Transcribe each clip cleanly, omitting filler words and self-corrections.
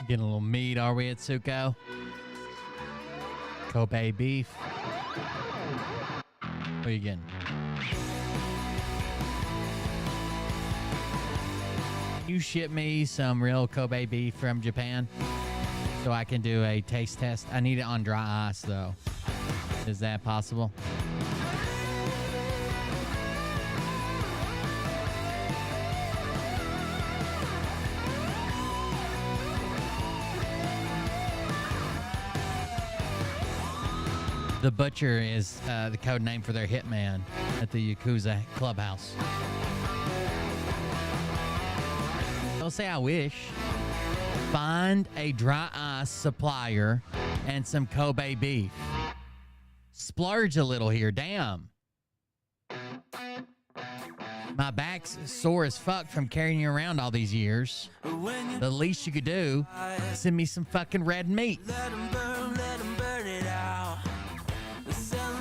Getting a little meat, are we, at Suko? Kobe beef. What are you getting? You ship me some real Kobe beef from Japan so I can do a taste test. I need it on dry ice, though. Is that possible? The Butcher is the code name for their hitman at the Yakuza clubhouse. Don't say I wish. Find a dry ice supplier and some Kobe beef. Splurge a little here, damn. My back's sore as fuck from carrying you around all these years. The least you could do, send me some fucking red meat.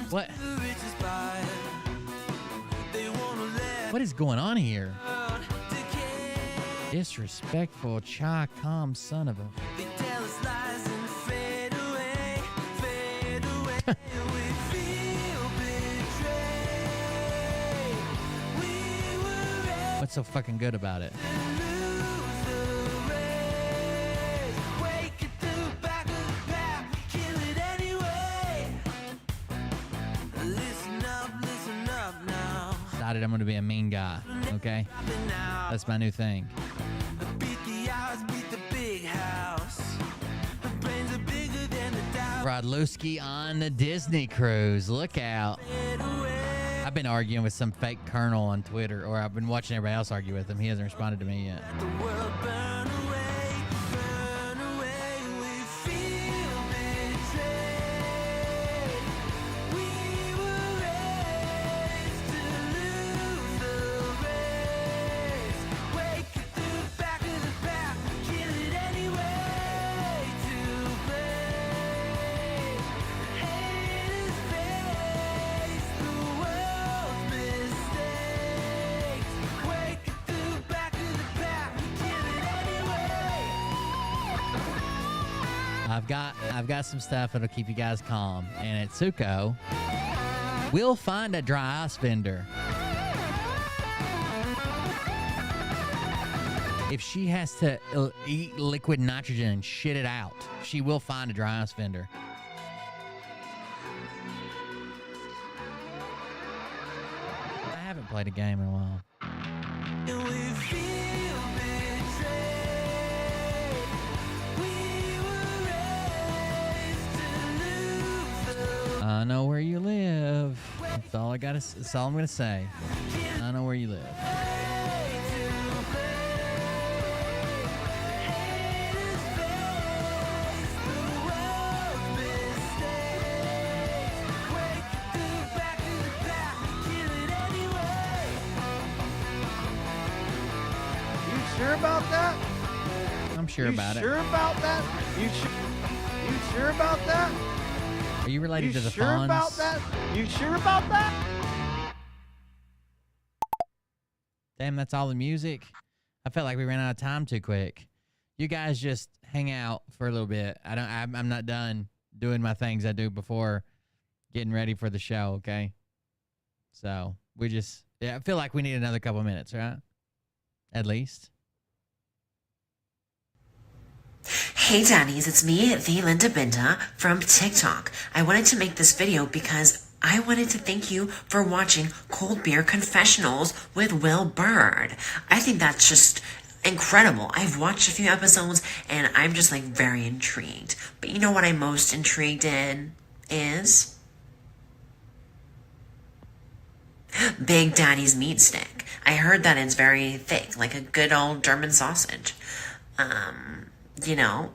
What? What is going on here? Disrespectful Chi-Com son of a... What's so fucking good about it? Decided I'm gonna be a mean guy, okay? That's my new thing. Rodlewski on the Disney cruise. Look out. I've been arguing with some fake colonel on Twitter, or I've been watching everybody else argue with him. He hasn't responded to me yet. I've got some stuff that'll keep you guys calm. And at Suko, we'll find a dry ice vendor. If she has to eat liquid nitrogen and shit it out, she will find a dry ice vendor. I haven't played a game in a while. I know where you live. That's all I'm gonna say. I don't know where you live. Sure about that? I'm sure about it. You sure about that? You sure about that? Are you related to the sure Fonz? about that? You sure about that? Damn, that's all the music. I felt like we ran out of time too quick. You guys just hang out for a little bit. I'm not done doing my things I do before getting ready for the show, okay? So I feel like we need another couple minutes, right? At least. Hey Daddies, it's me, the Linda Binda from TikTok. I wanted to make this video because I wanted to thank you for watching Cold Beer Confessionals with Will Bird. I think that's just incredible. I've watched a few episodes and I'm just like very intrigued. But you know what I'm most intrigued in is Big Daddy's meat stick. I heard that it's very thick, like a good old German sausage. You know,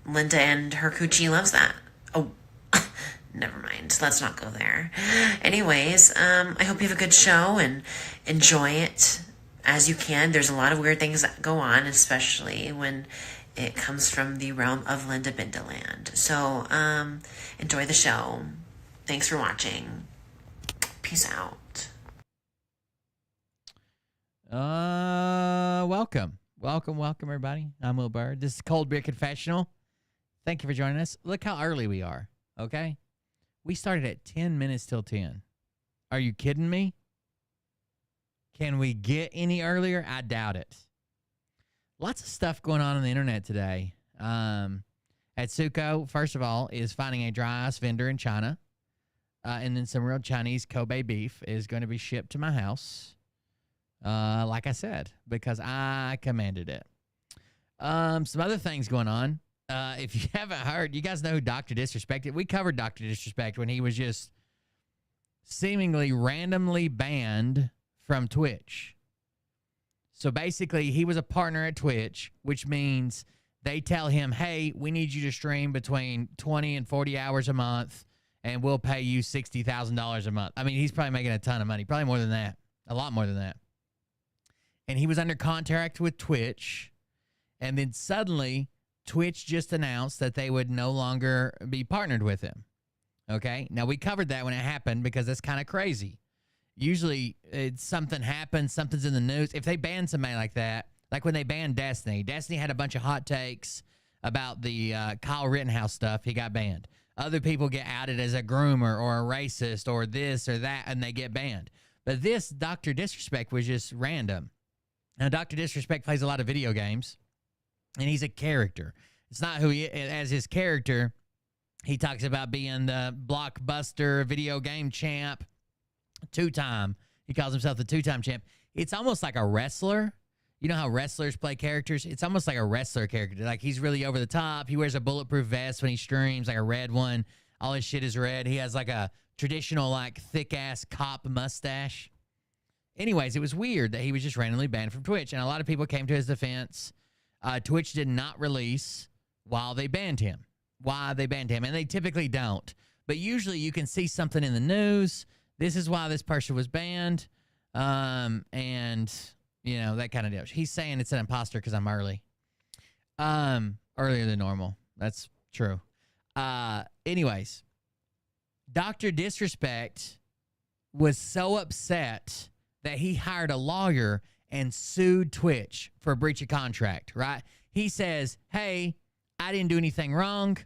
Linda and her coochie loves that. Oh, never mind. Let's not go there. Anyways, I hope you have a good show and enjoy it as you can. There's a lot of weird things that go on, especially when it comes from the realm of Linda Bindaland. So, enjoy the show. Thanks for watching. Peace out. Welcome, everybody. I'm Will Bird. This is Cold Beer Confessional. Thank you for joining us. Look how early we are, okay? We started at 10 minutes till 10. Are you kidding me? Can we get any earlier? I doubt it. Lots of stuff going on the internet today. Atsuko, first of all, is finding a dry ice vendor in China. And then some real Chinese Kobe beef is going to be shipped to my house. Like I said, because I commanded it. Some other things going on. If you haven't heard, you guys know who Dr. Disrespect is? We covered Dr. Disrespect when he was just seemingly randomly banned from Twitch. So basically, he was a partner at Twitch, which means they tell him, hey, we need you to stream between 20 and 40 hours a month, and we'll pay you $60,000 a month. I mean, he's probably making a ton of money, probably more than that, a lot more than that. And he was under contract with Twitch, and then suddenly Twitch just announced that they would no longer be partnered with him. Okay? Now, we covered that when it happened because that's kind of crazy. Usually, something happens, something's in the news. If they ban somebody like that, like when they banned Destiny had a bunch of hot takes about the Kyle Rittenhouse stuff. He got banned. Other people get outed as a groomer or a racist or this or that, and they get banned. But this Dr. Disrespect was just random. Now, Dr. Disrespect plays a lot of video games, and he's a character. It's not who he is. As his character, he talks about being the blockbuster video game champ, two-time. He calls himself the two-time champ. It's almost like a wrestler. You know how wrestlers play characters? It's almost like a wrestler character. Like, he's really over the top. He wears a bulletproof vest when he streams, like a red one. All his shit is red. He has like a traditional, like, thick-ass cop mustache. Anyways, it was weird that he was just randomly banned from Twitch, and a lot of people came to his defense. Twitch did not release why they banned him, and they typically don't. But usually you can see something in the news. This is why this person was banned, and, you know, that kind of deal. He's saying it's an imposter because I'm early. Earlier than normal. That's true. Anyways, Dr. Disrespect was so upset that he hired a lawyer and sued Twitch for breach of contract, right? He says, hey, I didn't do anything wrong,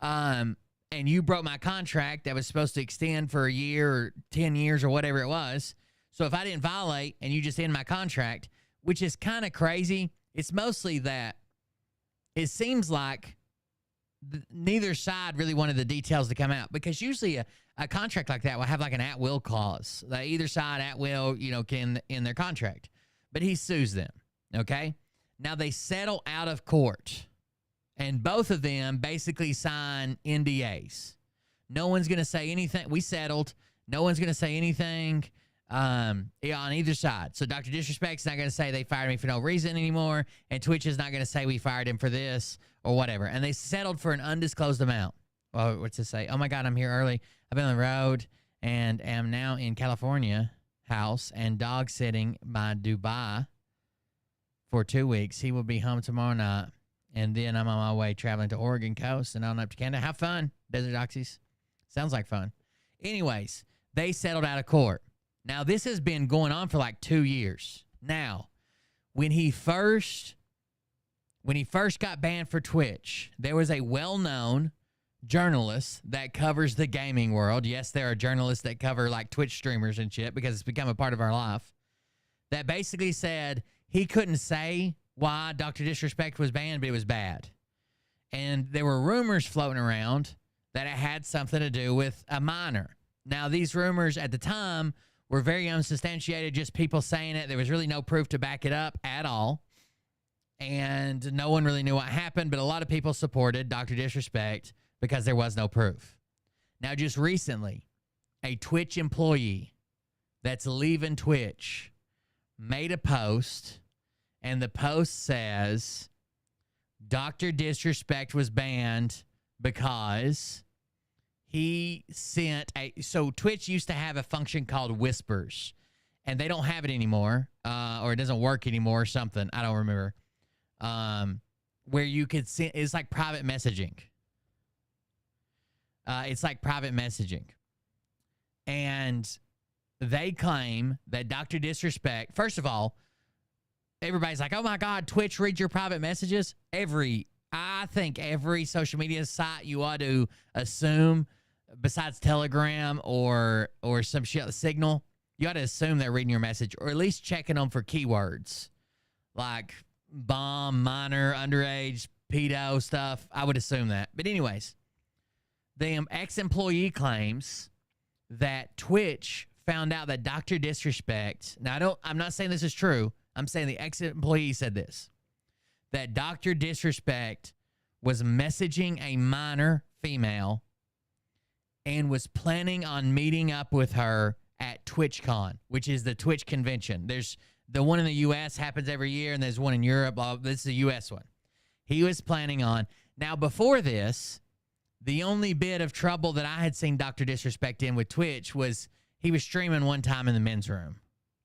and you broke my contract that was supposed to extend for a year or 10 years or whatever it was. So if I didn't violate and you just end my contract, which is kind of crazy, it's mostly that it seems like neither side really wanted the details to come out, because usually a contract like that will have like an at-will clause. Like either side at will, you know, can end their contract. But he sues them, okay? Now they settle out of court, and both of them basically sign NDAs. No one's going to say anything. We settled. No one's going to say anything on either side. So Dr. Disrespect's not going to say they fired me for no reason anymore, and Twitch is not going to say we fired him for this or whatever. And they settled for an undisclosed amount. Well, what's it say? Oh, my God, I'm here early. I've been on the road and am now in California house and dog sitting by Dubai for 2 weeks. He will be home tomorrow night. And then I'm on my way traveling to Oregon coast and on up to Canada. Have fun, Desert Oxys. Sounds like fun. Anyways, they settled out of court. Now, this has been going on for like 2 years. Now, when he first got banned for Twitch, there was a well-known journalist that covers the gaming world. Yes, there are journalists that cover like Twitch streamers and shit because it's become a part of our life. That basically said he couldn't say why Dr. Disrespect was banned, but it was bad. And there were rumors floating around that it had something to do with a minor. Now, these rumors at the time were very unsubstantiated, just people saying it. There was really no proof to back it up at all. And no one really knew what happened, but a lot of people supported Dr. Disrespect because there was no proof. Now, just recently, a Twitch employee that's leaving Twitch made a post, and the post says Dr. Disrespect was banned because he sent a... So Twitch used to have a function called Whispers, and they don't have it anymore, or it doesn't work anymore or something. I don't remember. Where you could send... It's like private messaging. It's like private messaging. And they claim that Dr. Disrespect... First of all, everybody's like, oh my God, Twitch reads your private messages. I think every social media site you ought to assume, besides Telegram or some shit, Signal, you ought to assume they're reading your message or at least checking them for keywords like bomb, minor, underage, pedo stuff. I would assume that. But anyways, the ex-employee claims that Twitch found out that Dr. Disrespect... Now, I'm not saying this is true. I'm saying the ex-employee said this, that Dr. Disrespect was messaging a minor female and was planning on meeting up with her at TwitchCon, which is the Twitch convention. There's the one in the U.S. happens every year, and there's one in Europe. This is the U.S. one. He was planning on... Now, before this, the only bit of trouble that I had seen Dr. Disrespect in with Twitch was he was streaming one time in the men's room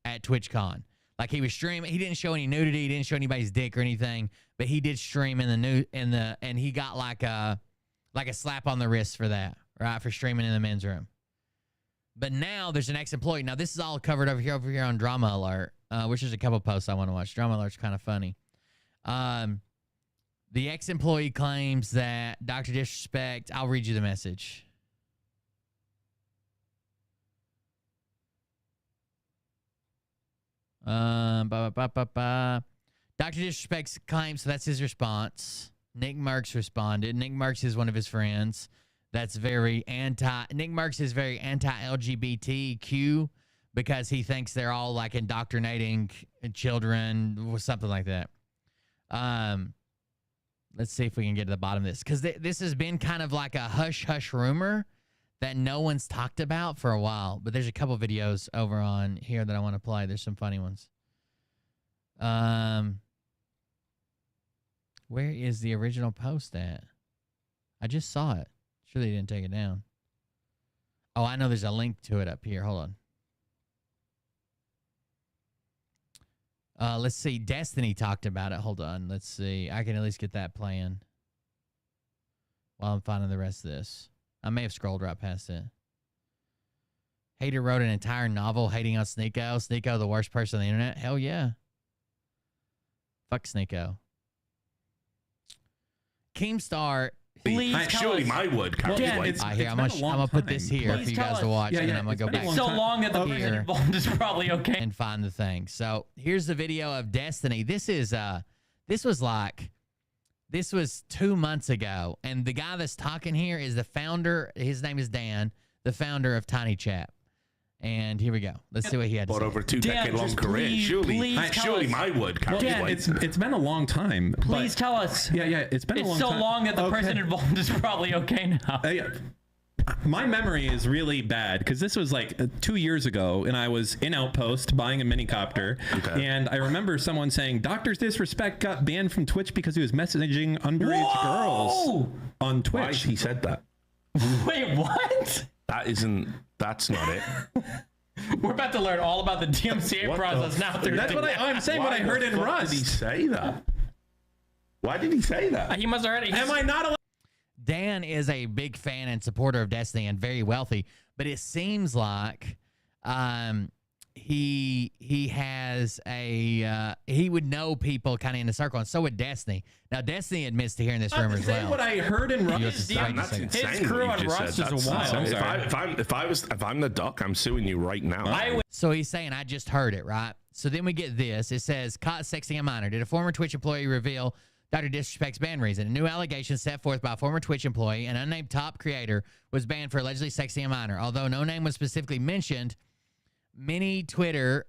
at TwitchCon. Like he was streaming, he didn't show any nudity, he didn't show anybody's dick or anything, but he did stream and he got like a slap on the wrist for that, right? For streaming in the men's room. But now there's an ex-employee. Now this is all covered over here on Drama Alert, which is a couple posts I want to watch. Drama Alert's kind of funny. The ex-employee claims that Dr. Disrespect, I'll read you the message. Dr. Disrespect claims, so that's his response. Nick Merckx responded. Nick Merckx is one of his friends. That's very Nick Merckx is very anti-LGBTQ because he thinks they're all like indoctrinating children or something like that. Let's see if we can get to the bottom of this, because this has been kind of like a hush-hush rumor that no one's talked about for a while. But there's a couple videos over on here that I want to play. There's some funny ones. Where is the original post at? I just saw it. Sure they didn't take it down. Oh, I know there's a link to it up here. Hold on. Let's see. Destiny talked about it. Hold on. Let's see. I can at least get that playing while I'm finding the rest of this. I may have scrolled right past it. Hater wrote an entire novel hating on Sneeko. Sneeko, the worst person on the internet. Hell yeah. Fuck Sneeko. Keemstar. Please surely my would. Yeah, I'm gonna put this here for you guys to watch, and I'm gonna go back. So long that the person involved is probably okay. And find the thing. So here's the video of Destiny. This was 2 months ago, and the guy that's talking here is the founder. His name is Dan, the founder of Tiny Chat. And here we go. Let's see what he had to say. Over 2 decade-long career. Surely my would. Dan, it's been a long time. Please tell us. Yeah, it's been a long time. It's so long that the person involved is probably okay now. my memory is really bad because this was like 2 years ago, and I was in Outpost buying a minicopter, and I remember someone saying Doctor's Disrespect got banned from Twitch because he was messaging underage girls on Twitch. Why he said that? Wait, what? That's not it. We're about to learn all about the DMCA process now. That's what I'm saying. What I heard in Rust. Did he say that? Why did he say that? He must have already. Am I not allowed? Dan is a big fan and supporter of Destiny and very wealthy, but it seems like he has a he would know people kind of in the circle, and so would Destiny. Now Destiny admits to hearing this rumor as well. What I heard in Rust. His crew on Rust is wild. If I'm the duck, I'm suing you right now. So he's saying, I just heard it, right? So then we get this. It says, caught sexting a minor. Did a former Twitch employee reveal Dr. Disrespect's ban reason? A new allegation set forth by a former Twitch employee, an unnamed top creator, was banned for allegedly sexting a minor. Although no name was specifically mentioned, many Twitter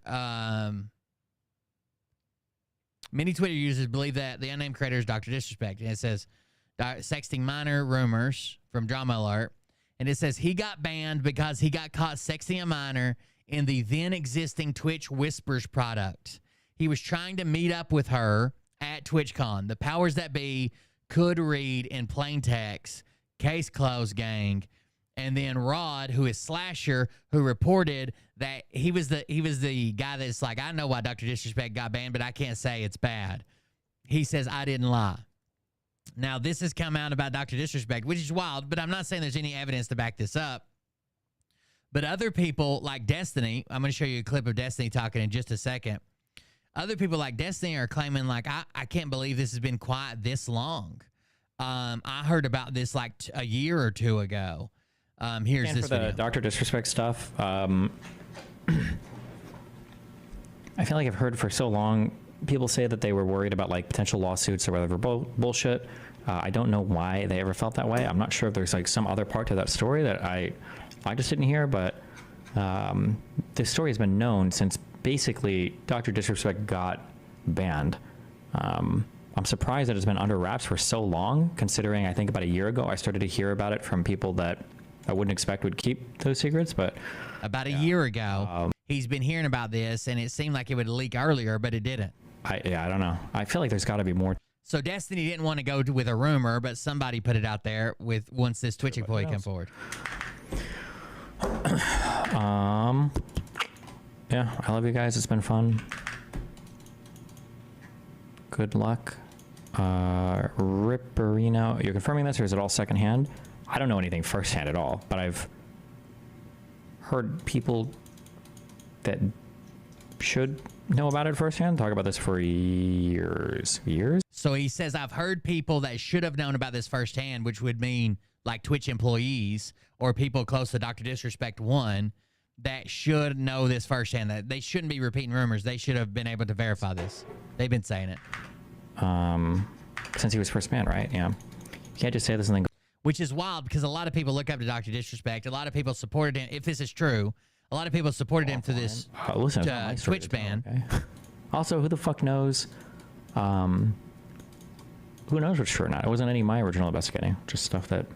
users believe that the unnamed creator is Dr. Disrespect. And it says, sexting minor rumors from Drama Alert. And it says he got banned because he got caught sexting a minor in the then existing Twitch Whispers product. He was trying to meet up with her at TwitchCon. The powers that be could read in plain text, case closed, gang. And then Rod, who is Slasher, who reported that he was the guy that's like, I know why Dr. Disrespect got banned, but I can't say it's bad. He says, I didn't lie. Now, this has come out about Dr. Disrespect, which is wild, but I'm not saying there's any evidence to back this up. But other people like Destiny, I'm going to show you a clip of Destiny talking in just a second. Other people like Destiny are claiming, like, I can't believe this has been quiet this long. I heard about this like a year or two ago. Here's this video. The Dr. Disrespect stuff. I feel like I've heard for so long people say that they were worried about like potential lawsuits or whatever bullshit. I don't know why they ever felt that way. I'm not sure if there's like some other part to that story that I just didn't hear, but this story has been known since basically Dr. Disrespect got banned. I'm surprised that it's been under wraps for so long, considering I think about a year ago I started to hear about it from people that I wouldn't expect would keep those secrets, but about a year ago, he's been hearing about this, and it seemed like it would leak earlier, but it didn't. I don't know. I feel like there's got to be more. So Destiny didn't want to go with a rumor, but somebody put it out there with once this Twitch employee come forward. Yeah, I love you guys. It's been fun. Good luck. Ripperino, you're confirming this, or is it all secondhand? I don't know anything firsthand at all, but I've heard people that should know about it firsthand talk about this for years. So he says, I've heard people that should have known about this firsthand, which would mean like Twitch employees or people close to Dr. Disrespect 1 that should know this firsthand, that they shouldn't be repeating rumors. They should have been able to verify this. They've been saying it. Since he was first man, right? Yeah. You can't just say this and then go. Which is wild because a lot of people look up to Dr. Disrespect. A lot of people supported him. If this is true, a lot of people supported him through this Twitch ban. Okay. Also, who the fuck knows? Who knows what's true or not? It wasn't any of my original investigating. Just stuff that.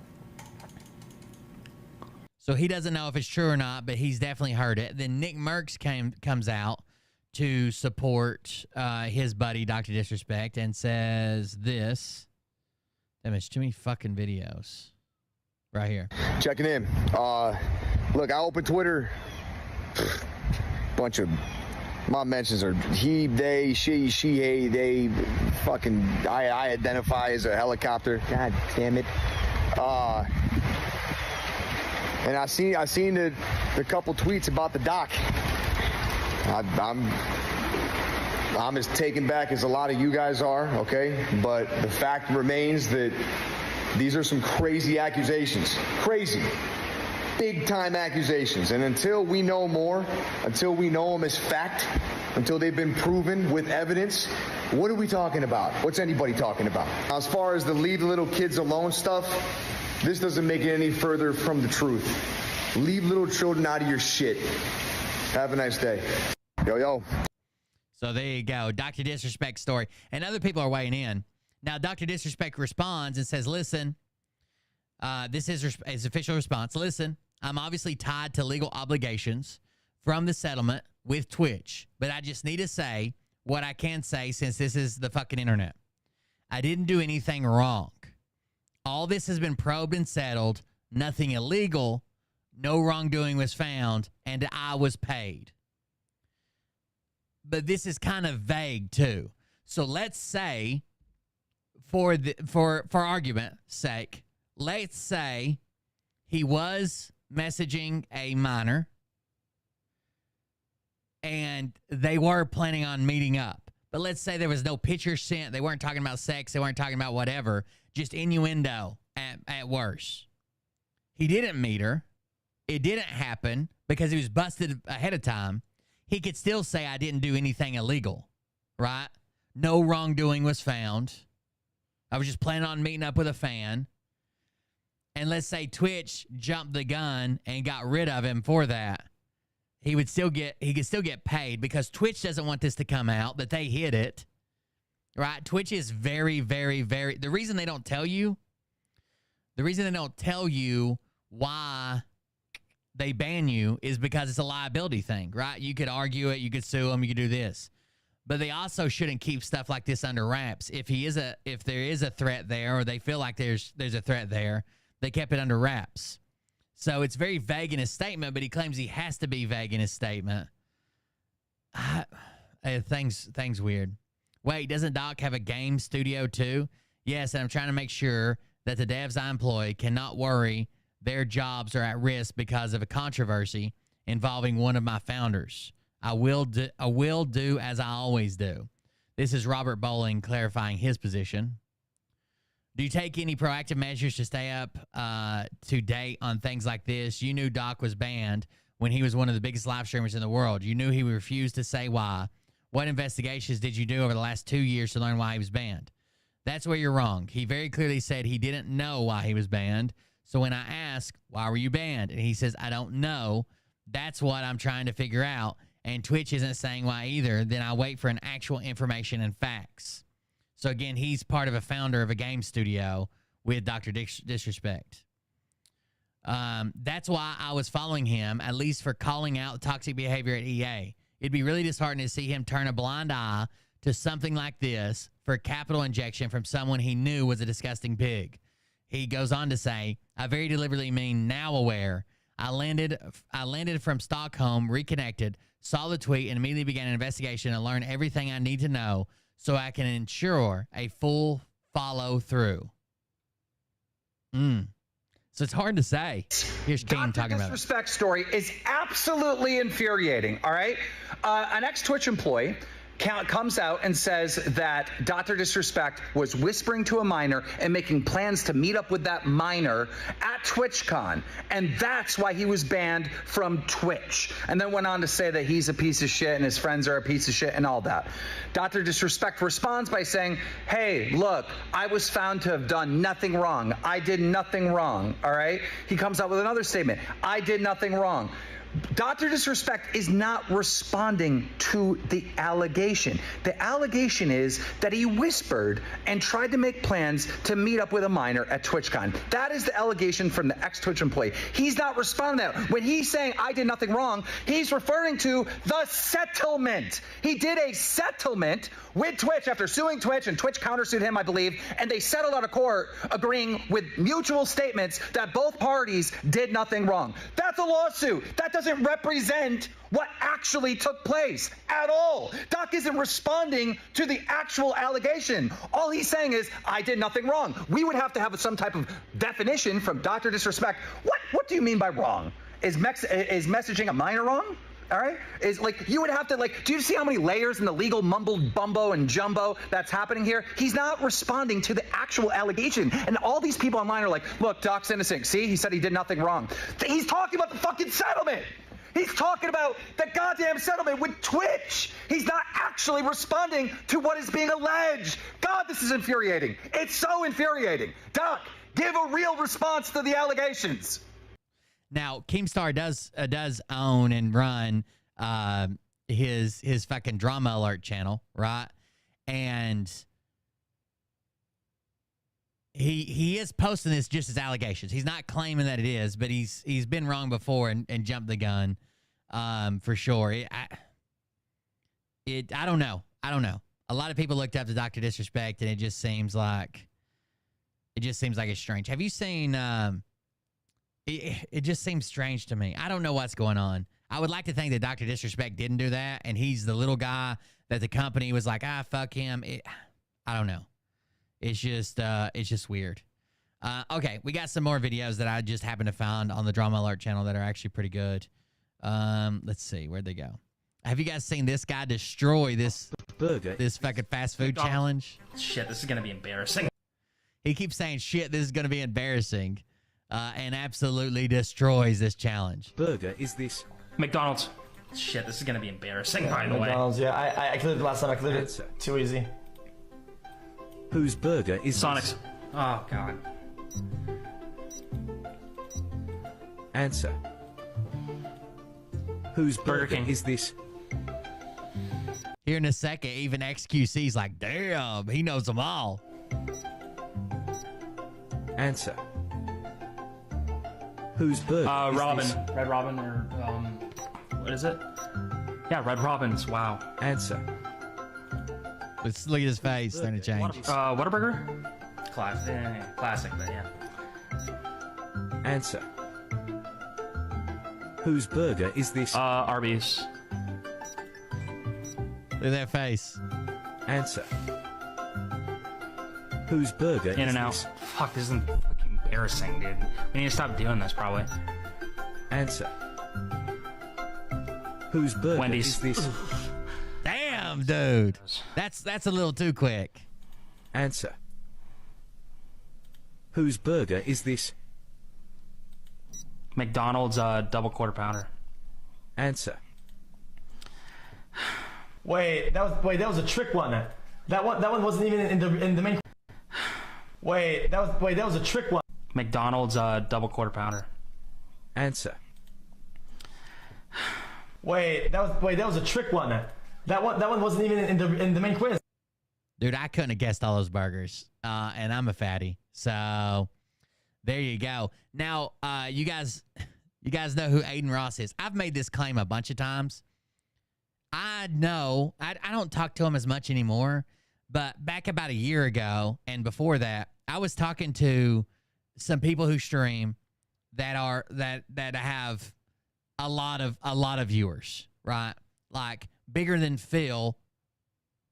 So he doesn't know if it's true or not, but he's definitely heard it. Then Nick Merckx comes out to support his buddy, Dr. Disrespect, and says this. Damn, it's too many fucking videos. Right here. Checking in. Look, I open Twitter. Bunch of my mentions are he, they, she, hey, they. Fucking, I identify as a helicopter. God damn it. And I seen the couple tweets about the doc. I'm as taken back as a lot of you guys are, okay? But the fact remains that these are some crazy accusations. Crazy. Big time accusations. And until we know more, until we know them as fact, until they've been proven with evidence, what are we talking about? What's anybody talking about? As far as the leave the little kids alone stuff, this doesn't make it any further from the truth. Leave little children out of your shit. Have a nice day. Yo. So there you go. Dr. Disrespect story. And other people are weighing in. Now, Dr. Disrespect responds and says, listen, This is his official response. Listen, I'm obviously tied to legal obligations from the settlement with Twitch, but I just need to say what I can say since this is the fucking internet. I didn't do anything wrong. All this has been probed and settled. Nothing illegal. No wrongdoing was found, and I was paid. But this is kind of vague too. So let's say, for argument's sake, let's say he was messaging a minor and they were planning on meeting up. But let's say there was no picture sent. They weren't talking about sex. They weren't talking about whatever. Just innuendo at worst. He didn't meet her. It didn't happen because he was busted ahead of time. He could still say, I didn't do anything illegal, right? No wrongdoing was found. I was just planning on meeting up with a fan. And let's say Twitch jumped the gun and got rid of him for that. He could still get paid because Twitch doesn't want this to come out, that they hid it, right? Twitch is very, very, very, the reason they don't tell you why they ban you is because it's a liability thing, right? You could argue it, you could sue them, you could do this. But they also shouldn't keep stuff like this under wraps. If there is a threat there, or they feel like there's a threat there, they kept it under wraps. So it's very vague in his statement, but he claims he has to be vague in his statement. Things weird. Wait, doesn't Doc have a game studio too? Yes, and I'm trying to make sure that the devs I employ cannot worry their jobs are at risk because of a controversy involving one of my founders. I will do as I always do. This is Robert Bowling clarifying his position. Do you take any proactive measures to stay up to date on things like this? You knew Doc was banned when he was one of the biggest live streamers in the world. You knew he refused to say why. What investigations did you do over the last 2 years to learn why he was banned? That's where you're wrong. He very clearly said he didn't know why he was banned. So when I ask, why were you banned? And he says, I don't know. That's what I'm trying to figure out. And Twitch isn't saying why either. Then I wait for an actual information and facts. So again, he's part of a founder of a game studio with Dr. Disrespect. That's why I was following him, at least for calling out toxic behavior at EA. It'd be really disheartening to see him turn a blind eye to something like this for capital injection from someone he knew was a disgusting pig. He goes on to say, I very deliberately mean now aware. I landed from Stockholm, reconnected, saw the tweet, and immediately began an investigation and learned everything I need to know so I can ensure a full follow through. So it's hard to say. Here's King talking about it. Disrespect story is absolutely infuriating, all right? An ex-Twitch employee comes out and says that Dr. Disrespect was whispering to a minor and making plans to meet up with that minor at TwitchCon, and that's why he was banned from Twitch. And then went on to say that he's a piece of shit and his friends are a piece of shit and all that. Dr. Disrespect responds by saying, hey, look, I was found to have done nothing wrong. I did nothing wrong, all right? He comes out with another statement. I did nothing wrong. Dr. Disrespect is not responding to the allegation. The allegation is that he whispered and tried to make plans to meet up with a minor at TwitchCon. That is the allegation from the ex-Twitch employee. He's not responding to that. When he's saying, I did nothing wrong, he's referring to the settlement. He did a settlement with Twitch after suing Twitch, and Twitch countersued him, I believe, and they settled out of court agreeing with mutual statements that both parties did nothing wrong. That's a lawsuit. That doesn't represent what actually took place at all. Doc isn't responding to the actual allegation. All he's saying is, I did nothing wrong. We would have to have some type of definition from Dr. Disrespect. What do you mean by wrong? Is messaging a minor wrong? All right? Is like, you would have to, like, do you see how many layers in the legal mumble bumbo and jumbo that's happening here? He's not responding to the actual allegation. And all these people online are like, look, Doc's innocent. See, he said he did nothing wrong. He's talking about the fucking settlement. He's talking about the goddamn settlement with Twitch. He's not actually responding to what is being alleged. God, this is infuriating. It's so infuriating. Doc, give a real response to the allegations. Now, Keemstar does own and run his fucking Drama Alert channel, right? And he is posting this just as allegations. He's not claiming that it is, but he's been wrong before and jumped the gun, for sure. I don't know. A lot of people looked up to Dr. Disrespect, and it just seems like it's strange. Have you seen? It just seems strange to me. I don't know what's going on. I would like to think that Dr. Disrespect didn't do that, and he's the little guy that the company was like, fuck him. I don't know. It's just weird. Okay, we got some more videos that I just happened to find on the Drama Alert channel that are actually pretty good. Let's see, where'd they go? Have you guys seen this guy destroy this fucking fast food challenge? Shit, this is gonna be embarrassing. He keeps saying, shit, this is going to be embarrassing, and absolutely destroys this challenge. Burger is this? McDonald's. Shit, this is gonna be embarrassing, by the way. McDonald's, yeah. I cleared it last time. I cleared it. Too easy. Whose burger is Sonic's. this? Oh, God. Answer. Whose Burger burger King. is this? Here in a second, even XQC's like, damn, he knows them all. Answer. Whose burger is Robin. this? Red Robin, or, what is it? Yeah, Red Robin's. Wow. Answer. Let's look at his face starting to change. Whataburger? Classic, but yeah. Answer. Whose burger is this? Arby's. Look at that face. Answer. Whose burger In is and out. this? Fuck, this is fucking embarrassing, dude. We need to stop doing this, probably. Answer. Whose burger Wendy's. is this? Damn, dude. That's a little too quick. Answer. Whose burger is this? McDonald's double quarter pounder. Answer. Wait, that was a trick one. That one wasn't even in the main. Wait, that was a trick one. McDonald's double quarter pounder. Answer. Wait, that was a trick one. That one wasn't even in the main quiz. Dude, I couldn't have guessed all those burgers. And I'm a fatty. So there you go. Now, you guys know who Aiden Ross is. I've made this claim a bunch of times. I know, I don't talk to him as much anymore, but back about a year ago and before that, I was talking to some people who stream that have a lot of viewers, right? Like bigger than Phil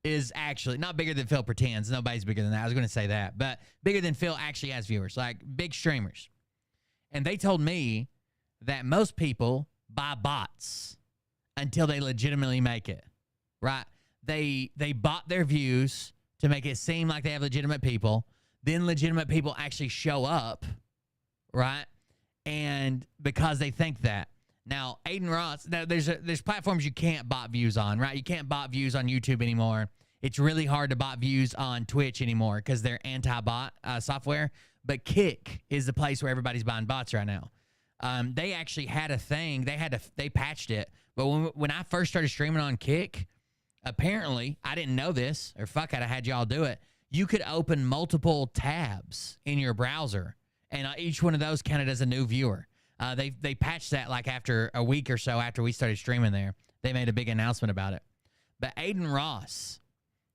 is actually not bigger than Phil pretends. Nobody's bigger than that. I was going to say that, but bigger than Phil actually has viewers, like big streamers. And they told me that most people buy bots until they legitimately make it, right? They bought their views to make it seem like they have legitimate people. Then legitimate people actually show up, right? And because they think that. Now, Aiden Ross, there's platforms you can't bot views on, right? You can't bot views on YouTube anymore. It's really hard to bot views on Twitch anymore because they're anti-bot software. But Kick is the place where everybody's buying bots right now. They actually had a thing. They patched it. But when I first started streaming on Kick, apparently, I didn't know this, or fuck it, I had y'all do it. You could open multiple tabs in your browser, and each one of those counted as a new viewer. They patched that like after a week or so after we started streaming there. They made a big announcement about it. But Aiden Ross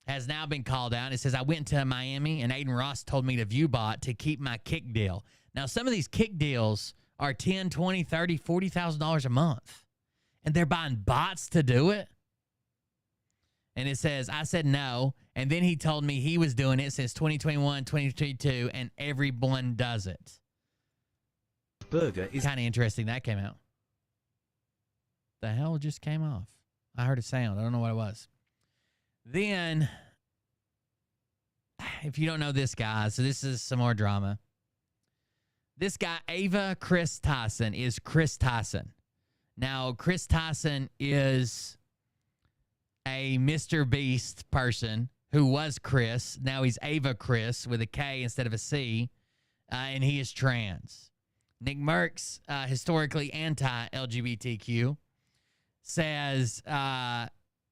has now been called out. It says, I went to Miami, and Aiden Ross told me to view bot to keep my Kick deal. Now, some of these Kick deals are $10, $20, $30, $40,000 a month. And they're buying bots to do it. And it says, I said no. And then he told me he was doing it since 2021, 2022, and everyone does it. Burger is Kind of interesting that came out. The hell just came off? I heard a sound. I don't know what it was. Then, if you don't know this guy, so this is some more drama. This guy, Ava Chris Tyson, is Chris Tyson. Now, Chris Tyson is a Mr. Beast person who was Chris. Now he's Ava Chris with a K instead of a C, and he is trans. Nick Merckx, historically anti-LGBTQ, says,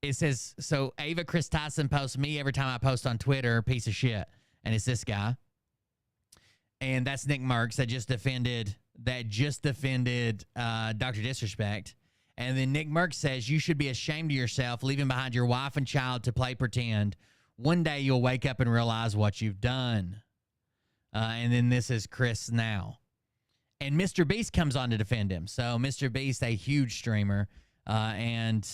it says, so Ava Chris Tyson posts me every time I post on Twitter, piece of shit. And it's this guy. And that's Nick Merckx that just defended Dr. Disrespect. And then Nick Merckx says, you should be ashamed of yourself leaving behind your wife and child to play pretend. One day you'll wake up and realize what you've done. And then this is Chris now. And Mr. Beast comes on to defend him. So Mr. Beast, a huge streamer. And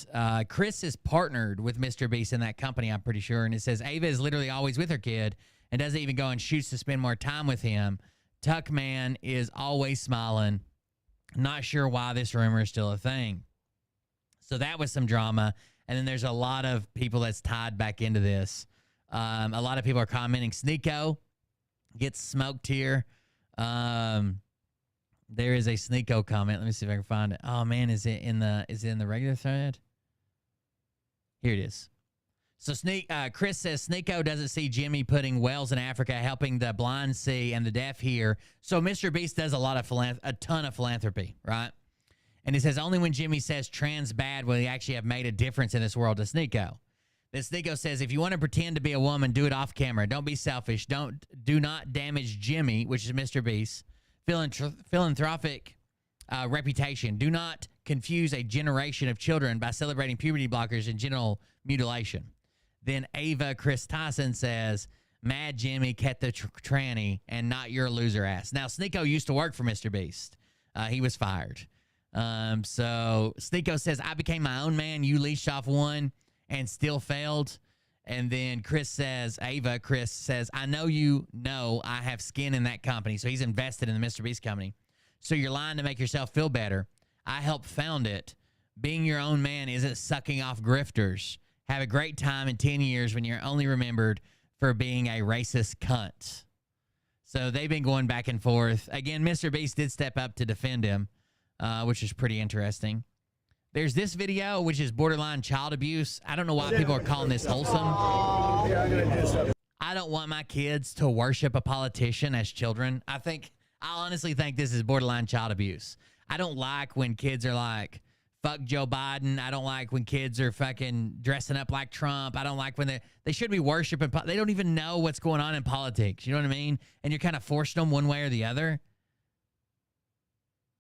Chris is partnered with Mr. Beast in that company, I'm pretty sure. And it says Ava is literally always with her kid and doesn't even go and shoots to spend more time with him. Tuckman is always smiling. Not sure why this rumor is still a thing. So that was some drama. And then there's a lot of people that's tied back into this. A lot of people are commenting. Sneeko gets smoked here. There is a Sneeko comment. Let me see if I can find it. Oh man, is it in the regular thread? Here it is. So Chris says Sneeko doesn't see Jimmy putting wells in Africa, helping the blind see and the deaf hear. So Mr. Beast does a ton of philanthropy, right? And he says only when Jimmy says trans bad will he actually have made a difference in this world to Sneeko. Then Sneeko says if you want to pretend to be a woman, do it off camera. Don't be selfish. Do not damage Jimmy, which is Mr. Beast. Philanthropic reputation. Do not confuse a generation of children by celebrating puberty blockers and genital mutilation. Then Ava Chris Tyson says, Mad Jimmy kept the tranny and not your loser ass. Now, Sneeko used to work for Mr. Beast. He was fired. So Sneeko says, I became my own man. You leashed off one and still failed. And then Chris says, I know you know I have skin in that company. So he's invested in the Mr. Beast company. So you're lying to make yourself feel better. I helped found it. Being your own man isn't sucking off grifters. Have a great time in 10 years when you're only remembered for being a racist cunt. So they've been going back and forth. Again, Mr. Beast did step up to defend him, which is pretty interesting. There's this video, which is borderline child abuse. I don't know why people are calling this wholesome. I don't want my kids to worship a politician as children. I honestly think this is borderline child abuse. I don't like when kids are like, fuck Joe Biden. I don't like when kids are fucking dressing up like Trump. I don't like when they should be worshiping. They don't even know what's going on in politics. You know what I mean? And you're kind of forcing them one way or the other.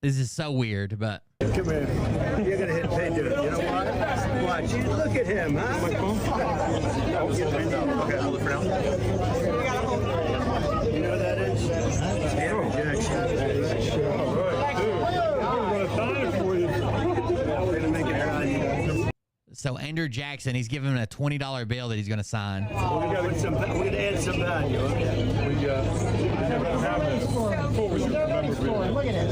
This is so weird, but. Come here. You're going to hit pay dirt. You know what? Watch. Look at him, huh? Okay, hold it for now. You know what that is? Andrew Jackson. So Andrew Jackson, he's giving him a $20 bill that he's going to sign. We're going to add some value. Okay. We never have this before. We remember. Look at it.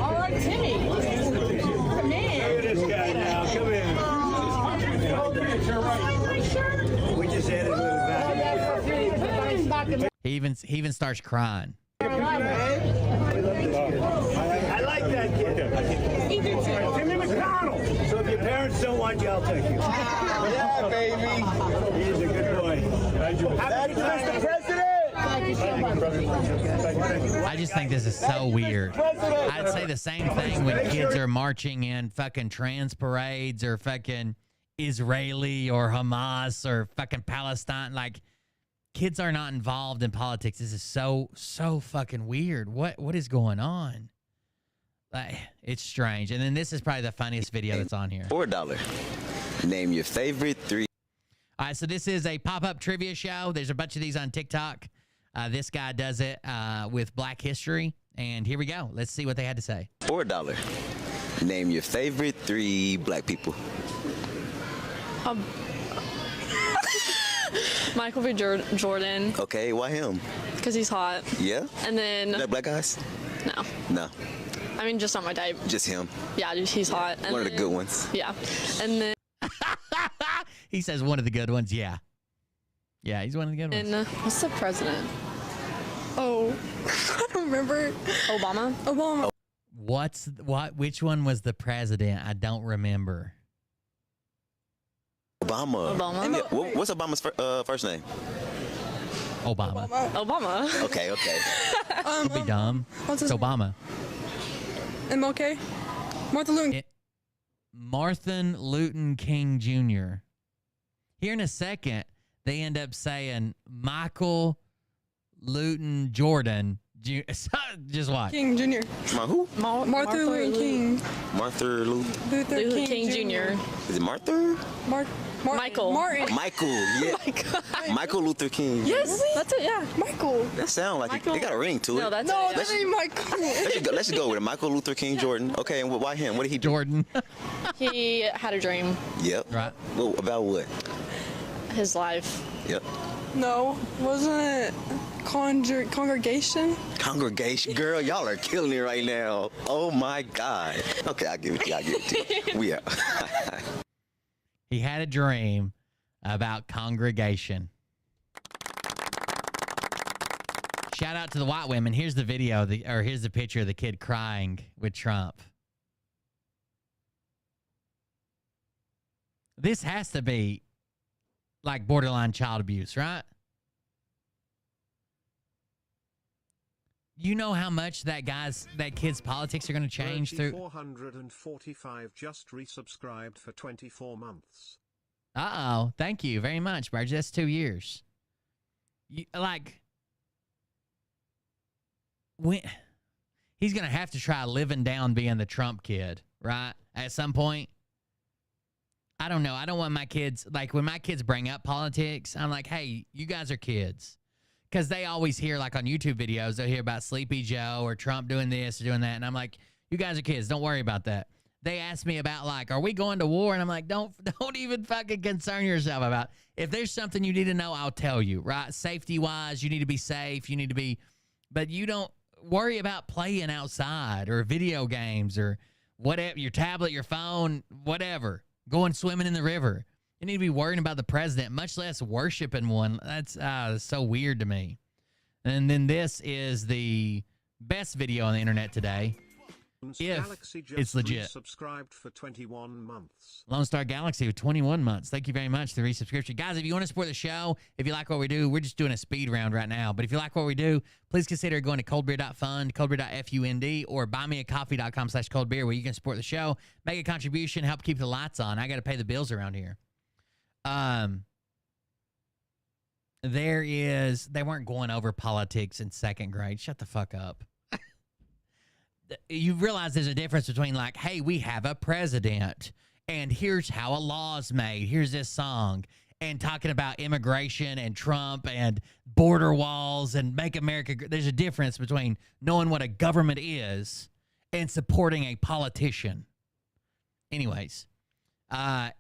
All right, Timmy. Come in. Look at this guy now. Come in. We just added a little value. He even starts crying. I like that kid. Timmy McDonald. So if your parents don't want you, I'll take you. Yeah, baby. He's a good boy. Happy Mr. President. I just think this is so weird. I'd say the same thing when kids are marching in fucking trans parades or fucking Israeli or Hamas or fucking Palestine. Like, kids are not involved in politics. This is so fucking weird. What is going on? It's strange. And then this is probably the funniest video that's on here. $4. Name your favorite 3. All right, so this is a pop-up trivia show. There's a bunch of these on TikTok. This guy does it with Black History. And here we go. Let's see what they had to say. $4. Name your favorite 3 black people. Michael B. Jordan. Okay, why him? Because he's hot. Yeah? And then. You like black guys? No. No. I mean, just not my type. Just him? Yeah, he's hot. And one of the good ones. Yeah. And then. He says one of the good ones. Yeah. Yeah, he's one of the good ones. And what's the president? Oh, I don't remember. Obama. Which one was the president? I don't remember. Obama. Obama. What's Obama's first name? Obama. Okay. Don't be dumb. It's Obama. MLK. Martin Luther King Jr. Here in a second, they end up saying Michael Luton Jordan. Just watch. King Jr. My who? Martha Luther King. Martha Luther King Jr. Is it Martha? Michael. Martin. Michael. Yeah. Michael Luther King. Yes, that's it. Yeah, Michael. That sound like it got a ring to it. No, that ain't Michael. Let's go with it. Michael Luther King Jordan. Okay, and why him? What did he do? Jordan. He had a dream. Yep. Right. Well, about what? His life. Yep. No, wasn't it congregation? Congregation, girl, y'all are killing it right now. Oh my God. Okay, I'll give it to you. We are. He had a dream about congregation. Shout out to the white women. Here's the video, here's the picture of the kid crying with Trump. This has to be like borderline child abuse, right? You know how much that kid's politics are going to change through. 445 just resubscribed for 24 months. Uh-oh. Thank you very much, Burge. That's 2 years. He's going to have to try living down being the Trump kid, right? At some point. I don't know. I don't want my kids, like when my kids bring up politics, I'm like, hey, you guys are kids. Because they always hear, like on YouTube videos, they'll hear about Sleepy Joe or Trump doing this or doing that. And I'm like, you guys are kids. Don't worry about that. They ask me about, like, are we going to war? And I'm like, don't even fucking concern yourself about it. If there's something you need to know, I'll tell you, right? Safety-wise, you need to be safe. You need to be, but you don't worry about playing outside or video games or whatever, your tablet, your phone, whatever. Going swimming in the river. You need to be worrying about the president, much less worshiping one. That's so weird to me. And then this is the best video on the internet today. If it's legit. Subscribed for 21 months. Lone Star Galaxy with 21 months. Thank you very much for the resubscription. Guys, if you want to support the show, if you like what we do, we're just doing a speed round right now. But if you like what we do, please consider going to coldbeer.fund, coldbeer.fund, or buymeacoffee.com/coldbeer where you can support the show, make a contribution, help keep the lights on. I got to pay the bills around here. They weren't going over politics in second grade. Shut the fuck up. You realize there's a difference between like, hey, we have a president and here's how a law's made. Here's this song, and talking about immigration and Trump and border walls and make America. There's a difference between knowing what a government is and supporting a politician. Anyways,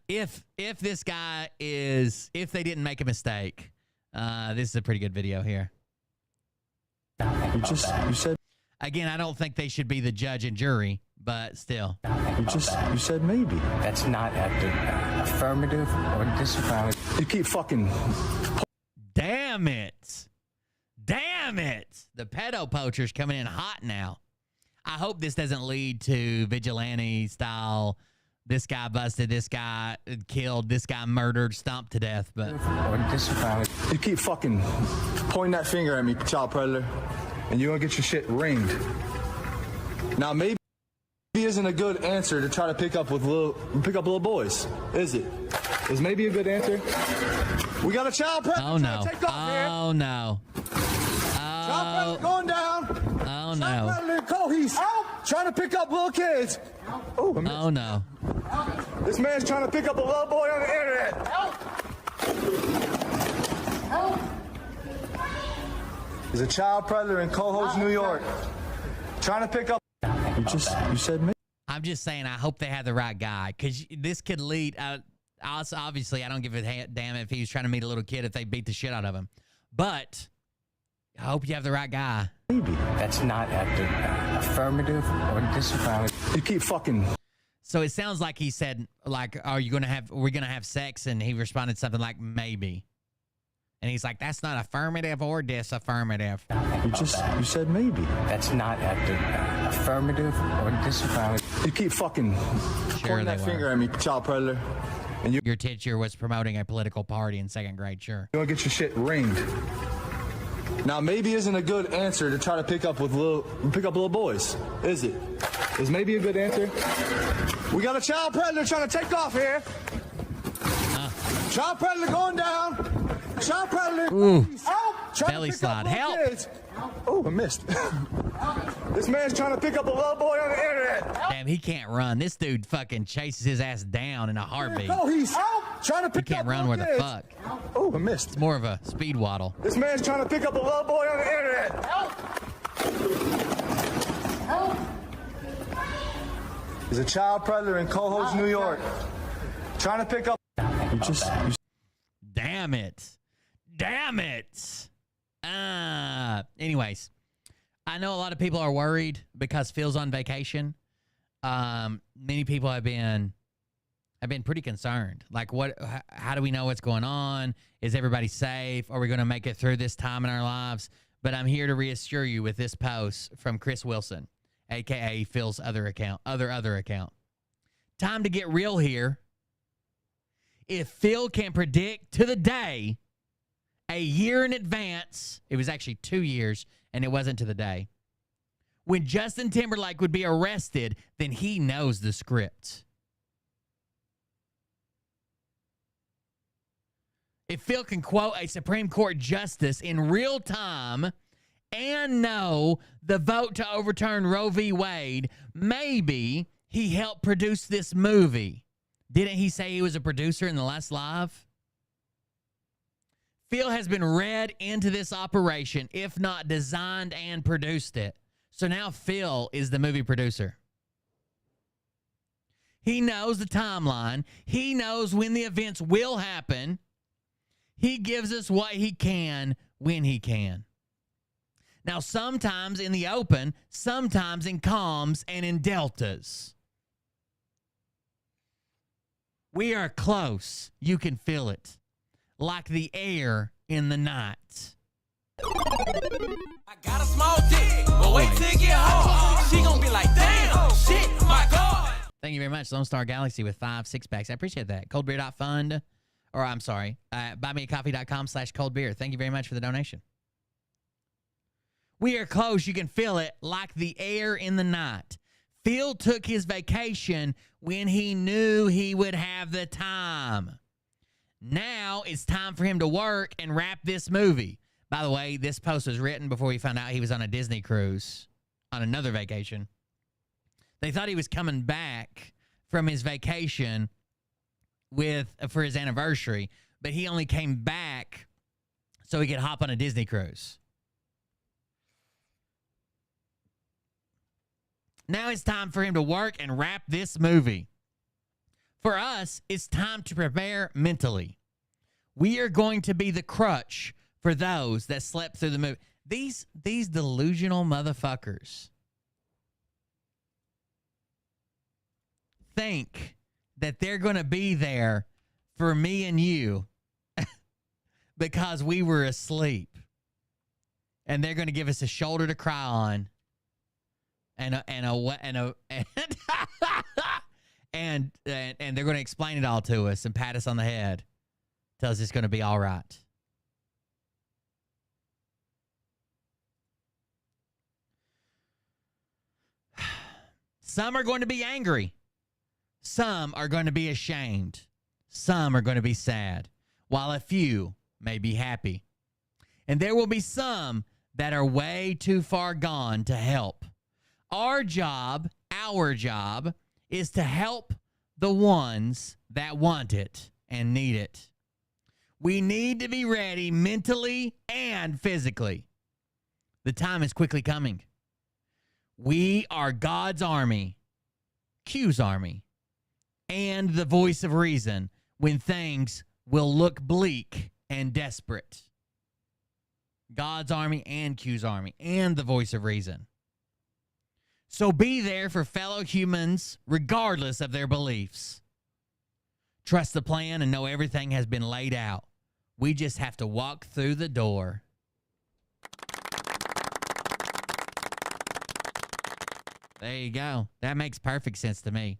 if this guy if they didn't make a mistake, this is a pretty good video here. You said. Again, I don't think they should be the judge and jury, but still. You said maybe. That's not affirmative or disavowed. You keep fucking. Damn it. Damn it. The pedo poacher's coming in hot now. I hope this doesn't lead to vigilante style. This guy busted, this guy killed, this guy murdered, stomped to death, but. Or disavowed. You keep fucking pointing that finger at me, child predator. And you're gonna get your shit ringed. Now maybe isn't a good answer to try to pick up little boys, is it? Is maybe a good answer? We got a child predator. Oh no! Take off here. Oh no! Child predator going down. Oh no! Child predator cohesive. Trying to pick up little kids. Oh no! This man's trying to pick up a little boy on the internet. Help! He's a child predator in Cohoes, New York. Trying to pick up. You said me. I'm just saying, I hope they have the right guy, because this could lead. Obviously, I don't give a damn if he was trying to meet a little kid if they beat the shit out of him. But I hope you have the right guy. Maybe. That's not affirmative or disavowed. You keep fucking. So it sounds like he said, like, we're going to have sex? And he responded something like, maybe. And he's like, that's not affirmative or disaffirmative. You said maybe. That's not affirmative or disavowed. You keep fucking pointing that finger at me, child predator. And your teacher was promoting a political party in second grade, sure. You're gonna get your shit ringed. Now maybe isn't a good answer to try to pick up little boys, is it? Is maybe a good answer? We got a child predator trying to take off here. Child predator going down. Child predator. Ooh. Help! Belly slide. Help! Oh, I missed. This man's trying to pick up a little boy on the internet. Damn, he can't run. This dude fucking chases his ass down in a heartbeat. Oh, he's trying to He pick can't up run where little the kids. fuck. Oh, I missed. It's more of a speed waddle. This man's trying to pick up a little boy on the internet. Help! He's a child predator in Cohoes, New York. Trying to pick up. Damn it. Damn it. Anyways, I know a lot of people are worried because Phil's on vacation. Many people have been pretty concerned. Like, how do we know what's going on? Is everybody safe? Are we going to make it through this time in our lives? But I'm here to reassure you with this post from Chris Wilson, aka Phil's other account. Time to get real here. If Phil can predict to the day, a year in advance, it was actually 2 years, and it wasn't to the day, when Justin Timberlake would be arrested, then he knows the script. If Phil can quote a Supreme Court justice in real time and know the vote to overturn Roe v. Wade, maybe he helped produce this movie. Didn't he say he was a producer in the last live? Phil has been read into this operation, if not designed and produced it. So now Phil is the movie producer. He knows the timeline. He knows when the events will happen. He gives us what he can when he can. Now, sometimes in the open, sometimes in calms and in deltas. We are close. You can feel it. Like the air in the night. I got a small dick, but wait till it get hard. She gonna be like, damn, shit, my God. Thank you very much, Lone Star Galaxy with 5 6-packs. I appreciate that. Coldbeer.fund, or I'm sorry, buymeacoffee.com/coldbeer. Thank you very much for the donation. We are close. You can feel it like the air in the night. Phil took his vacation when he knew he would have the time. Now it's time for him to work and wrap this movie. By the way, this post was written before we found out he was on a Disney cruise on another vacation. They thought he was coming back from his vacation for his anniversary, but he only came back so he could hop on a Disney cruise. Now it's time for him to work and wrap this movie. For us, it's time to prepare mentally. We are going to be the crutch for those that slept through the movie. These delusional motherfuckers think that they're going to be there for me and you because we were asleep. And they're going to give us a shoulder to cry on. And they're going to explain it all to us and pat us on the head. Tell us it's going to be all right. Some are going to be angry. Some are going to be ashamed. Some are going to be sad, while a few may be happy. And there will be some that are way too far gone to help. Our job is to help the ones that want it and need it. We need to be ready mentally and physically. The time is quickly coming. We are God's army, Q's army, and the voice of reason when things will look bleak and desperate. God's army and Q's army and the voice of reason. So be there for fellow humans regardless of their beliefs. Trust the plan and know everything has been laid out. We just have to walk through the door. There you go. That makes perfect sense to me.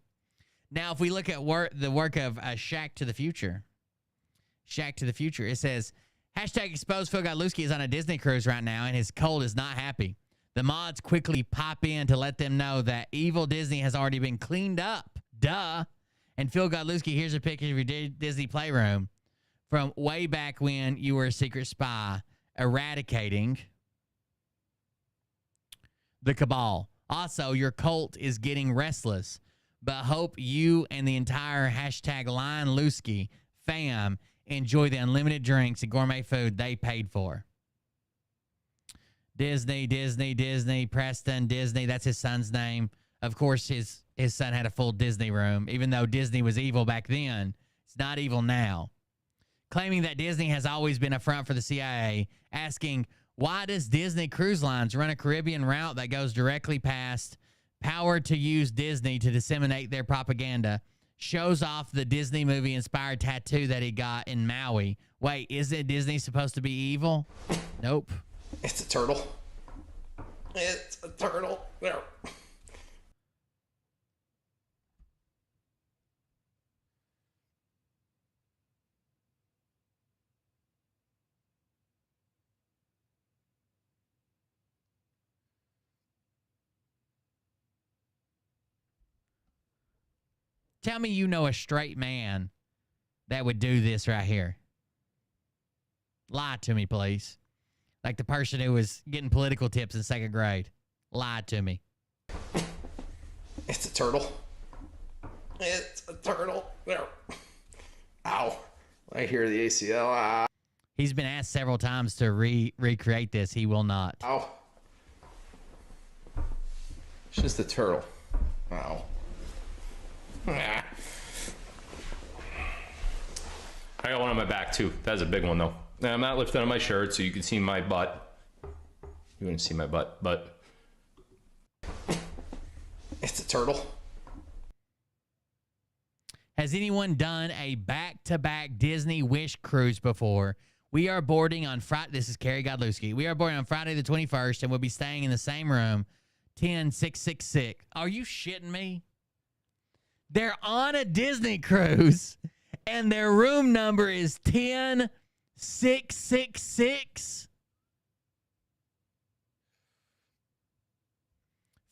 Now, if we look at the work of Shack to the Future. Shack to the Future. It says, #exposed Phil Godlewski is on a Disney cruise right now and his cold is not happy. The mods quickly pop in to let them know that evil Disney has already been cleaned up. Duh. And Phil Godlewski, here's a picture of your Disney playroom. from way back when you were a secret spy, eradicating the cabal. Also, your cult is getting restless, but hope you and the entire hashtag LionLuski fam enjoy the unlimited drinks and gourmet food they paid for. Disney, Preston, Disney. That's his son's name. Of course, his son had a full Disney room, even though Disney was evil back then. It's not evil now. Claiming that Disney has always been a front for the CIA, asking, why does Disney Cruise Lines run a Caribbean route that goes directly past power to use Disney to disseminate their propaganda? Shows off the Disney movie-inspired tattoo that he got in Maui. Wait, isn't Disney supposed to be evil? Nope. It's a turtle. It's a turtle. There. Tell me you know a straight man that would do this right here. Lie to me, please. Like the person who was getting political tips in 2nd grade. Lie to me. It's a turtle. It's a turtle. There. Ow. I hear the ACL. Ah. He's been asked several times to recreate this. He will not. Ow. It's just a turtle. Ow. Ah. I got one on my back too. That's a big one though. Now, I'm not lifting on my shirt so you can see my butt. You wouldn't see my butt, but it's a turtle. Has anyone done a back-to-back Disney Wish cruise before? We are boarding on Friday. This is Carrie Godlewski. We are boarding on Friday the 21st, and we'll be staying in the same room, 10666. Are you shitting me? They're on a Disney cruise, and their room number is 10666.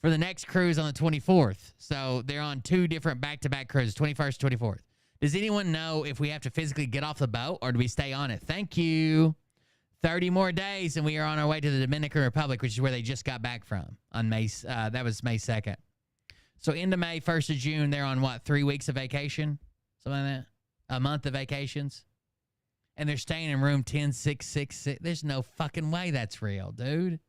For the next cruise on the 24th. So they're on 2 different back-to-back cruises, 21st, 24th. Does anyone know if we have to physically get off the boat or do we stay on it? Thank you. 30 more days and we are on our way to the Dominican Republic, which is where they just got back from on May. That was May 2nd. So end of May, 1st of June, they're on what, 3 weeks of vacation? Something like that? A month of vacations? And they're staying in room 10666. There's no fucking way that's real, dude.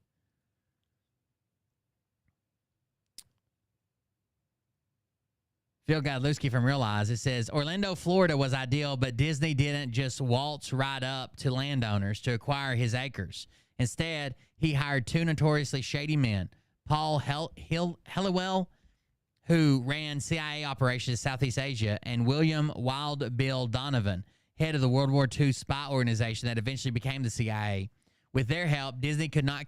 Phil Godlewski from Realize, it says, Orlando, Florida was ideal, but Disney didn't just waltz right up to landowners to acquire his acres. Instead, he hired 2 notoriously shady men, Paul Helliwell, who ran CIA operations in Southeast Asia, and William Wild Bill Donovan, head of the World War II spy organization that eventually became the CIA. With their help, Disney could not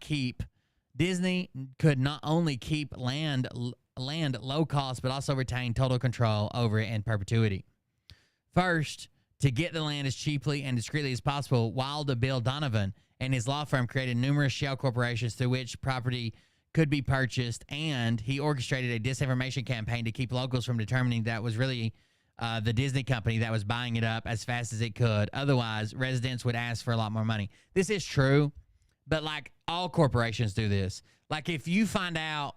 only keep land low cost, but also retain total control over it in perpetuity. First, to get the land as cheaply and discreetly as possible, Wild Bill Donovan and his law firm created numerous shell corporations through which property could be purchased, and he orchestrated a disinformation campaign to keep locals from determining that was really the Disney company that was buying it up as fast as it could. Otherwise, residents would ask for a lot more money. This is true, but like all corporations do this. Like if you find out,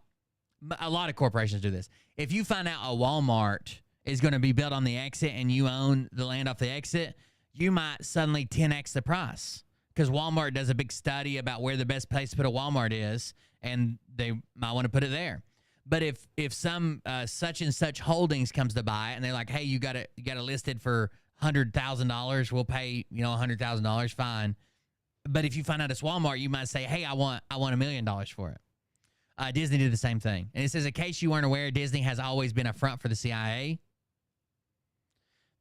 a lot of corporations do this. If you find out a Walmart is going to be built on the exit and you own the land off the exit, you might suddenly 10x the price because Walmart does a big study about where the best place to put a Walmart is, and they might want to put it there. But if some such and such holdings comes to buy it and they're like, hey, you got it listed for $100,000, we'll pay $100,000, fine. But if you find out it's Walmart, you might say, hey, I want $1 million for it. Disney did the same thing. And it says, in case you weren't aware, Disney has always been a front for the CIA.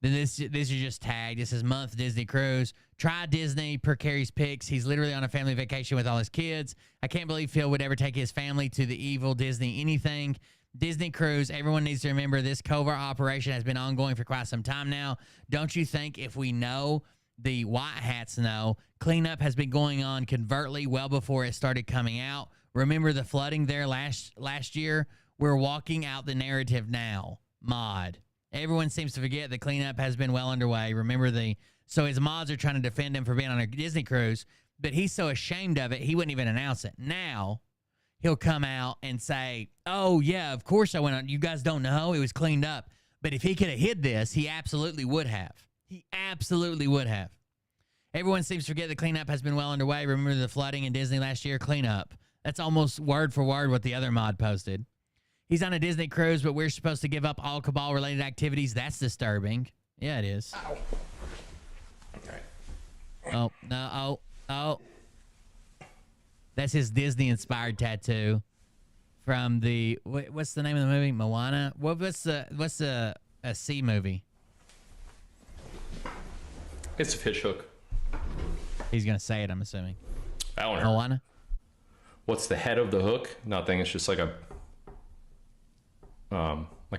Then this is just tagged. This is month Disney cruise. Try Disney per Carrie's pics. He's literally on a family vacation with all his kids. I can't believe Phil would ever take his family to the evil Disney anything. Disney cruise, everyone needs to remember this covert operation has been ongoing for quite some time now. Don't you think if we know, the white hats know, cleanup has been going on covertly well before it started coming out? Remember the flooding there last year? We're walking out the narrative now. Mod. Everyone seems to forget the cleanup has been well underway. Remember the So his mods are trying to defend him for being on a Disney cruise, but he's so ashamed of it, he wouldn't even announce it. Now, he'll come out and say, oh, yeah, of course I went on. You guys don't know. It was cleaned up. But if he could have hid this, he absolutely would have. He absolutely would have. Everyone seems to forget the cleanup has been well underway. Remember the flooding in Disney last year? Cleanup. That's almost word for word what the other mod posted. He's on a Disney cruise, but we're supposed to give up all Cabal-related activities. That's disturbing. Yeah, it is. Ow. Oh, no. Oh. That's his Disney-inspired tattoo from the... What's the name of the movie? Moana? What's a sea movie? It's a fish hook. He's going to say it, I'm assuming. I don't know. Moana? What's the head of the hook? Nothing. It's just like a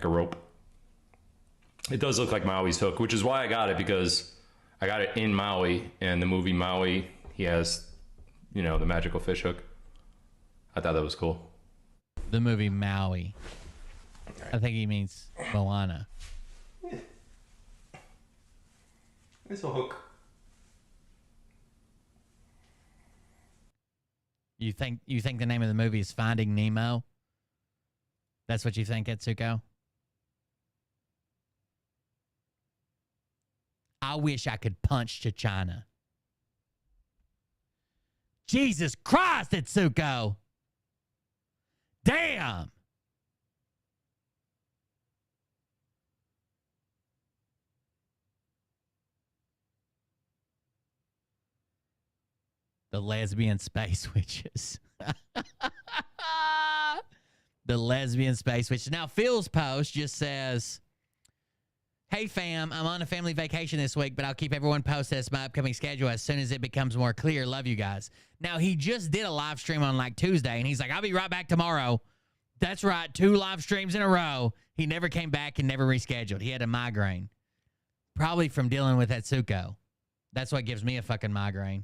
rope. It does look like Maui's hook, which is why I got it, because I got it in Maui, and the movie Maui, he has, the magical fish hook. I thought that was cool. The movie Maui. I think he means Moana. It's a hook. You think the name of the movie is Finding Nemo? That's what you think, Etsuko? I wish I could punch China. Jesus Christ, Etsuko! Damn! The lesbian space witches. The lesbian space witches. Now, Phil's post just says, hey, fam, I'm on a family vacation this week, but I'll keep everyone posted as my upcoming schedule as soon as it becomes more clear. Love you guys. Now, he just did a live stream on Tuesday, and he's like, I'll be right back tomorrow. That's right, 2 live streams in a row. He never came back and never rescheduled. He had a migraine. Probably from dealing with Etsuko. That's what gives me a fucking migraine.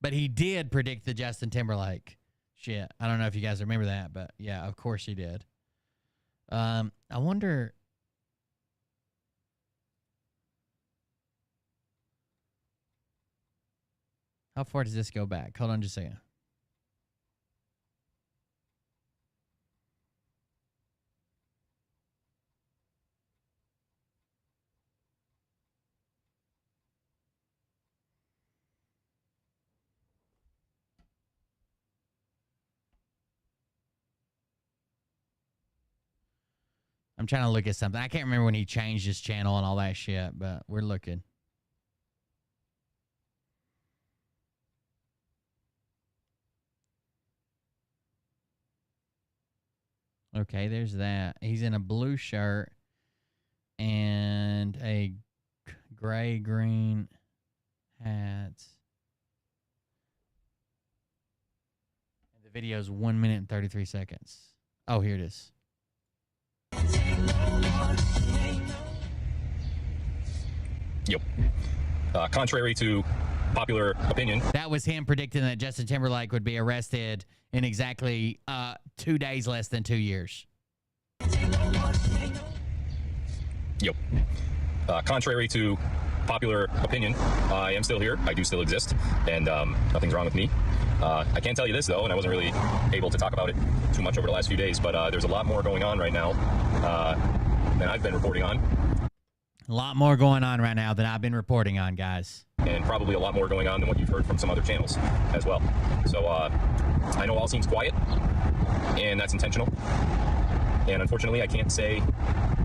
But he did predict the Justin Timberlake shit. I don't know if you guys remember that, but yeah, of course he did. I wonder... How far does this go back? Hold on just a second. I'm trying to look at something. I can't remember when he changed his channel and all that shit, but we're looking. Okay, there's that. He's in a blue shirt and a gray-green hat. The video's 1 minute and 33 seconds. Oh, here it is. Yep. Contrary to popular opinion. That was him predicting that Justin Timberlake would be arrested in exactly 2 days less than 2 years. Yep. Contrary to popular opinion, I am still here. I do still exist, and nothing's wrong with me. I can tell you this, though, and I wasn't really able to talk about it too much over the last few days, but there's a lot more going on right now than I've been reporting on. A lot more going on right now than I've been reporting on, guys. And probably a lot more going on than what you've heard from some other channels as well. So I know all seems quiet, and that's intentional. And unfortunately, I can't say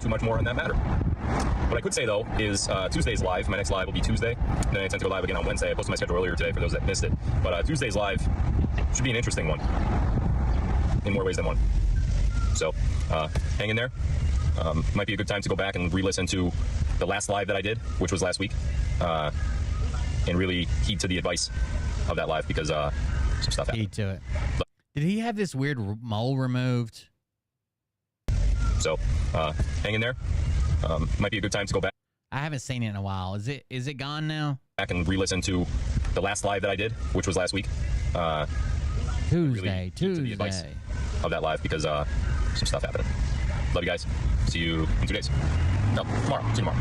too much more on that matter. What I could say, though, is Tuesday's live. My next live will be Tuesday. Then I intend to go live again on Wednesday. I posted my schedule earlier today for those that missed it. But Tuesday's live should be an interesting one in more ways than one. So hang in there. Might be a good time to go back and re-listen to the last live that I did, which was last week, and really heed to the advice of that live, because some stuff happened. Heed to it. Did he have this weird mole removed? So hang in there. Might be a good time to go back. I haven't seen it in a while. Is it gone now? Back and re-listen to the last live that I did, which was last week. Tuesday. To the advice of that live, because some stuff happened. Love you guys. See you in 2 days. No, tomorrow. See you tomorrow.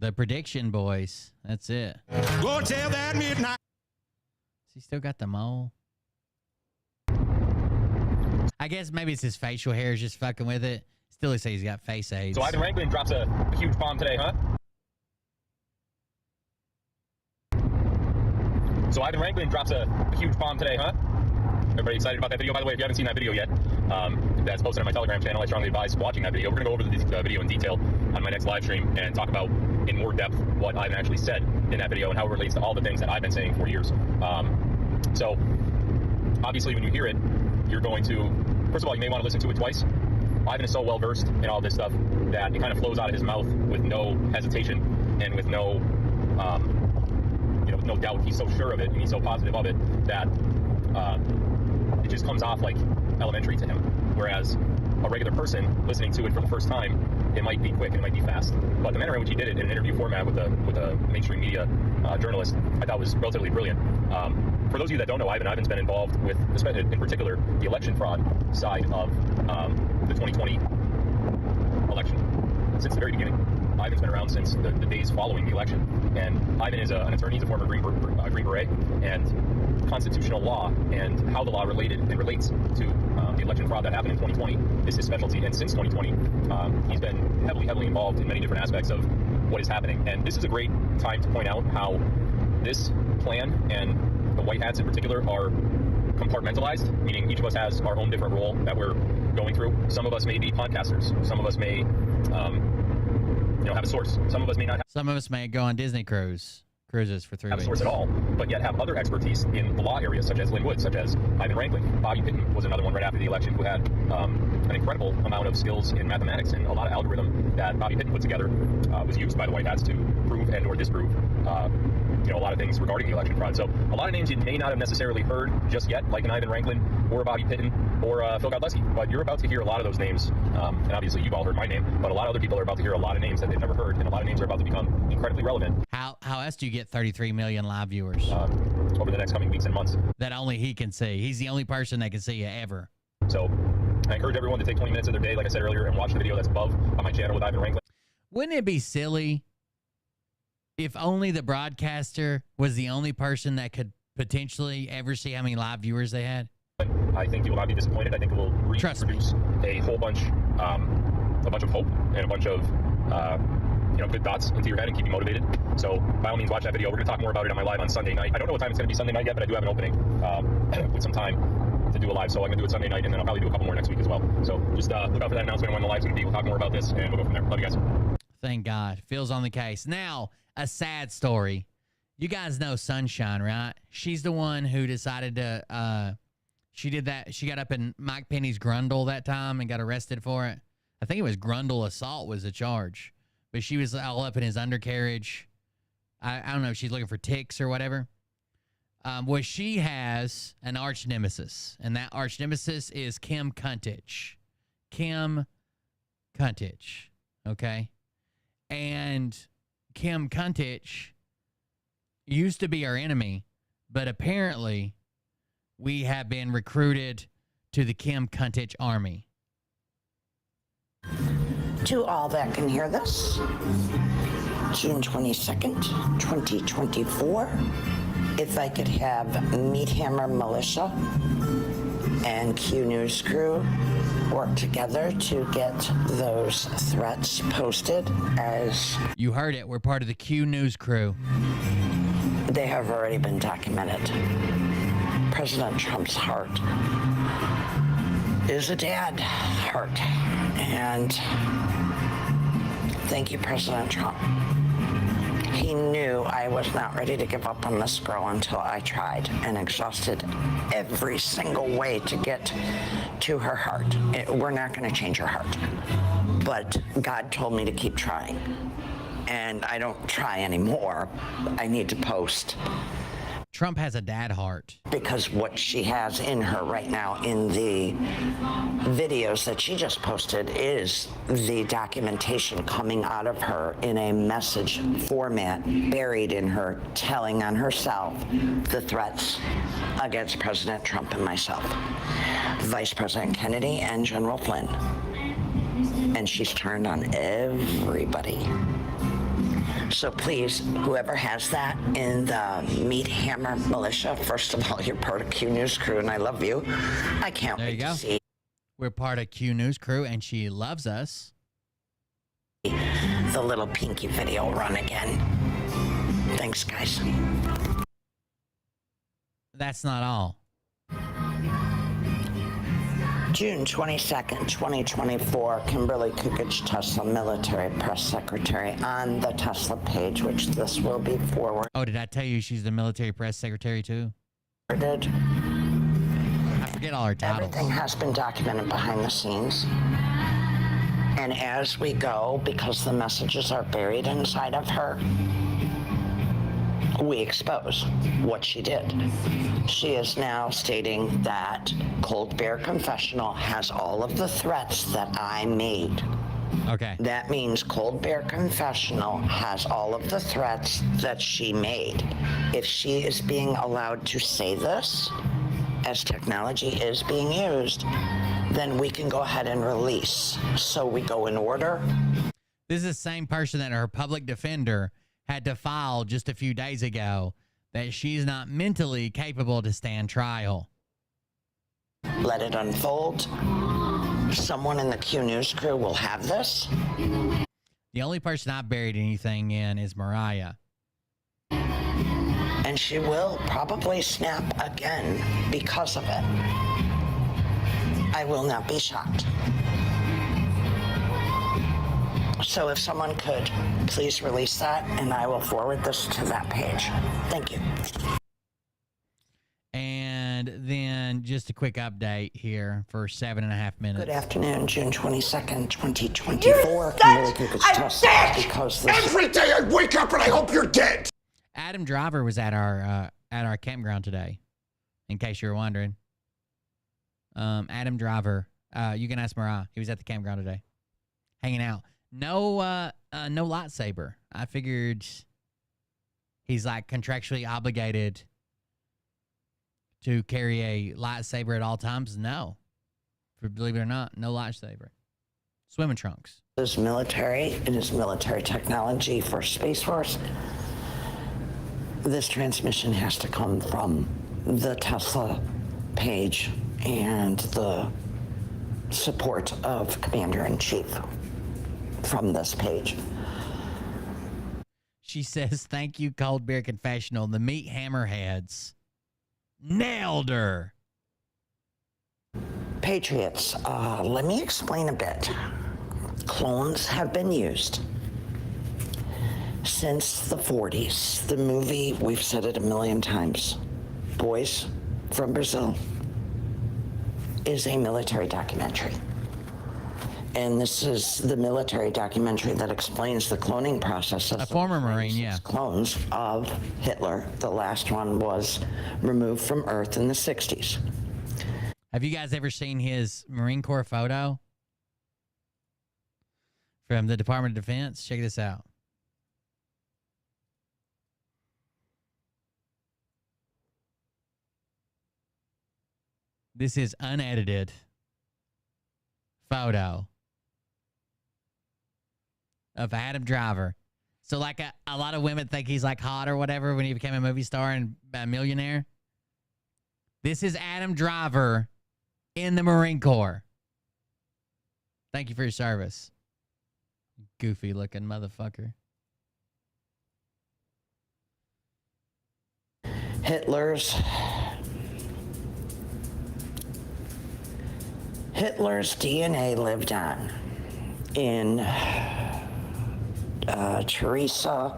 The prediction, boys. That's it. Go tell that midnight. He still got the mole. I guess maybe it's his facial hair is just fucking with it. Still, he says he's got face AIDS. So Ivan Ranklin drops a huge bomb today, huh? So Ivan Ranklin drops a huge bomb today, huh? Everybody excited about that video? By the way, if you haven't seen that video yet, that's posted on my Telegram channel. I strongly advise watching that video. We're going to go over the video in detail on my next live stream and talk about in more depth what Ivan actually said in that video and how it relates to all the things that I've been saying for years. So obviously when you hear it, you're going to, first of all, you may want to listen to it twice. Ivan is so well versed in all this stuff that it kind of flows out of his mouth with no hesitation and with no, with no doubt. He's so sure of it and he's so positive of it that it just comes off like elementary to him. Whereas a regular person listening to it for the first time, it might be quick and it might be fast. But the manner in which he did it in an interview format with a mainstream media journalist, I thought was relatively brilliant. For those of you that don't know Ivan's been involved with, in particular, the election fraud side of the 2020 election since the very beginning. Ivan's been around since the days following the election. And Ivan is an attorney. He's a former Green Beret. And constitutional law and how the law related and relates to the election fraud that happened in 2020 is his specialty. And since 2020, he's been heavily involved in many different aspects of what is happening. And this is a great time to point out how this plan and the white hats in particular are compartmentalized, meaning each of us has our own different role that we're going through. Some of us may be podcasters. Some of us may have a source. Some of us may not have. Some of us may go on Disney cruises for 3 weeks. Have a source at all, but yet have other expertise in the law area, such as Lynn Wood, such as Ivan Ranklin. Bobby Pitton was another one right after the election who had an incredible amount of skills in mathematics, and a lot of algorithm that Bobby Pitton put together was used by the White Hats to prove and or disprove a lot of things regarding the election fraud. So a lot of names you may not have necessarily heard just yet, like an Ivan Ranklin or a Bobby Pitton or Phil Godleski, but you're about to hear a lot of those names, and obviously you've all heard my name, but a lot of other people are about to hear a lot of names that they've never heard, and a lot of names are about to become incredibly relevant. How else do you get 33 million live viewers? Over the next coming weeks and months. That only he can see. He's the only person that can see you ever. So I encourage everyone to take 20 minutes of their day, like I said earlier, and watch the video that's above on my channel with Ivan Ranklin. Wouldn't it be silly if only the broadcaster was the only person that could potentially ever see how many live viewers they had? I think you will not be disappointed. I think it will reintroduce a whole bunch, a bunch of hope and a bunch of, good thoughts into your head and keep you motivated. So by all means, watch that video. We're going to talk more about it on my live on Sunday night. I don't know what time it's going to be Sunday night yet, but I do have an opening with some time to do a live. So I'm going to do it Sunday night, and then I'll probably do a couple more next week as well. So just look out for that announcement when the live's going to be. We'll talk more about this, and we'll go from there. Love you guys. Thank God. Phil's on the case. Now, a sad story. You guys know Sunshine, right? She's the one who decided to, she did that. She got up in Mike Penny's grundle that time and got arrested for it. I think it was grundle assault was the charge. But she was all up in his undercarriage. I don't know if she's looking for ticks or whatever. Well, she has an arch nemesis, and that arch nemesis is Kim Kuntich. Kim Kuntich, okay? And Kim Kuntich used to be our enemy, but apparently we have been recruited to the Kim Kuntich army. To all that can hear this, June 22nd, 2024, if I could have Meat Hammer Militia and Q News crew work together to get those threats posted as... You heard it. We're part of the Q News crew. They have already been documented. President Trump's heart is a dad heart. And thank you, President Trump. He knew I was not ready to give up on this girl until I tried and exhausted every single way to get to her heart. We're not going to change her heart. But God told me to keep trying. And I don't try anymore. I need to post. Trump has a dad heart. Because what she has in her right now in the videos that she just posted is the documentation coming out of her in a message format buried in her, telling on herself the threats against President Trump and myself, Vice President Kennedy and General Flynn. And she's turned on everybody. So please, whoever has that in the Meat Hammer Militia, first of all, you're part of Q News crew, and I love you. I can't wait to see. We're part of Q News crew, and she loves us. The little pinky video run again. Thanks, guys. That's not all. June 22nd, 2024, Kimberly Kukic, Tesla military press secretary on the Tesla page, which this will be forwarded. Oh, did I tell you she's the military press secretary too? I forget all her titles. Everything has been documented behind the scenes. And as we go, because the messages are buried inside of her, we expose what she did. She is now stating that Cold Bear Confessional has all of the threats that I made. Okay. That means Cold Bear Confessional has all of the threats that she made. If she is being allowed to say this, as technology is being used, then we can go ahead and release. So we go in order. This is the same person that her public defender had to file just a few days ago that she's not mentally capable to stand trial. Let it unfold. Someone in the Q News crew will have this. The only person I buried anything in is Mariah. And she will probably snap again because of it. I will not be shocked. So if someone could please release that, and I will forward this to that page. Thank you. And then just a quick update here for 7.5 minutes. Good afternoon, June 22nd, 2024. Kimberly Kukic Tesla, because this Every day I wake up and I hope you're dead. Adam Driver was at our campground today, in case you were wondering. Adam Driver, you can ask Mariah. He was at the campground today, hanging out. No lightsaber. I figured he's like contractually obligated to carry a lightsaber at all times. No, believe it or not, no lightsaber. Swimming trunks. is military. It is military technology for Space Force. This transmission has to come from the Tesla page and the support of Commander-in-Chief from this page. She says, thank you, Cold Beer Confessional. The meat hammerheads nailed her. Patriots, let me explain a bit. Clones have been used since the 40s. The movie, we've said it a million times, Boys from Brazil, is a military documentary. And this is the military documentary that explains the cloning process of a former Marine, yeah. Clones of Hitler. The last one was removed from Earth in the 60s. Have you guys ever seen his Marine Corps photo from the Department of Defense? Check this out. This is unedited photo of Adam Driver. So like a lot of women think he's like hot or whatever when he became a movie star and a millionaire. This is Adam Driver in the Marine Corps. Thank you for your service. Goofy looking motherfucker. Hitler's DNA lived on in Teresa,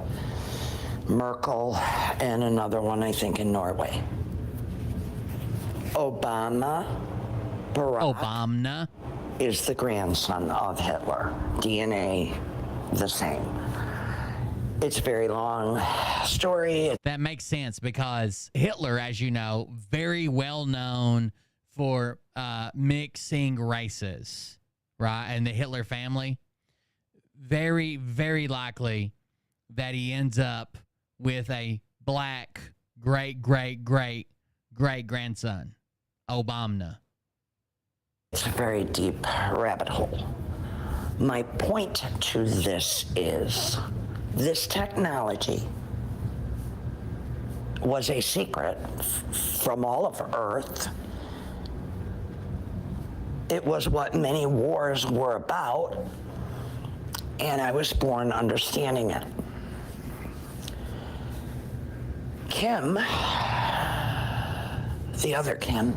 Merkel, and another one, I think, in Norway. Barack is the grandson of Hitler. DNA, the same. It's a very long story. That makes sense because Hitler, as you know, very well known for mixing races, right? And the Hitler family, very, very likely that he ends up with a black great-great-great-great-grandson, Obama. It's a very deep rabbit hole. My point to this is This technology was a secret from all of Earth. It was what many wars were about, and I was born understanding it. Kim, the other Kim,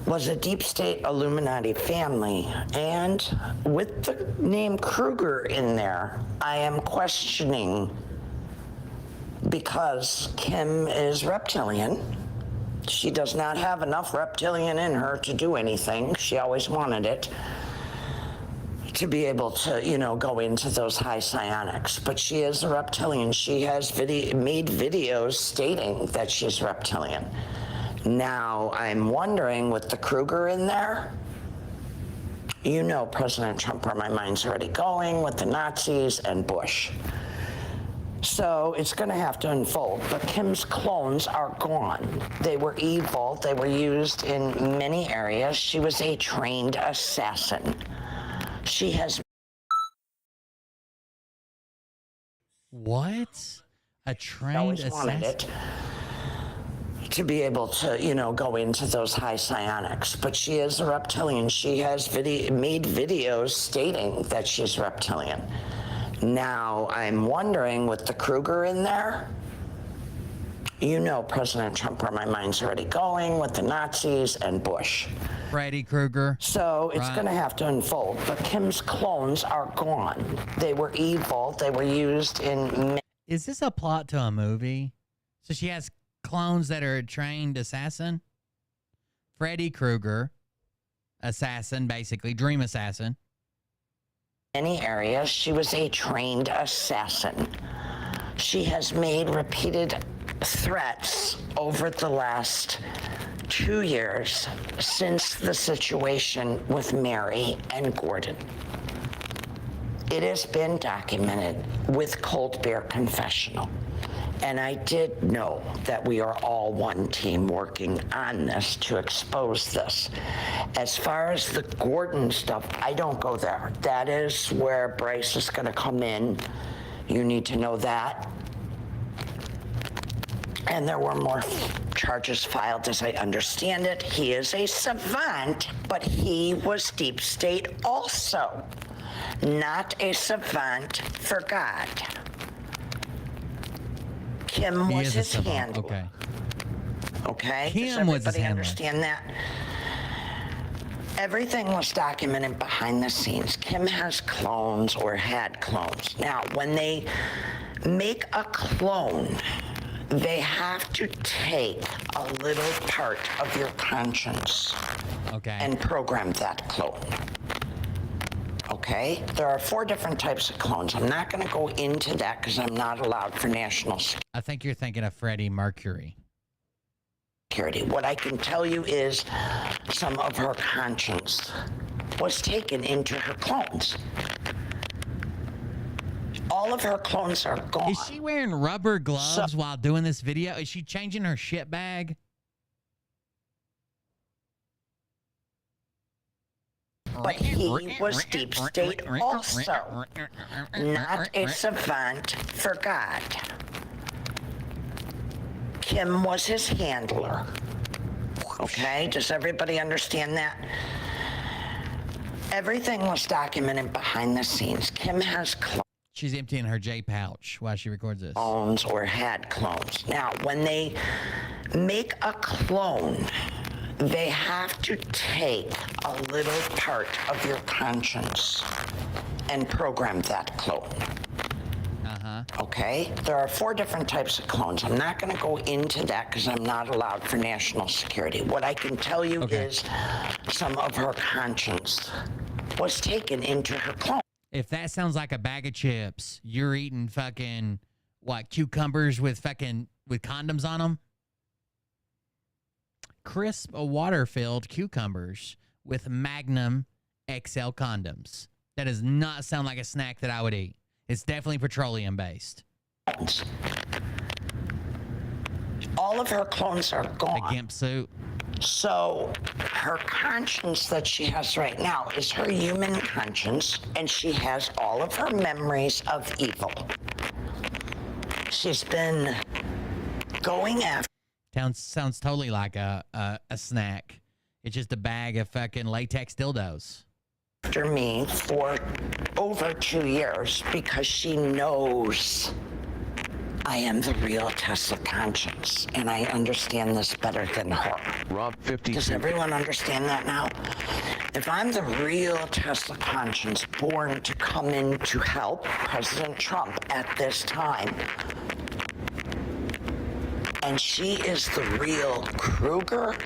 was a deep state Illuminati family, and with the name Kruger in there, I am questioning, because Kim is reptilian. She does not have enough reptilian in her to do anything. She always wanted it, to be able to, you know, go into those high psionics. But she is a reptilian. She has made videos stating that she's reptilian. Now, I'm wondering, with the Kruger in there, you know President Trump, where my mind's already going, with the Nazis and Bush. So it's going to have to unfold. But Kim's clones are gone. They were evil. They were used in many areas. She was a trained assassin. She has... What? A trained assassin? To be able to, you know, go into those high psionics. But she is a reptilian. She has made videos stating that she's reptilian. Now, I'm wondering, with the Kruger in there, you know President Trump, where my mind's already going, with the Nazis and Bush. Freddy Krueger. So it's going to have to unfold. But Kim's clones are gone. They were evil. They were used in... Is this a plot to a movie? So she has clones that are a trained assassin? Freddy Krueger, assassin, basically, dream assassin. Many areas, she was a trained assassin. She has made repeated threats over the last 2 years since the situation with Mary and Gordon. It has been documented with Cold Bear Confessional. And I did know that we are all one team working on this to expose this. As far as the Gordon stuff, I don't go there. That is where Bryce is going to come in. You need to know that. And there were more charges filed, as I understand it. He is a savant, but he was deep state also. Not a savant for God. Kim was his handler. Okay. Okay? Kim was his Does everybody handler. understand that? Everything was documented behind the scenes. Kim has clones or had clones. Now, when they make a clone, they have to take a little part of your conscience and program that clone. Okay? There are 4 different types of clones. I'm not going to go into that because I'm not allowed for national I think you're thinking of Freddie Mercury. security. What I can tell you is some of her conscience was taken into her clones. All of her clones are gone. Is she wearing rubber gloves while doing this video? Is she changing her shit bag? But he was deep state also, not a savant for God. Kim was his handler. Okay, does everybody understand that? Everything was documented behind the scenes. Kim has clones. She's emptying her J pouch while she records this. Clones or had clones. Now, when they make a clone, they have to take a little part of your conscience and program that clone. Okay? There are 4 different types of clones. I'm not going to go into that because I'm not allowed for national security. What I can tell you is some of her conscience was taken into her clone. If that sounds like a bag of chips, you're eating fucking, what, cucumbers with condoms on them? Crisp, water-filled cucumbers with Magnum XL condoms. That does not sound like a snack that I would eat. It's definitely petroleum-based. All of her clones are gone. A gimp suit. So her conscience that she has right now is her human conscience, and she has all of her memories of evil. She's been going after. Sounds totally like a snack. It's just a bag of fucking latex dildos. After me for over 2 years because she knows I am the real test of conscience, and I understand this better than her. Rob 50. Does everyone understand that now? If I'm the real test of conscience, born to come in to help President Trump at this time, and she is the real Kruger,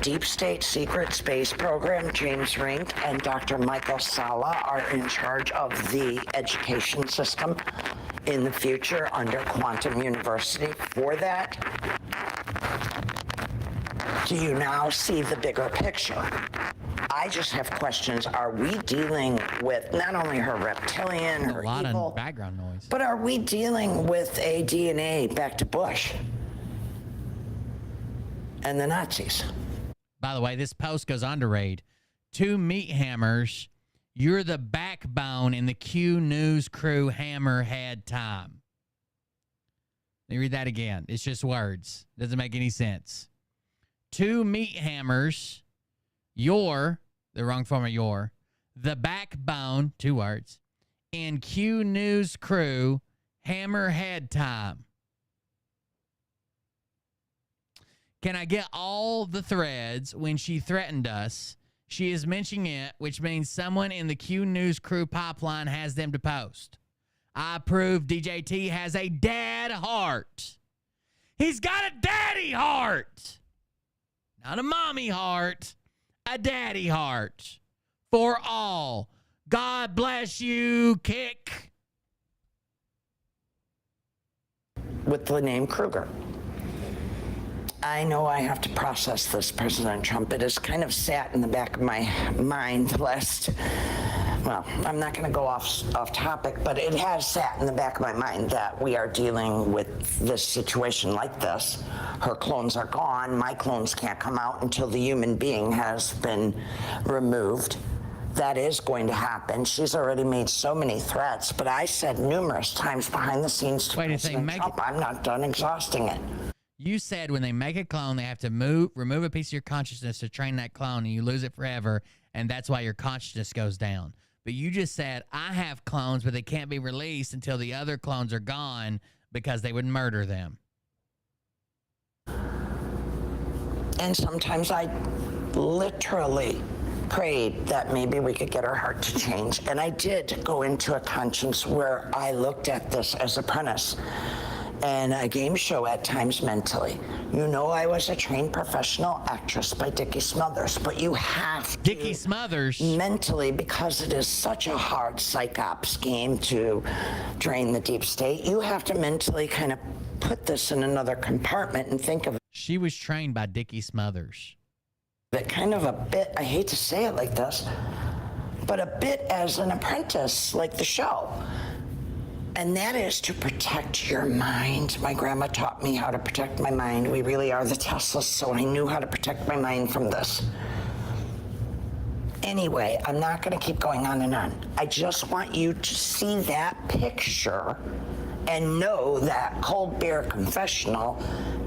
Deep State Secret Space Program, James Rink and Dr. Michael Salla are in charge of the education system in the future under Quantum University. For that, do you now see the bigger picture? I just have questions. Are we dealing with not only her reptilian, her a lot evil, of background noise, but are we dealing with a DNA back to Bush and the Nazis? By the way, this post goes on to read, 2 meat hammers, you're the backbone in the Q News crew hammerhead time. Let me read that again. It's just words. Doesn't make any sense. 2 meat hammers, you're, the wrong form of your, the backbone, 2 words, in Q News crew hammerhead time. Can I get all the threads when she threatened us? She is mentioning it, which means someone in the Q News crew pipeline has them to post. I prove DJT has a dad heart. He's got a daddy heart. Not a mommy heart, a daddy heart. For all. God bless you, Kick. With the name Kruger. I know I have to process this, President Trump. It has kind of sat in the back of my mind lest, well, I'm not going to go off topic, but it has sat in the back of my mind that we are dealing with this situation like this. Her clones are gone. My clones can't come out until the human being has been removed. That is going to happen. She's already made so many threats, but I said numerous times behind the scenes to President Trump, I'm not done exhausting it. You said when they make a clone, they have to remove a piece of your consciousness to train that clone, and you lose it forever, and that's why your consciousness goes down. But you just said, I have clones, but they can't be released until the other clones are gone because they would murder them. And sometimes I literally prayed that maybe we could get her heart to change. And I did go into a conscience where I looked at this as a premise and a game show at times mentally. You know, I was a trained professional actress by Dickie Smothers, but you have to Dickie Smothers mentally, because it is such a hard psyops game to drain the deep state, you have to mentally kind of put this in another compartment and think of She was trained by Dickie Smothers. it kind of a bit, I hate to say it like this, but a bit as an apprentice, like the show. And that is to protect your mind. My grandma taught me how to protect my mind. We really are the Teslas, so I knew how to protect my mind from this. Anyway, I'm not going to keep going on and on. I just want you to see that picture and know that Cold Beer Confessional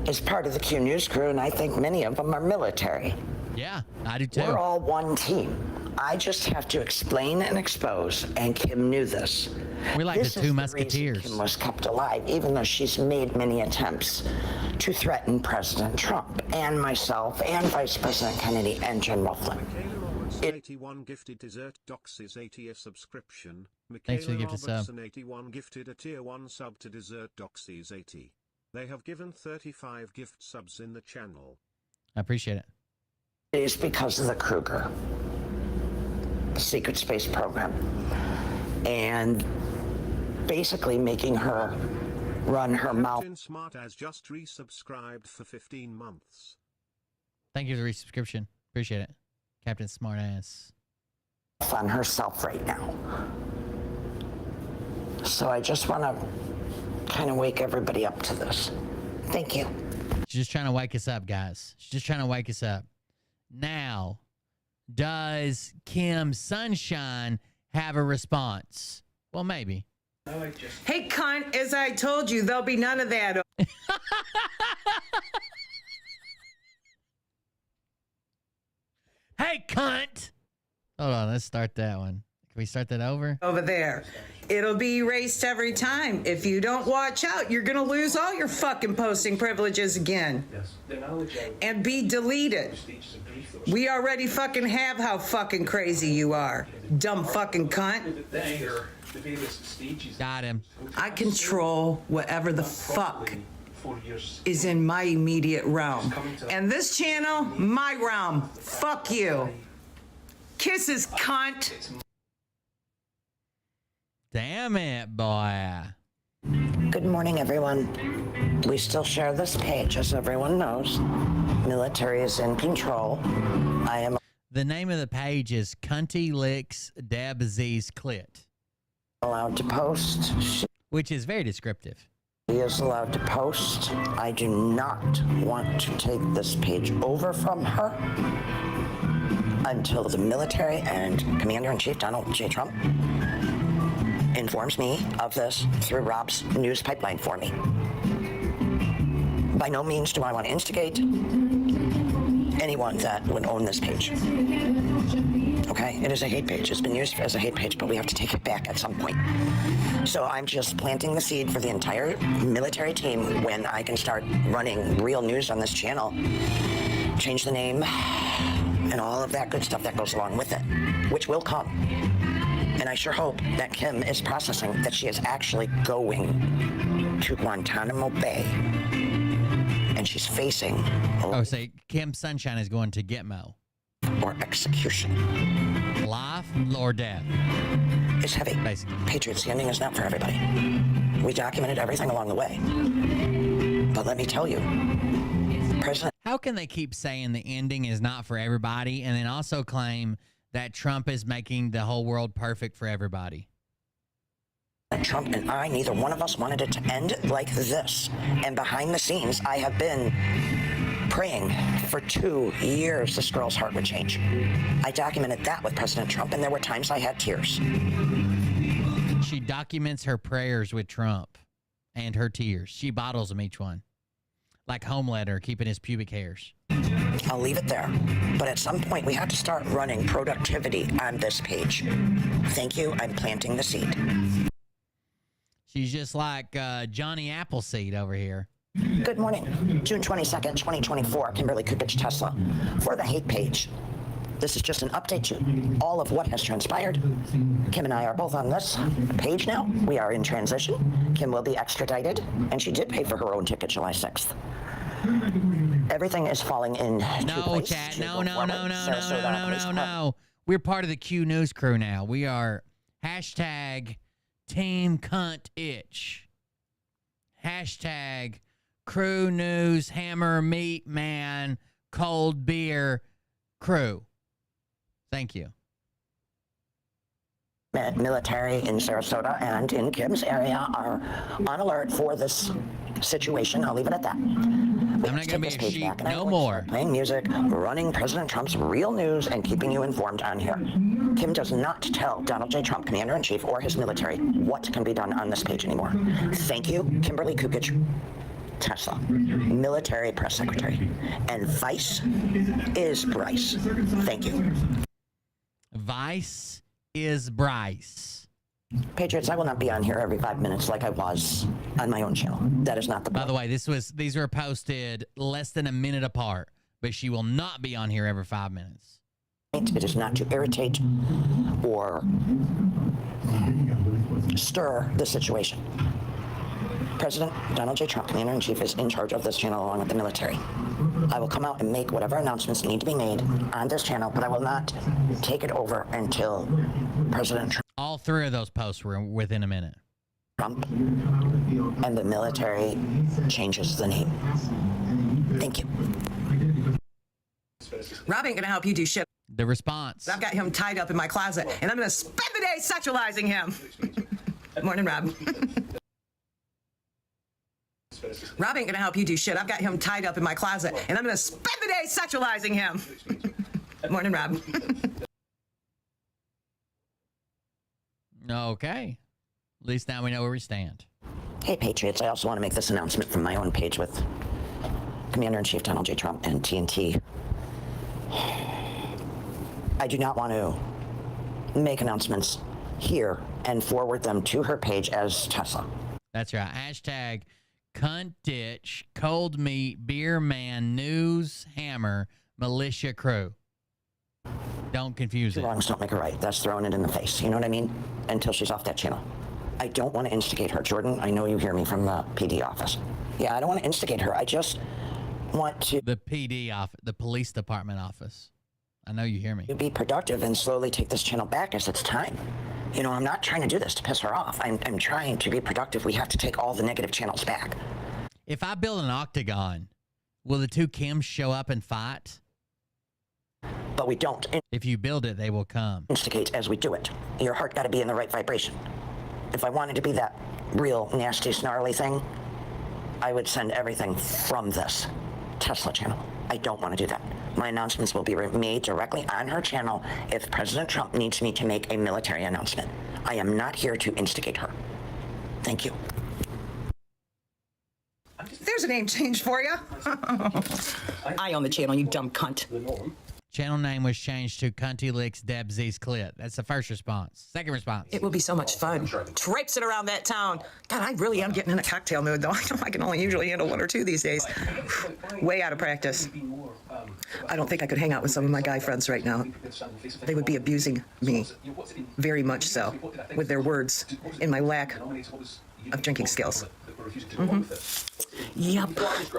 is part of the Q News crew, and I think many of them are military. Yeah, I do too. We're all one team. I just have to explain and expose, and Kim knew this. We're like This the is two the musketeers. reason Kim was kept alive, even though she's made many attempts to threaten President Trump and myself and Vice President Kennedy and Jen Michaela Robertson 81 gifted dessert Doxy's 80 subscription. Thanks for the Michaela gifted sub. Robertson 81 gifted a tier 1 sub to dessert Doxy's 80. They have given 35 gift subs in the channel. I appreciate it. It is because of the Kruger secret space program and basically making her run her mouth. Captain Smart has just resubscribed for 15 months. Thank you for the resubscription. Appreciate it. Captain Smartass. On herself right now. So I just want to kind of wake everybody up to this. Thank you. She's just trying to wake us up, guys. She's just trying to wake us up. Now, does Kim Sunshine have a response? Well, maybe. Hey, cunt, as I told you, there'll be none of that. Hey, cunt! Hold on, let's start that one. Can we start that over? Over there. It'll be erased every time. If you don't watch out, you're going to lose all your fucking posting privileges again. And be deleted. We already fucking have how fucking crazy you are. Dumb fucking cunt. Got him. I control whatever the fuck is in my immediate realm. And this channel, my realm. Fuck you. Kisses, cunt. Damn it, boy. Good morning, everyone. We still share this page, as everyone knows. Military is in control. I am... The name of the page is Cunty Licks Deb Z's Clit. ...allowed to post. Which is very descriptive. She is allowed to post. I do not want to take this page over from her until the military and Commander-in-Chief Donald J. Trump informs me of this through Rob's news pipeline for me. By no means do I want to instigate anyone that would own this page. Okay, it is a hate page. It's been used as a hate page, but we have to take it back at some point. So I'm just planting the seed for the entire military team when I can start running real news on this channel. Change the name and all of that good stuff that goes along with it, which will come. And I sure hope that Kim is processing that she is actually going to Guantanamo Bay. And she's facing... Oh, say Kim Sunshine is going to Gitmo. Or execution. Life or death. It's heavy. Basically. Patriots, the ending is not for everybody. We documented everything along the way. But let me tell you, President... How can they keep saying the ending is not for everybody and then also claim that Trump is making the whole world perfect for everybody? Trump and I, neither one of us wanted it to end like this. And behind the scenes, I have been praying for 2 years this girl's heart would change. I documented that with President Trump, and there were times I had tears. She documents her prayers with Trump and her tears. She bottles them each one. Like Homelander keeping his pubic hairs. I'll leave it there. But at some point, we have to start running productivity on this page. Thank you. I'm planting the seed. She's just like Johnny Appleseed over here. Good morning. June 22nd, 2024, Kimberly Kukic Tesla. For the hate page. This is just an update to all of what has transpired. Kim and I are both on this page now. We are in transition. Kim will be extradited, and she did pay for her own ticket July 6th. Everything is falling in place. Chat. No. We're part of the Q News crew now. We are hashtag Team Cunt Itch. Hashtag Crew News Hammer Meat Man Cold Beer Crew. Thank you. Military in Sarasota and in Kim's area are on alert for this situation. I'll leave it at that. I'm not going to be a sheep no more. Playing music, running President Trump's real news, and keeping you informed on here. Kim does not tell Donald J. Trump, Commander-in-Chief, or his military what can be done on this page anymore. Thank you, Kimberly Kukic Tesla, Military Press Secretary. And Vice is Bryce. Thank you. Vice is Bryce. Patriots, I will not be on here every 5 minutes like I was on my own channel. That is not the point. By the way, these were posted less than a minute apart, but she will not be on here every 5 minutes. It is not to irritate or stir the situation. President Donald J. Trump, Commander-in-Chief, is in charge of this channel along with the military. I will come out and make whatever announcements need to be made on this channel, but I will not take it over until President Trump... All three of those posts were within a minute. Trump and the military changes the name. Thank you. Rob ain't gonna help you do shit. The response. I've got him tied up in my closet, and I'm gonna spend the day sexualizing him. Morning, Rob. Rob ain't gonna help you do shit. I've got him tied up in my closet, and I'm gonna spend the day sexualizing him. Morning, Rob. Okay. At least now we know where we stand. Hey, Patriots, I also want to make this announcement from my own page with Commander-in-Chief Donald J. Trump and TNT. I do not want to make announcements here and forward them to her page as Tesla. That's right. Hashtag cunt ditch, cold meat, beer man, news, hammer, militia crew. Don't confuse it. Wrongs don't make her right. That's throwing it in the face. You know what I mean? Until she's off that channel. I don't want to instigate her. Jordan, I know you hear me from the PD office. Yeah, I don't want to instigate her. I just want to... The PD office, the police department office. I know you hear me. Be productive and slowly take this channel back as it's time. You know, I'm not trying to do this to piss her off. I'm trying to be productive. We have to take all the negative channels back. If I build an octagon, will the two Kims show up and fight? But we don't. If you build it, they will come. Instigate as we do it. Your heart got to be in the right vibration. If I wanted to be that real nasty, snarly thing, I would send everything from this Tesla channel. I don't want to do that. My announcements will be made directly on her channel if President Trump needs me to make a military announcement. I am not here to instigate her. Thank you. There's a name change for you. I own the channel, you dumb cunt. Channel name was changed to Cunty Licks Deb Z's Clit. That's the first response. Second response. It will be so much fun. Traipsing around that town. God, I really am getting in a cocktail mood, though. I know I can only usually handle one or two these days. Way out of practice. I don't think I could hang out with some of my guy friends right now. They would be abusing me. Very much so. With their words and my lack of drinking skills. Yep.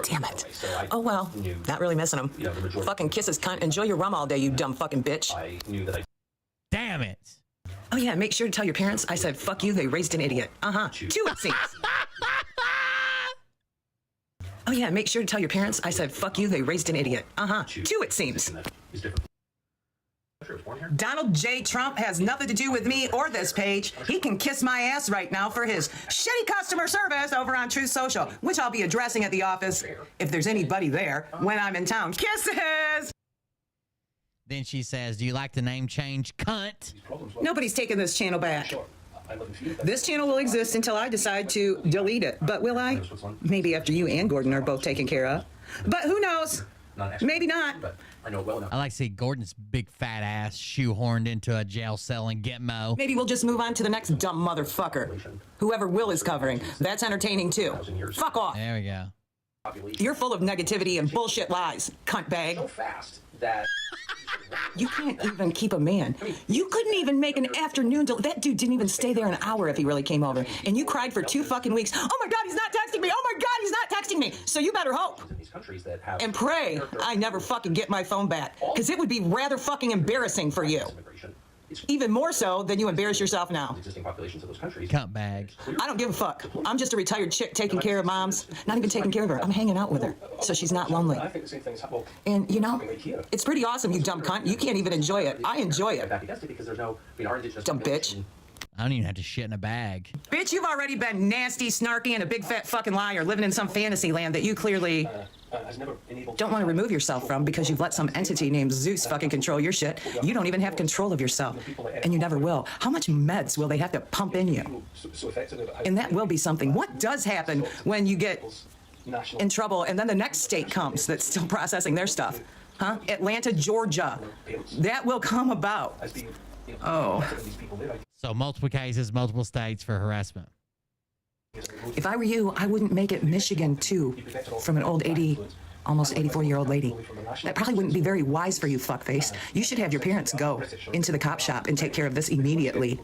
Damn it. Oh, well. Not really missing them. Fucking kisses, cunt. Enjoy your rum all day, you dumb fucking bitch. Damn it. Oh, yeah. Make sure to tell your parents I said, fuck you, they raised an idiot. Two, it seems. Oh, yeah. Make sure to tell your parents I said, fuck you, they raised an idiot. Two, it seems. Donald J. Trump has nothing to do with me or this page. He can kiss my ass right now for his shitty customer service over on Truth Social, which I'll be addressing at the office if there's anybody there when I'm in town. Kisses! Then she says, do you like the name change, cunt? Nobody's taking this channel back. This channel will exist until I decide to delete it. But will I? Maybe after you and Gordon are both taken care of. But who knows? Maybe not. I like to see Gordon's big fat ass shoehorned into a jail cell in Gitmo. Maybe we'll just move on to the next dumb motherfucker. Whoever Will is covering. That's entertaining too. Fuck off. There we go. You're full of negativity and bullshit lies, cunt bag. So fast that you can't even keep a man. You couldn't even make an afternoon. That dude didn't even stay there an hour if he really came over. And you cried for 2 fucking weeks. Oh my God, he's not texting me. Oh my God, he's not texting me. So you better hope and pray I never fucking get my phone back, because it would be rather fucking embarrassing for you. Even more so than you embarrass yourself now. Cunt bag. I don't give a fuck. I'm just a retired chick taking care of moms. Not even taking care of her. I'm hanging out with her so she's not lonely. And you know, it's pretty awesome, you dumb cunt. You can't even enjoy it. I enjoy it. Dumb bitch. I don't even have to shit in a bag. Bitch, you've already been nasty, snarky, and a big fat fucking liar living in some fantasy land that you clearly don't want to remove yourself from because you've let some entity named Zeus fucking control your shit. You don't even have control of yourself, and you never will. How much meds will they have to pump in you? And that will be something. What does happen when you get in trouble and then the next state comes that's still processing their stuff? Huh? Atlanta, Georgia. That will come about. Oh. So multiple cases, multiple states for harassment. If I were you, I wouldn't make it Michigan, too, from an old almost 84-year-old lady. That probably wouldn't be very wise for you, fuckface. You should have your parents go into the cop shop and take care of this immediately.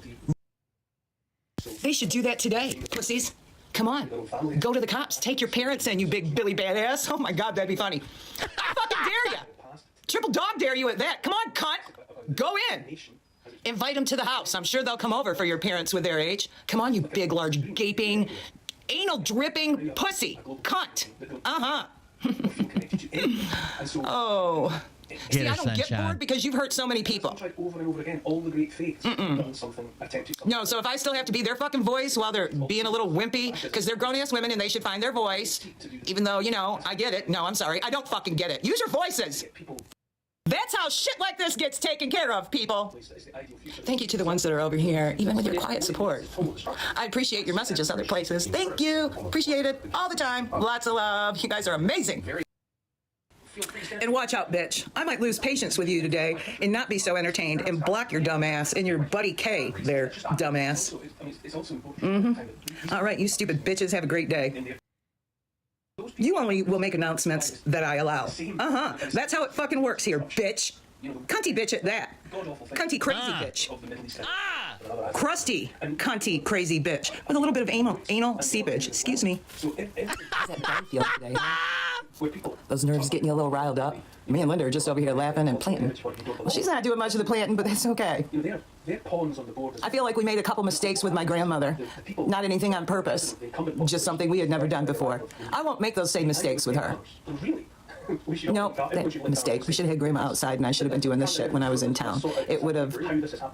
They should do that today, pussies. Come on. Go to the cops. Take your parents in, you big Billy badass. Oh, my God, that'd be funny. I fucking dare you. Triple dog dare you at that. Come on, cunt. Go in. Invite them to the house. I'm sure they'll come over for your parents with their age. Come on, you big, large, gaping, anal-dripping pussy. Cunt. Uh-huh. Oh, Get See, her, I don't get sunshine. bored because you've hurt so many people. Over and over again, all the great faiths done something, attempted something. No, so if I still have to be their fucking voice while they're being a little wimpy, because they're grown-ass women and they should find their voice, even though, you know, I get it. No, I'm sorry. I don't fucking get it. Use your voices. That's how shit like this gets taken care of, people. Thank you to the ones that are over here, even with your quiet support. I appreciate your messages other places. Thank you. Appreciate it all the time. Lots of love. You guys are amazing. And watch out, bitch. I might lose patience with you today and not be so entertained and block your dumb ass and your buddy K there, dumbass. All right, you stupid bitches, have a great day. You only will make announcements that I allow. That's how it fucking works here, bitch. Cunty bitch at that. Cunty crazy bitch. Crusty cunty crazy bitch with a little bit of anal seepage. Excuse me. Those nerves getting you a little riled up. Me and Linda are just over here laughing and planting. Well, she's not doing much of the planting, but that's okay. I feel like we made a couple mistakes with my grandmother. Not anything on purpose, just something we had never done before. I won't make those same mistakes with her. No, that mistake. We should have had Grandma outside and I should have been doing this shit when I was in town. It would have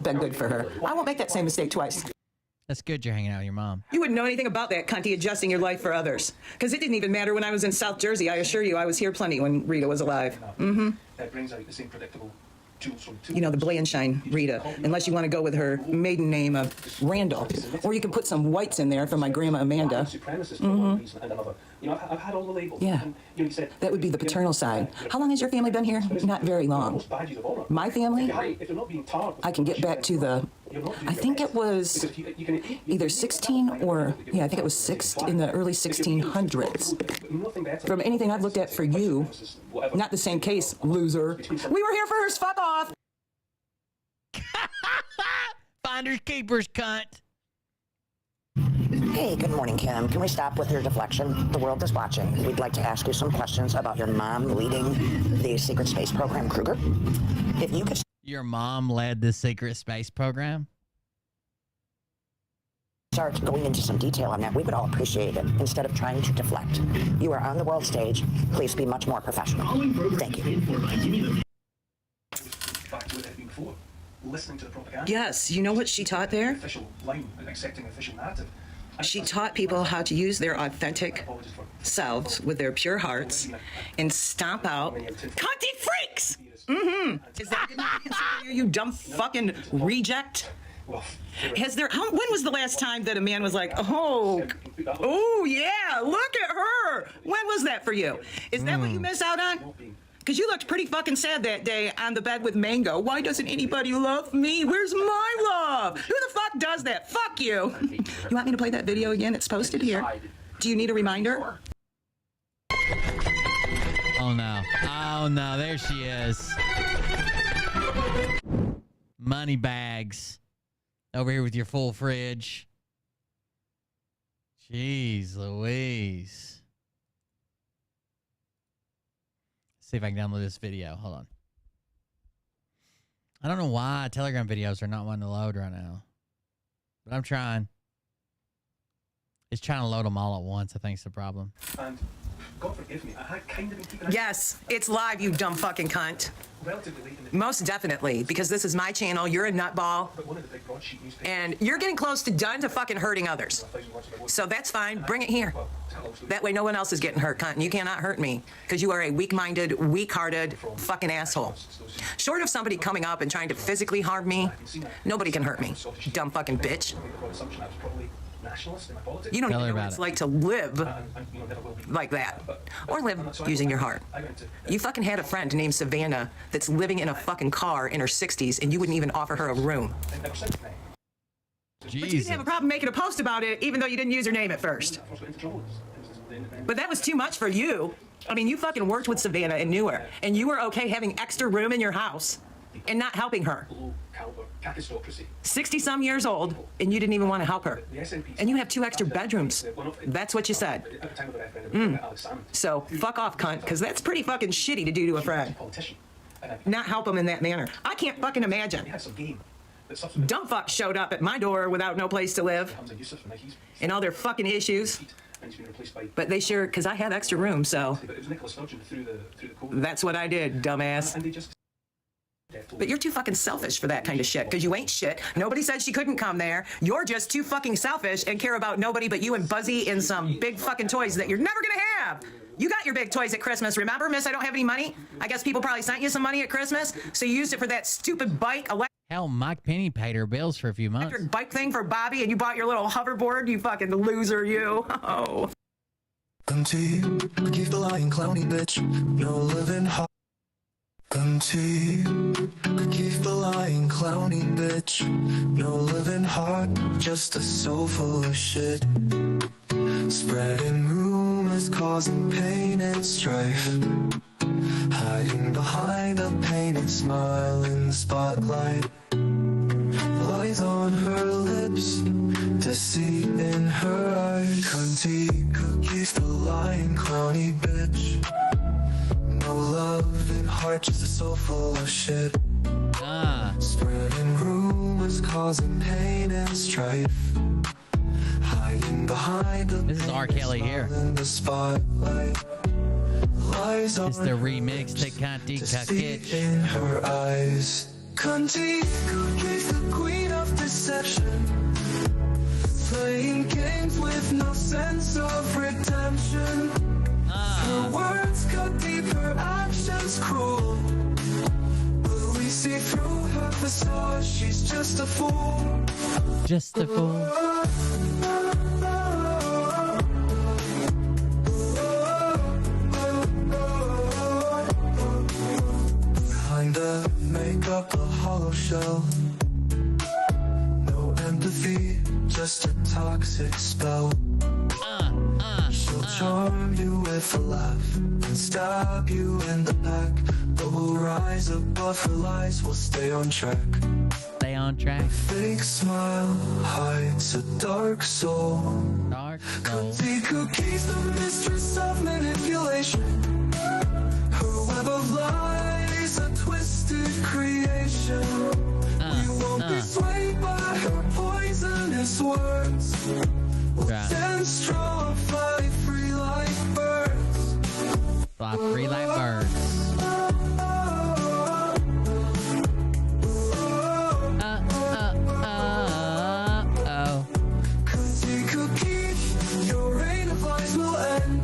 been good for her. I won't make that same mistake twice. That's good you're hanging out with your mom. You wouldn't know anything about that, cunty, adjusting your life for others. Because it didn't even matter when I was in South Jersey. I assure you, I was here plenty when Rita was alive. That brings out the same predictable tools from You know, the Blanchine Rita, unless you want to go with her maiden name of Randall. Or you can put some whites in there from my grandma Amanda. You know, I've had all the labels. Yeah, that would be the paternal side. How long has your family been here? Not very long. My family? I can get back to the, I think it was either 16 or, yeah, I think it was in the early 1600s. From anything I've looked at for you, not the same case, loser. We were here first, fuck off. Finders keepers, cunt. Hey, good morning, Kim. Can we stop with your deflection? The world is watching. We'd like to ask you some questions about your mom leading the secret space program, Kruger. If you could... Your mom led the secret space program? Start going into some detail on that, we would all appreciate it, instead of trying to deflect. You are on the world stage. Please be much more professional. Thank you. Listening to the propaganda. Yes, you know what she taught there? Official line, accepting official narrative. She taught people how to use their authentic selves with their pure hearts and stomp out cunty freaks. Is that good enough for you, you dumb fucking reject? When was the last time that a man was like, oh yeah, look at her? When was that for you? Is that what you miss out on? Because you looked pretty fucking sad that day on the bed with Mango. Why doesn't anybody love me? Where's my love? Who the fuck does that? Fuck you. You want me to play that video again? It's posted here. Do you need a reminder? Oh no. Oh no, there she is. Money bags. Over here with your full fridge. Jeez Louise. See if I can download this video. Hold on. I don't know why Telegram videos are not wanting to load right now. But I'm trying. It's trying to load them all at once, I think is the problem. And God forgive me, I had kind of been keeping... Yes, it's live, you dumb fucking cunt. Relatively late in the... Most definitely, because this is my channel, you're a nutball, and you're getting close to done to fucking hurting others. So that's fine, bring it here. That way no one else is getting hurt, cunt, and you cannot hurt me, because you are a weak-minded, weak-hearted fucking asshole. Short of somebody coming up and trying to physically harm me, nobody can hurt me, dumb fucking bitch. You don't even know what it's like to live like that. Or live using your heart. You fucking had a friend named Savannah that's living in a fucking car in her 60s and you wouldn't even offer her a room. But you didn't have a problem making a post about it even though you didn't use her name at first. But that was too much for you. I mean, you fucking worked with Savannah and knew her. And you were okay having extra room in your house and not helping her. 60-some years old, and you didn't even want to help her. And you have 2 extra bedrooms. That's what you said. So, fuck off, cunt, because that's pretty fucking shitty to do to a friend. Not help them in that manner. I can't fucking imagine. Dumb fuck showed up at my door without no place to live. And all their fucking issues. But they sure, because I have extra room, so that's what I did, dumbass. But you're too fucking selfish for that kind of shit, because you ain't shit. Nobody said she couldn't come there. You're just too fucking selfish and care about nobody but you and Buzzy and some big fucking toys that you're never gonna have. You got your big toys at Christmas, remember, miss? I don't have any money. I guess people probably sent you some money at Christmas, so you used it for that stupid bike, Hell, Mike Penny paid her bills for a few months. electric bike thing for Bobby, and you bought your little hoverboard, you fucking loser, you. Oh. Come to you, keep the lying clowny bitch. No living hard. Come to you, keep the lying clowny bitch. No living hard, just a soul full of shit. Spreading rumors, causing pain and strife. Hiding behind a painted smile in the spotlight. Lies on her lips, deceit in her eyes. Cunty cookies, the lying clowny bitch. No love in heart, just a soul full of shit. Spreading rumors, causing pain and strife. Hiding behind a This is R. Kelly here. in the spotlight. Lies It's the remix to Cunty deceit Cookies. in her eyes. Cunty cookies, the queen of deception. Playing games with no sense of redemption. Her words cut deep, her actions cruel. But we see through her facade, she's just a fool. Just a fool. Behind the makeup, a hollow shell. No empathy, just a toxic spell. She'll charm you with a laugh and stab you in the back. But we'll rise above her lies, we'll stay on track. Stay on track. Fake smile hides a dark soul. Dark soul. Cookie cookies, the mistress of manipulation. Her web of lies, a twisted creation. We won't be swayed by her poisonous words. We'll stand strong, fly free like birds. Fly free like birds. Oh. Cookie cookie, your reign of lies will end.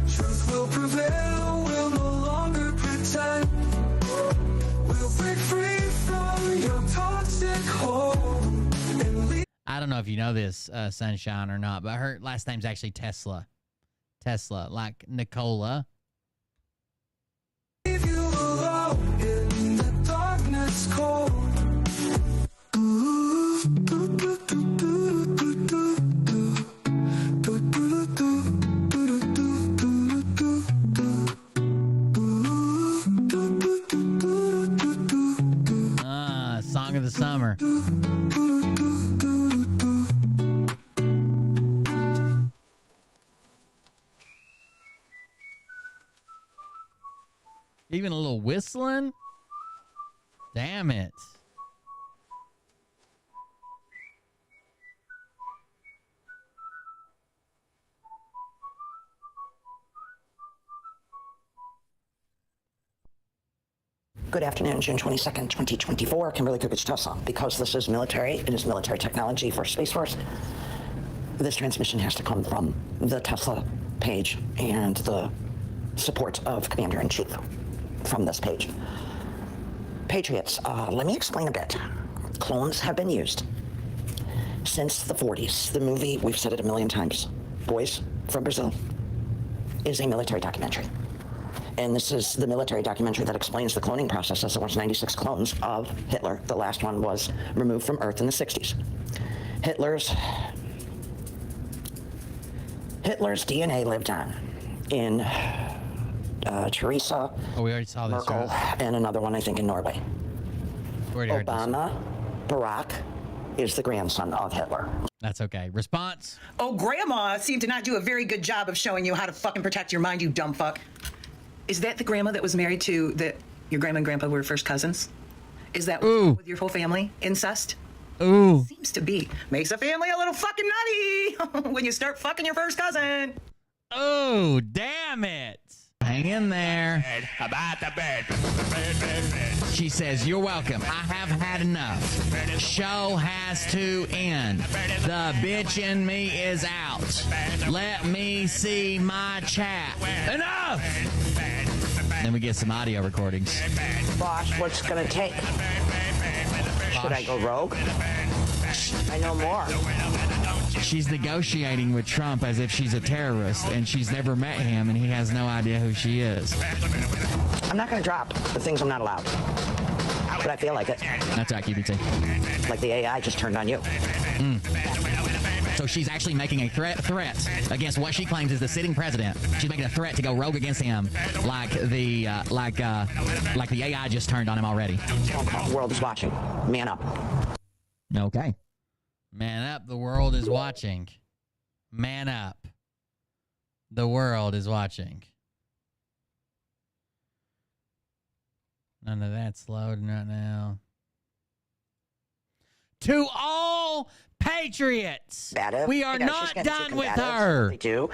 Truth will prevail, we'll no longer pretend. We'll break free from your toxic hold. I don't know if you know this, Sunshine, or not, but her last name's actually Tesla. Tesla, like Nicola. Leave you alone in the darkness cold. Song of the summer. Even a little whistling? Damn it. Good afternoon, June 22nd, 2024. Kimberly Kukic Tesla. Because this is military, it is military technology for Space Force. This transmission has to come from the Tesla page and the support of Commander-in-Chief from this page. Patriots, let me explain a bit. Clones have been used since the 40s. The movie, we've said it a million times, Boys from Brazil, is a military documentary. And this is the military documentary that explains the cloning process, as there was 96 clones of Hitler. The last one was removed from Earth in the 60s. Hitler's DNA lived on in Teresa, we already saw this, Merkel, and another one, I think, in Norway. Obama, Barack, is the grandson of Hitler. That's okay. Response? Oh, Grandma seemed to not do a very good job of showing you how to fucking protect your mind, you dumb fuck. Is that the grandma that was married to, that your grandma and grandpa were first cousins? Is that with your whole family? Incest? Ooh. Seems to be. Makes a family a little fucking nutty when you start fucking your first cousin. Oh, damn it. Hang in there. About the bed. She says, you're welcome. I have had enough. Show has to end. The bitch in me is out. Let me see my chat. Enough! Then we get some audio recordings. Boss, what's it gonna take? Should I go rogue? I know more. She's negotiating with Trump as if she's a terrorist, and she's never met him, and he has no idea who she is. I'm not gonna drop the things I'm not allowed. But I feel like it. That's right, QBT. Like the AI just turned on you. So she's actually making a threat against what she claims is the sitting president. She's making a threat to go rogue against him, like the AI just turned on him already. The world is watching. Man up. Okay. Man up, the world is watching. Man up. The world is watching. None of that's loading right now. To all patriots, we are not done with her. They do.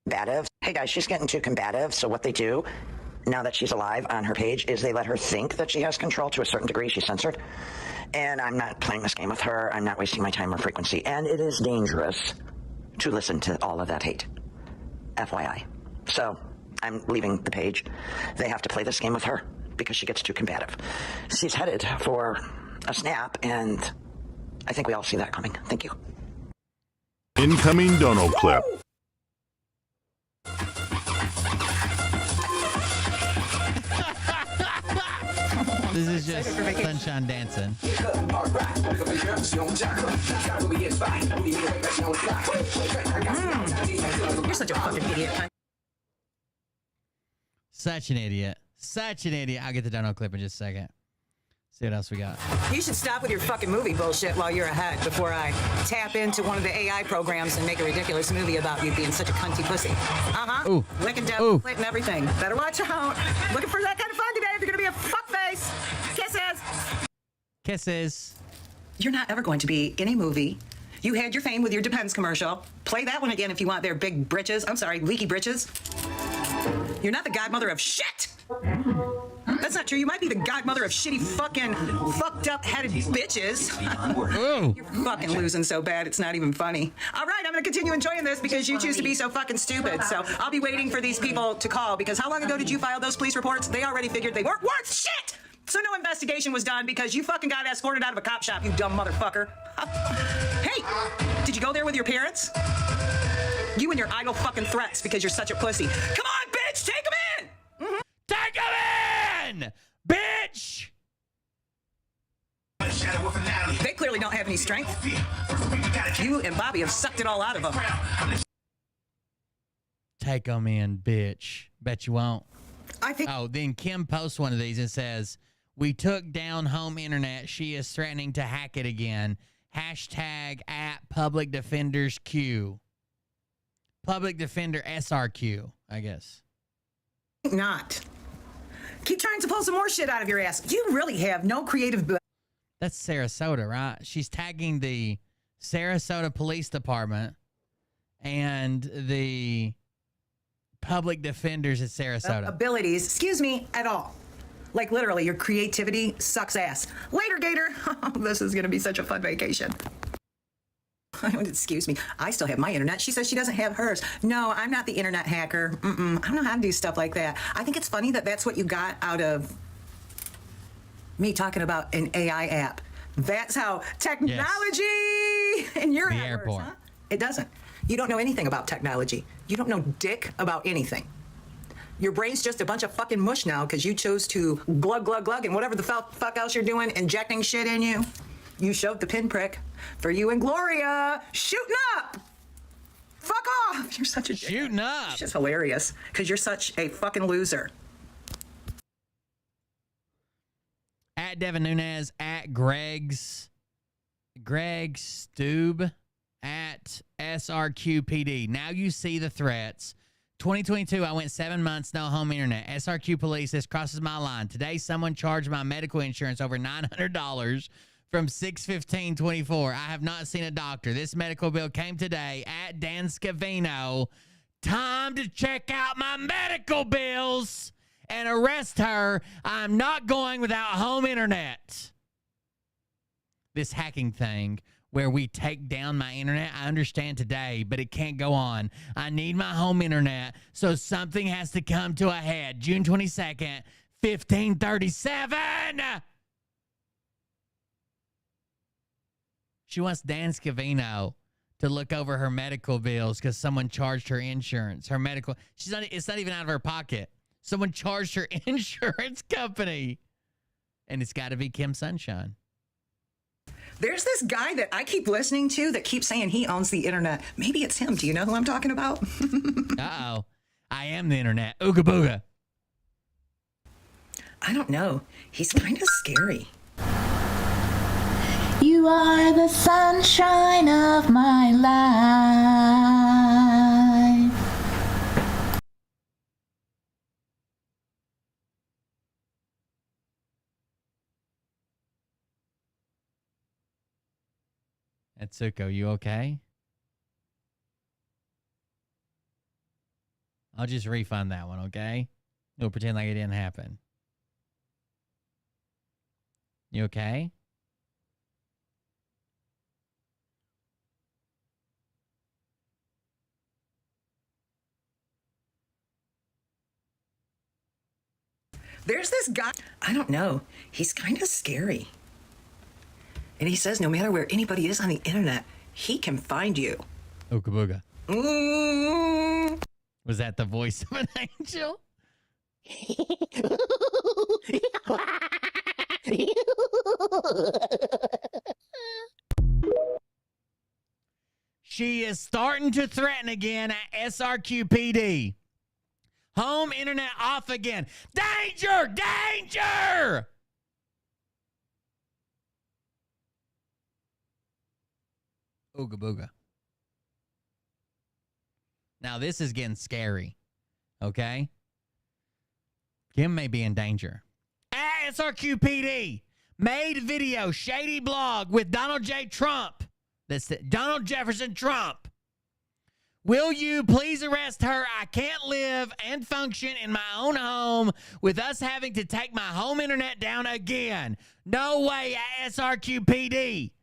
Combative. Hey guys, she's getting too combative, so what they do now that she's alive on her page is they let her think that she has control to a certain degree. She's censored. And I'm not playing this game with her. I'm not wasting my time or frequency. And it is dangerous to listen to all of that hate. FYI. So I'm leaving the page. They have to play this game with her because she gets too combative. She's headed for a snap, and I think we all see that coming. Thank you. Incoming Donald clip. This is just sunshine dancing. You're such a fucking idiot. Such an idiot. Such an idiot. I'll get the dono clip in just a second. See what else we got. You should stop with your fucking movie bullshit while you're ahead before I tap into one of the AI programs and make a ridiculous movie about you being such a cunty pussy. Ooh. Licking devil, clit and everything. Better watch out. Looking for that kind of fun today if you're going to be a fuckface. Kisses. Kisses. You're not ever going to be in a movie. You had your fame with your Depends commercial. Play that one again if you want their big britches. I'm sorry, leaky britches. You're not the godmother of shit. That's not true. You might be the godmother of shitty fucking fucked up headed bitches. You're fucking losing so bad it's not even funny. All right, I'm going to continue enjoying this because you choose to be so fucking stupid. So I'll be waiting for these people to call because how long ago did you file those police reports? They already figured they weren't worth shit. So no investigation was done because you fucking got escorted out of a cop shop, you dumb motherfucker. Hey, did you go there with your parents? You and your idle fucking threats because you're such a pussy. Come on, bitch, take them in. Take them in, bitch. They clearly don't have any strength. You and Bobby have sucked it all out of them. Take them in, bitch. Bet you won't. I think. Oh, then Kim posts one of these and says, "We took down home internet. She is threatening to hack it again. Hashtag at Public Defenders Q. Public Defender SRQ, I guess. Not. Keep trying to pull some more shit out of your ass. You really have no creative. That's Sarasota, right? She's tagging the Sarasota Police Department and the public defenders at Sarasota. Abilities, excuse me, at all. Like literally, your creativity sucks ass. Later, Gator. This is going to be such a fun vacation. Excuse me. I still have my internet. She says she doesn't have hers. No, I'm not the internet hacker. I don't know how to do stuff like that. I think it's funny that that's what you got out of me talking about an AI app. That's how technology in your airport. Huh? It doesn't. You don't know anything about technology. You don't know dick about anything. Your brain's just a bunch of fucking mush now because you chose to glug, glug, glug, and whatever the fuck else you're doing, injecting shit in you. You showed the pinprick for you and Gloria shooting up. Fuck off. You're such a shooting up. It's just hilarious because you're such a fucking loser. At Devin Nunes, at Greg Stube, at SRQPD. Now you see the threats 2022, I went 7 months, no home internet. SRQ police, this crosses my line. Today, someone charged my medical insurance over $900 from 6/15/24. I have not seen a doctor. This medical bill came today at Dan Scavino. Time to check out my medical bills and arrest her. I'm not going without home internet. This hacking thing where we take down my internet, I understand today, but it can't go on. I need my home internet, so something has to come to a head. June 22nd, 1537. She wants Dan Scavino to look over her medical bills because someone charged her insurance. Her medical, it's not even out of her pocket. Someone charged her insurance company. And it's got to be Kim Sunshine. There's this guy that I keep listening to that keeps saying he owns the internet. Maybe it's him. Do you know who I'm talking about? Uh-oh. I am the internet. Ooga booga. I don't know. He's kind of scary. You are the sunshine of my life. Atsuko, you okay? I'll just refund that one, okay? We'll pretend like it didn't happen. You okay? There's this guy. I don't know. He's kind of scary. And he says no matter where anybody is on the internet, he can find you. Ooga booga. Was that the voice of an angel? She is starting to threaten again at SRQPD. Home internet off again. Danger! Danger! Ooga booga. Now, this is getting scary. Okay? Kim may be in danger. At SRQPD, made video, shady blog with Donald J. Trump. That's Donald Jefferson Trump. Will you please arrest her? I can't live and function in my own home with us having to take my home internet down again. No way at SRQPD.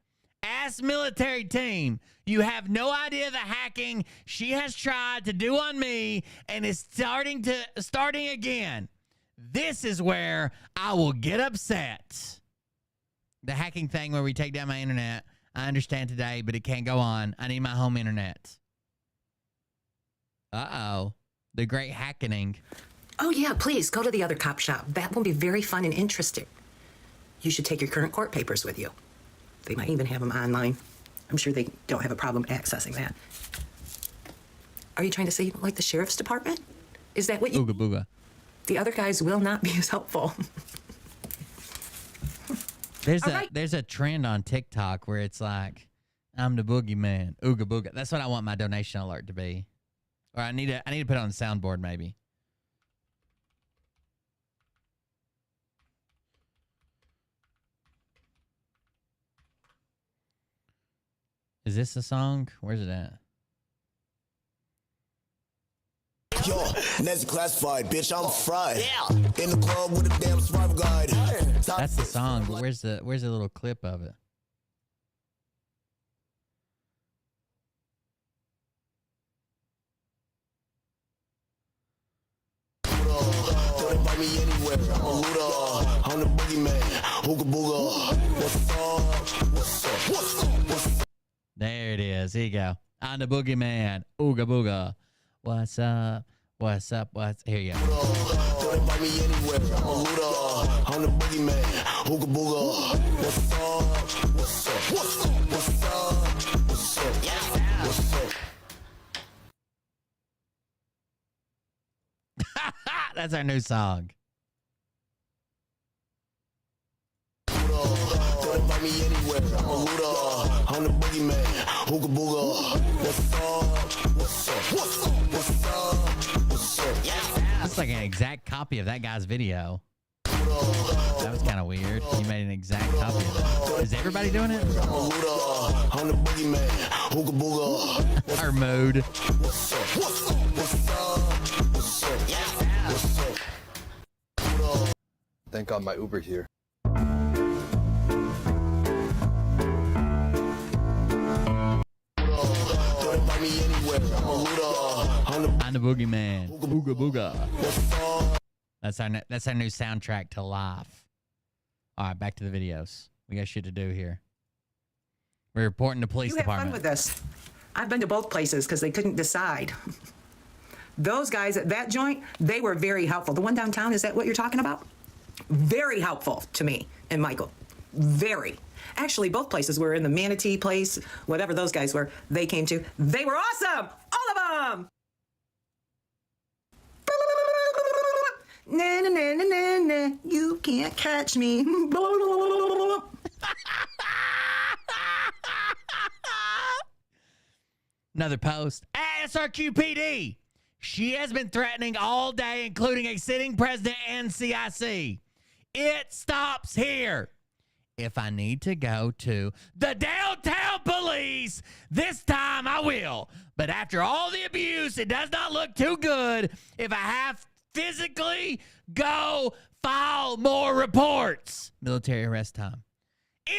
Ask military team. You have no idea the hacking she has tried to do on me and is starting again. This is where I will get upset. The hacking thing where we take down my internet, I understand today, but it can't go on. I need my home internet. Uh-oh. The great hackening. Oh, yeah, please go to the other cop shop. That will be very fun and interesting. You should take your current court papers with you. They might even have them online. I'm sure they don't have a problem accessing that. Are you trying to say you don't like the sheriff's department? Is that what you... Ooga booga. The other guys will not be as helpful. There's a trend on TikTok where it's like, I'm the boogeyman. Ooga booga. That's what I want my donation alert to be. Or I need to put it on the soundboard maybe. Is this a song? Where's it at? Yo, Nancy classified, bitch, I'm fried. Yeah. In the club with a damn survival guide. That's the song, but where's the little clip of it? Don't invite me anywhere. I'm a looter. I'm the boogeyman. Ooga booga. What's up? What's up? What's up? What's up? There it is. Here you go. I'm the boogeyman. Ooga booga. What's up? What's up? Here you go. Don't invite me anywhere. I'm a looter. I'm the boogeyman. Ooga booga. What's up? What's up? What's up? What's up? What's up? What's up? That's our new song. Don't invite me anywhere. I'm a looter. I'm the boogeyman. Ooga booga. What's up? What's up? What's up? What's up? exact copy of that guy's video. That was kind of weird. He made an exact copy of it. Is everybody doing it? Our mode. Thank God my Uber here. I'm the boogeyman. Booga booga. That's our new soundtrack to life. All right, back to the videos. We got shit to do here. We're reporting to police You have fun department. with this. I've been to both places because they couldn't decide. Those guys at that joint, they were very helpful. The one downtown, is that what you're talking about? Very helpful to me and Michael. Very. Actually, both places were in the Manatee place, whatever those guys were, they came to. They were awesome! All of them! Na na na na na na, you can't catch me. Another post. SRQPD. She has been threatening all day, including a sitting president and CIC. It stops here. If I need to go to the downtown police, this time I will. But after all the abuse, it does not look too good if I have physically go file more reports. Military arrest time.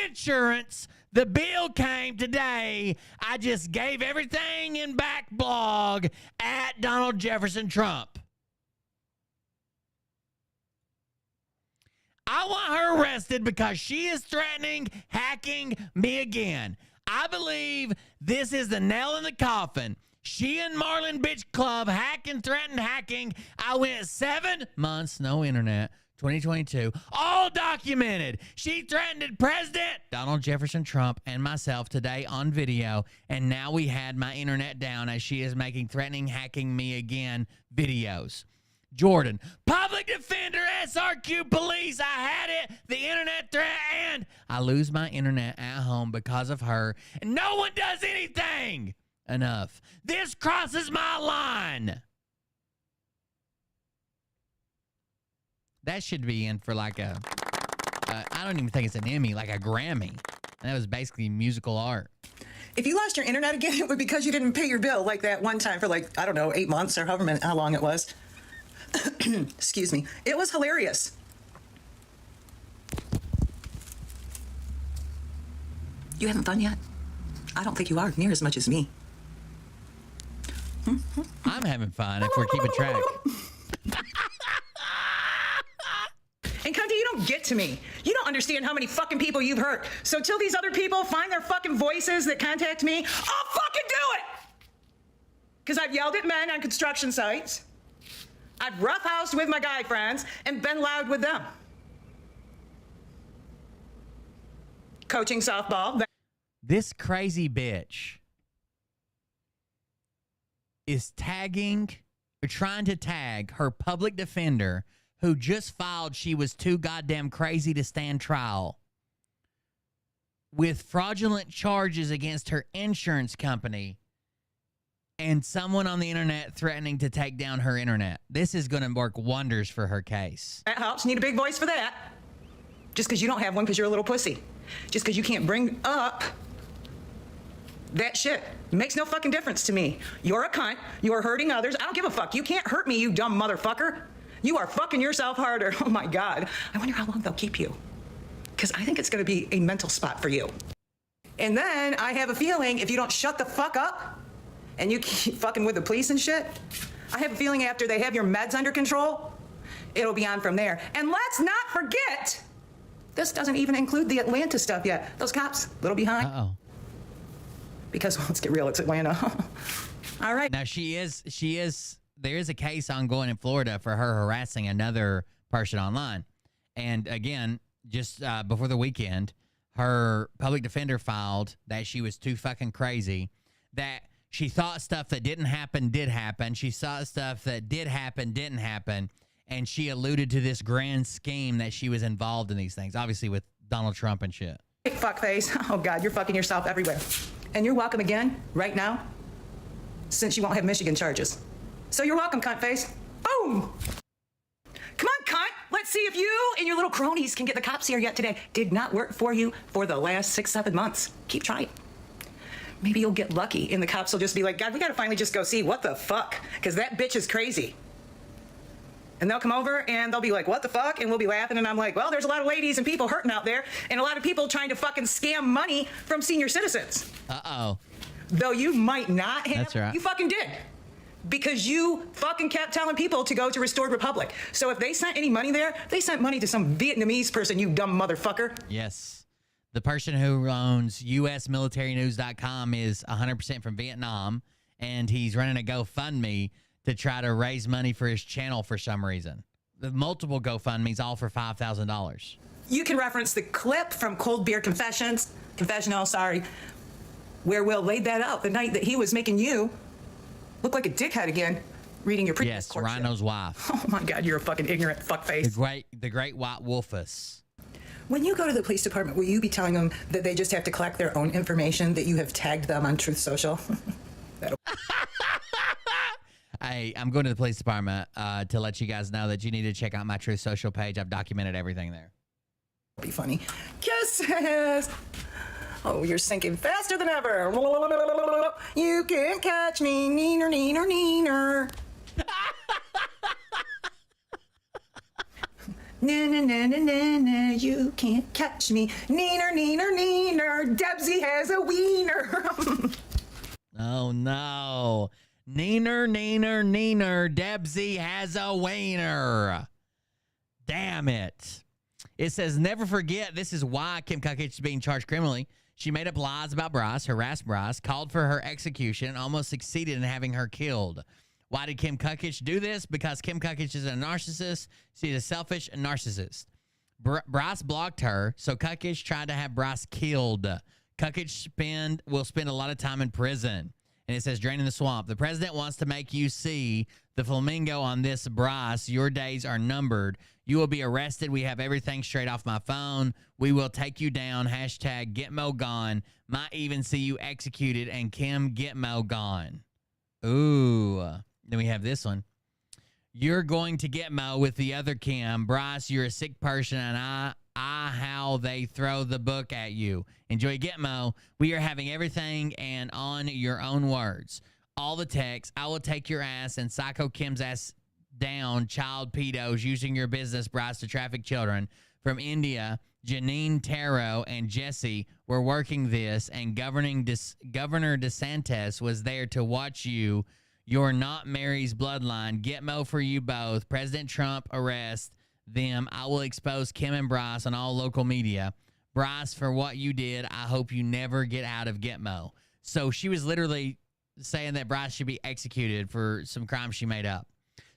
Insurance. The bill came today. I just gave everything in back blog at Donald Jefferson Trump. I want her arrested because she is threatening hacking me again. I believe this is the nail in the coffin. She and Marlin Bitch Club threatened hacking. I went 7 months, no internet, 2022, all documented. She threatened President Donald Jefferson Trump and myself today on video, and now we had my internet down as she is making threatening hacking me again videos. Jordan, public defender, SRQ police, I had it, the internet threat, and I lose my internet at home because of her, and no one does anything. Enough. This crosses my line. That should be in for like a, I don't even think it's an Emmy, like a Grammy. And that was basically musical art. If you lost your internet again, it was because you didn't pay your bill like that one time for like, I don't know, 8 months or however many, how long it was. Excuse me. It was hilarious. You haven't fun yet? I don't think you are near as much as me. I'm having fun if we're keeping track. And Cunty, you don't get to me. You don't understand how many fucking people you've hurt. So till these other people find their fucking voices that contact me, I'll fucking do it! Because I've yelled at men on construction sites. I've roughhoused with my guy friends and been loud with them. Coaching softball. This crazy bitch is tagging or trying to tag her public defender who just filed she was too goddamn crazy to stand trial with fraudulent charges against her insurance company and someone on the internet threatening to take down her internet. This is going to work wonders for her case. That helps. Need a big voice for that. Just because you don't have one because you're a little pussy. Just because you can't bring up that shit. Makes no fucking difference to me. You're a cunt. You're hurting others. I don't give a fuck. You can't hurt me, you dumb motherfucker. You are fucking yourself harder. Oh my God. I wonder how long they'll keep you. Because I think it's going to be a mental spot for you. And then I have a feeling if you don't shut the fuck up and you keep fucking with the police and shit, I have a feeling after they have your meds under control, it'll be on from there. And let's not forget, this doesn't even include the Atlanta stuff yet. Those cops, a little behind. Uh-oh. Because let's get real, it's Atlanta. All right. Now there is a case ongoing in Florida for her harassing another person online. And again, just before the weekend, her public defender filed that she was too fucking crazy, that she thought stuff that didn't happen did happen. She saw stuff that did happen didn't happen. And she alluded to this grand scheme that she was involved in these things, obviously with Donald Trump and shit. Fuckface. Oh God, you're fucking yourself everywhere. And you're welcome again, right now, since you won't have Michigan charges. So you're welcome, cuntface. Boom! See, if you and your little cronies can get the cops here yet today, did not work for you for the last 6-7 months. Keep trying. Maybe you'll get lucky and the cops will just be like, God, we gotta finally just go see what the fuck, because that bitch is crazy. And they'll come over and they'll be like, what the fuck? And we'll be laughing and I'm like, well, there's a lot of ladies and people hurting out there and a lot of people trying to fucking scam money from senior citizens. Uh-oh. Though you might not have. That's right. You fucking did. Because you fucking kept telling people to go to Restored Republic. So if they sent any money there, they sent money to some Vietnamese person, you dumb motherfucker. Yes. The person who owns usmilitarynews.com is 100% from Vietnam, and he's running a GoFundMe to try to raise money for his channel for some reason. The multiple GoFundMes, all for $5,000. You can reference the clip from Cold Beer Confessional, where Will laid that out the night that he was making you look like a dickhead again, reading your previous courtship. Rhino's wife. Oh my God, you're a fucking ignorant fuckface. The great white wolfess. When you go to the police department, will you be telling them that they just have to collect their own information, that you have tagged them on Truth Social? Hey, I'm going to the police department to let you guys know that you need to check out my Truth Social page. I've documented everything there. Be funny. Kisses! Oh, you're sinking faster than ever. You can't catch me, neener, neener, neener. Na na na na na na, you can't catch me, neener, neener, neener. Debsy has a wiener. Oh no. Neener, neener, neener. Debsy has a wiener. Damn it. It says, never forget, this is why Kim Cuckich is being charged criminally. She made up lies about Bryce, harassed Bryce, called for her execution, and almost succeeded in having her killed. Why did Kim Cuckich do this? Because Kim Cuckich is a narcissist. She's a selfish narcissist. Bryce blocked her, so Cuckich tried to have Bryce killed. Cuckich will spend a lot of time in prison. And it says, draining the swamp. The president wants to make you see the flamingo on this, Bryce. Your days are numbered. You will be arrested. We have everything straight off my phone. We will take you down. Hashtag Gitmo gone. Might even see you executed. And Kim Gitmo gone. Ooh. Then we have this one. You're going to Gitmo with the other Kim. Bryce, you're a sick person, and I how they throw the book at you. Enjoy Gitmo. We are having everything and on your own words. All the text. I will take your ass and psycho Kim's ass down, child pedos using your business, Bryce, to traffic children. From India, Janine Taro and Jesse were working this, and Governor DeSantis was there to watch you. You're not Mary's bloodline. Gitmo for you both. President Trump arrest them. I will expose Kim and Bryce on all local media. Bryce, for what you did, I hope you never get out of Gitmo. So she was literally saying that Bryce should be executed for some crime she made up.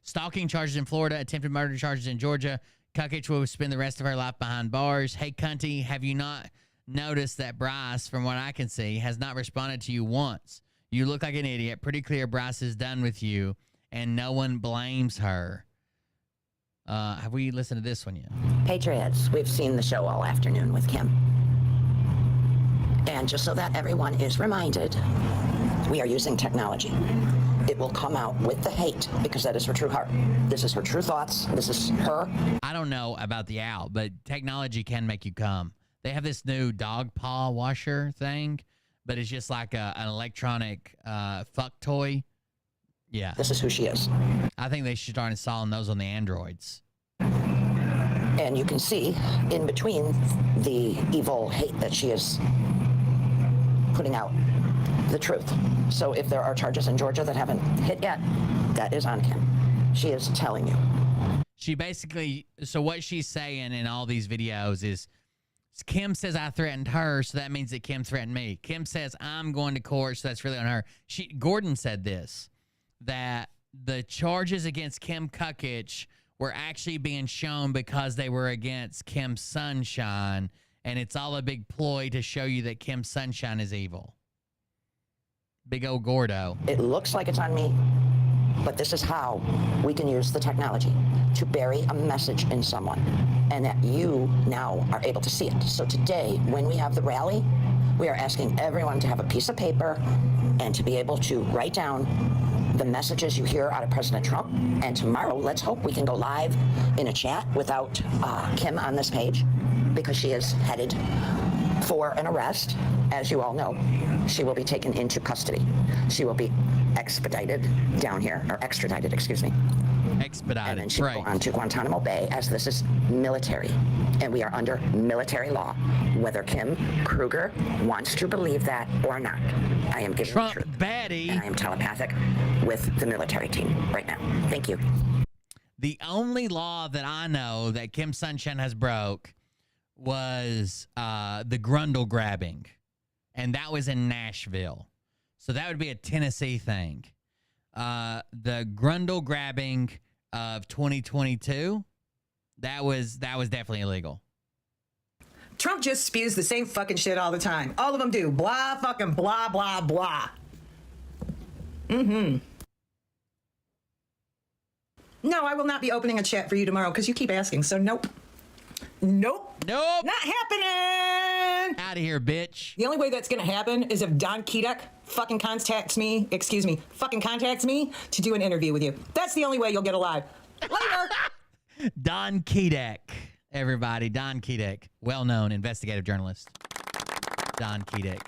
Stalking charges in Florida, attempted murder charges in Georgia. Cuckich will spend the rest of her life behind bars. Hey, cunty, have you not noticed that Bryce, from what I can see, has not responded to you once? You look like an idiot. Pretty clear Bryce is done with you, and no one blames her. Have we listened to this one yet? Patriots, we've seen the show all afternoon with Kim. And just so that everyone is reminded, we are using technology. It will come out with the hate because that is her true heart. This is her true thoughts. This is her. I don't know about the out, but technology can make you come. They have this new dog paw washer thing, but it's just like an electronic fuck toy. Yeah. This is who she is. I think they should start installing those on the Androids. And you can see in between the evil hate that she is putting out the truth. So if there are charges in Georgia that haven't hit yet, that is on Kim. She is telling you. She basically, so what she's saying in all these videos is, Kim says I threatened her, so that means that Kim threatened me. Kim says I'm going to court, so that's really on her. Gordon said this, that the charges against Kim Cuckich were actually being shown because they were against Kim Sunshine, and it's all a big ploy to show you that Kim Sunshine is evil. Big old Gordo. It looks like it's on me, but this is how we can use the technology to bury a message in someone, and that you now are able to see it. So today, when we have the rally, we are asking everyone to have a piece of paper and to be able to write down the messages you hear out of President Trump. And tomorrow, let's hope we can go live in a chat without Kim on this page, because she is headed for an arrest. As you all know, she will be taken into custody. She will be expedited down here, or extradited, excuse me. Expedited, and then she will go on to Guantanamo Bay, as this is military, and we are under military law. Whether Kim Kruger wants to believe that or not, I am giving Trump the truth. baddie. And I am telepathic with the military team right now. Thank you. The only law that I know that Kim Sunshine has broke was the Grundle grabbing, and that was in Nashville. So that would be a Tennessee thing. The Grundle grabbing of 2022, that was definitely illegal. Trump just spews the same fucking shit all the time. All of them do. Blah, fucking blah, blah, blah. No, I will not be opening a chat for you tomorrow because you keep asking, so nope. Nope. Nope. Not happening. Out of here, bitch. The only way that's going to happen is if Don Kedek fucking contacts me to do an interview with you. That's the only way you'll get alive. Later. Don Kedek, everybody. Don Kedek, well-known investigative journalist. Don Kedek.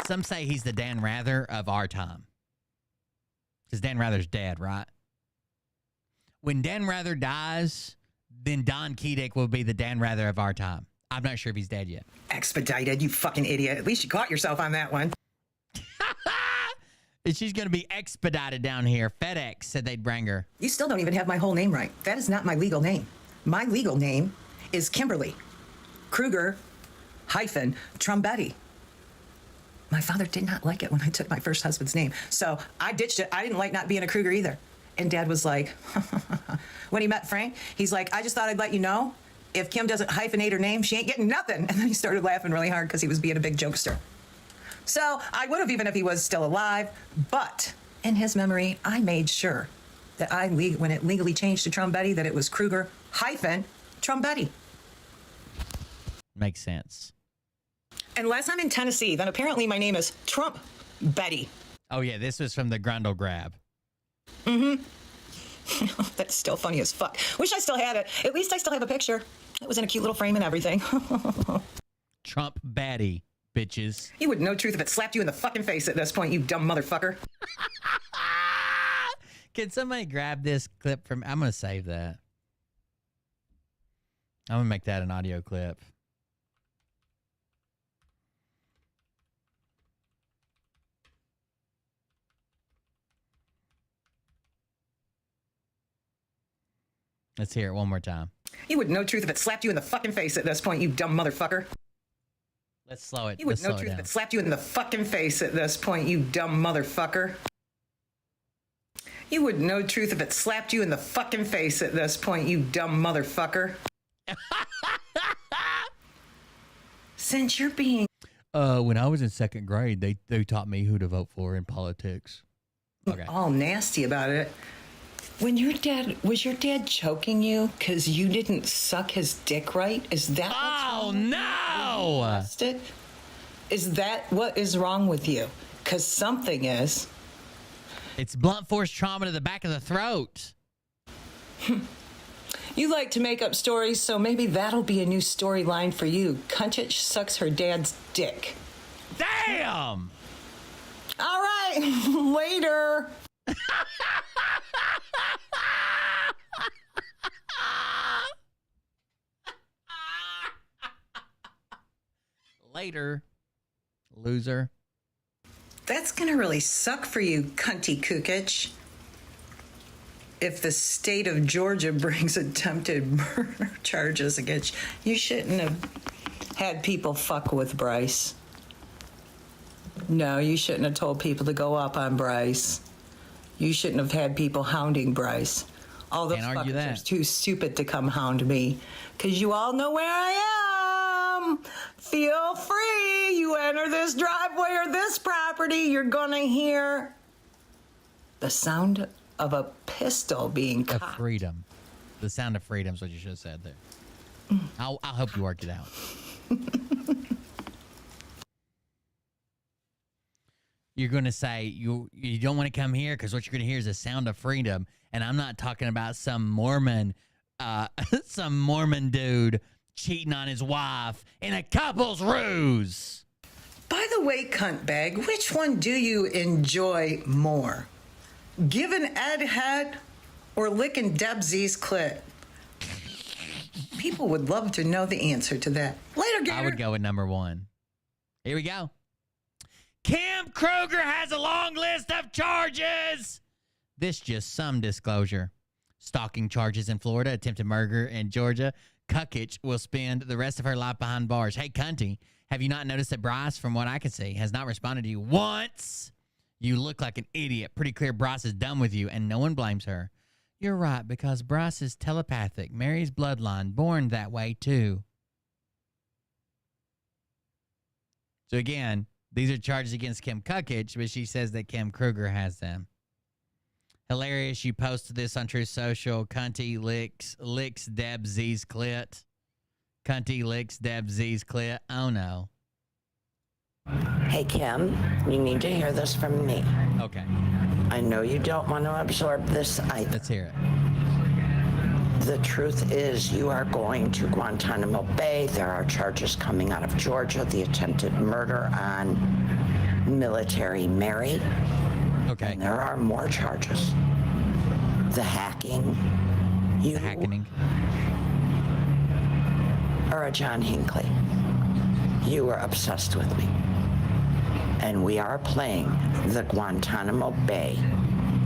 Some say he's the Dan Rather of our time. Because Dan Rather's dead, right? When Dan Rather dies, then Don Kedek will be the Dan Rather of our time. I'm not sure if he's dead yet. Expedited, you fucking idiot. At least you caught yourself on that one. She's going to be expedited down here. FedEx said they'd bring her. You still don't even have my whole name right. That is not my legal name. My legal name is Kimberly Kruger hyphen Trumbetti. My father did not like it when I took my first husband's name. So I ditched it. I didn't like not being a Kruger either. And Dad was like, when he met Frank, he's like, I just thought I'd let you know, if Kim doesn't hyphenate her name, she ain't getting nothing. And then he started laughing really hard because he was being a big jokester. So I would have, even if he was still alive, but in his memory, I made sure that when it legally changed to Trumbetti, that it was Kruger hyphen Trumbetti. Makes sense. Unless I'm in Tennessee, then apparently my name is Trump Betty. Oh, yeah, this was from the Grundle grab. That's still funny as fuck. Wish I still had it. At least I still have a picture. It was in a cute little frame and everything. Trump baddie, bitches. You would know truth if it slapped you in the fucking face at this point, you dumb motherfucker. Can somebody grab this clip from... I'm going to save that. I'm going to make that an audio clip. Let's hear it one more time. You would know truth if it slapped you in the fucking face at this point, you dumb motherfucker. Let's slow it. You would know truth if it slapped you in the fucking face at this point, you dumb motherfucker. You would know truth if it slapped you in the fucking face at this point, you dumb motherfucker. Since you're being... When I was in second grade, they taught me who to vote for in politics. Okay. All nasty about it. Was your dad choking you because you didn't suck his dick right? Is that Oh, no! Is that what is wrong with you? Because something is. It's blunt force trauma to the back of the throat. You like to make up stories, so maybe that'll be a new storyline for you. Kuntich sucks her dad's dick. Damn! All right, later. Later, loser. That's gonna really suck for you, cunty kookich. If the state of Georgia brings attempted murder charges against you, shouldn't have had people fuck with Bryce. No, you shouldn't have told people to go up on Bryce. You shouldn't have had people hounding Bryce. All those fuckers are too stupid to come hound me. Because you all know where I am. Feel free. You enter this driveway or this property, you're going to hear the sound of a pistol being cocked. Of freedom. The sound of freedom is what you should have said there. I'll help you work it out. you're going to say you don't want to come here because what you're going to hear is a sound of freedom. And I'm not talking about some Mormon dude cheating on his wife in a couple's ruse. By the way, cuntbag, which one do you enjoy more? Giving Ed head or licking Deb Z's clit? People would love to know the answer to that. Later, Gator. I would go with number one. Here we go. Kim Kruger has a long list of charges. This just some disclosure. Stalking charges in Florida, attempted murder in Georgia. Kukich will spend the rest of her life behind bars. Hey, Cunty, have you not noticed that Bryce, from what I can see, has not responded to you once? You look like an idiot. Pretty clear Bryce is done with you, and no one blames her. You're right, because Bryce is telepathic. Mary's bloodline, born that way, too. So, again, these are charges against Kim Kukich, but she says that Kim Kruger has them. Hilarious. You posted this on Truth Social. Cunty licks Deb Z's clit. Cunty licks Deb Z's clit. Oh, no. Hey, Kim, you need to hear this from me. Okay. I know you don't want to absorb this either. Let's hear it. The truth is you are going to Guantanamo Bay. There are charges coming out of Georgia, the attempted murder on military Mary. Okay. And there are more charges. The hacking. You The hackening. are a John Hinckley. You are obsessed with me. And we are playing the Guantanamo Bay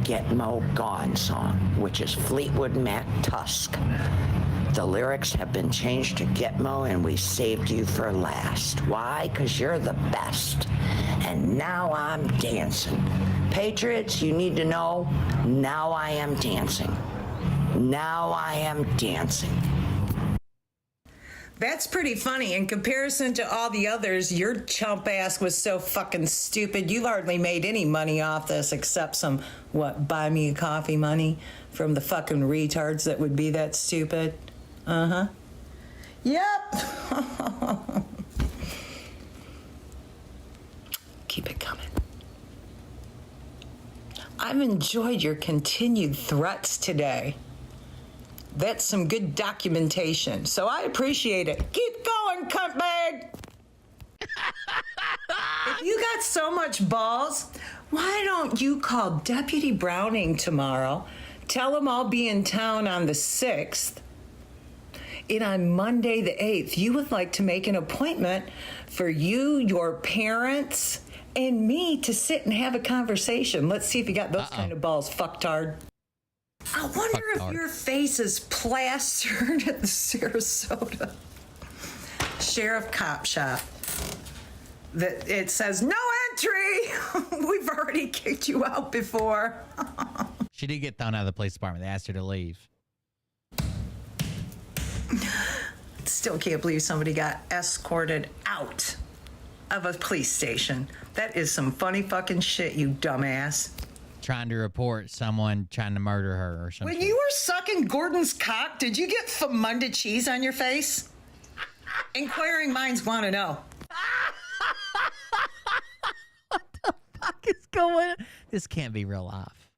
Get Mo Gone song, which is Fleetwood Mac Tusk. The lyrics have been changed to Get Mo, and we saved you for last. Why? Because you're the best. And now I'm dancing. Patriots, you need to know, now I am dancing. Now I am dancing. That's pretty funny. In comparison to all the others, your chump ass was so fucking stupid. You've hardly made any money off this except some, buy me a coffee money from the fucking retards that would be that stupid. Uh-huh. Yep. Keep it coming. I've enjoyed your continued threats today. That's some good documentation, so I appreciate it. Keep going, cuntbag! If you got so much balls, why don't you call Deputy Browning tomorrow, tell him I'll be in town on the 6th, and on Monday the 8th, you would like to make an appointment for you, your parents, and me to sit and have a conversation. Let's see if you got those kind of balls, fucktard. I wonder if your face is plastered at the Sarasota Sheriff Cop Shop. That it says, no entry! We've already kicked you out before. She did get thrown out of the police department. They asked her to leave. Still can't believe somebody got escorted out of a police station. That is some funny fucking shit, you dumbass. Trying to report someone trying to murder her or something. When you were sucking Gordon's cock, did you get famunda cheese on your face? Inquiring minds want to know. What the fuck is going on? This can't be real life.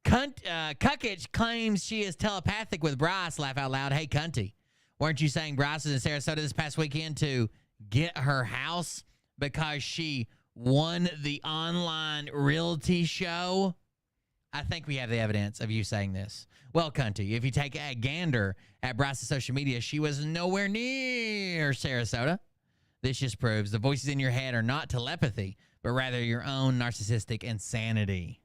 Kukich claims she is telepathic with Bryce. Laugh out loud. Hey, Cunty, weren't you saying Bryce was in Sarasota this past weekend to get her house because she won the online realty show? I think we have the evidence of you saying this. Well, Cunty, if you take a gander at Bryce's social media, she was nowhere near Sarasota. This just proves the voices in your head are not telepathy, but rather your own narcissistic insanity.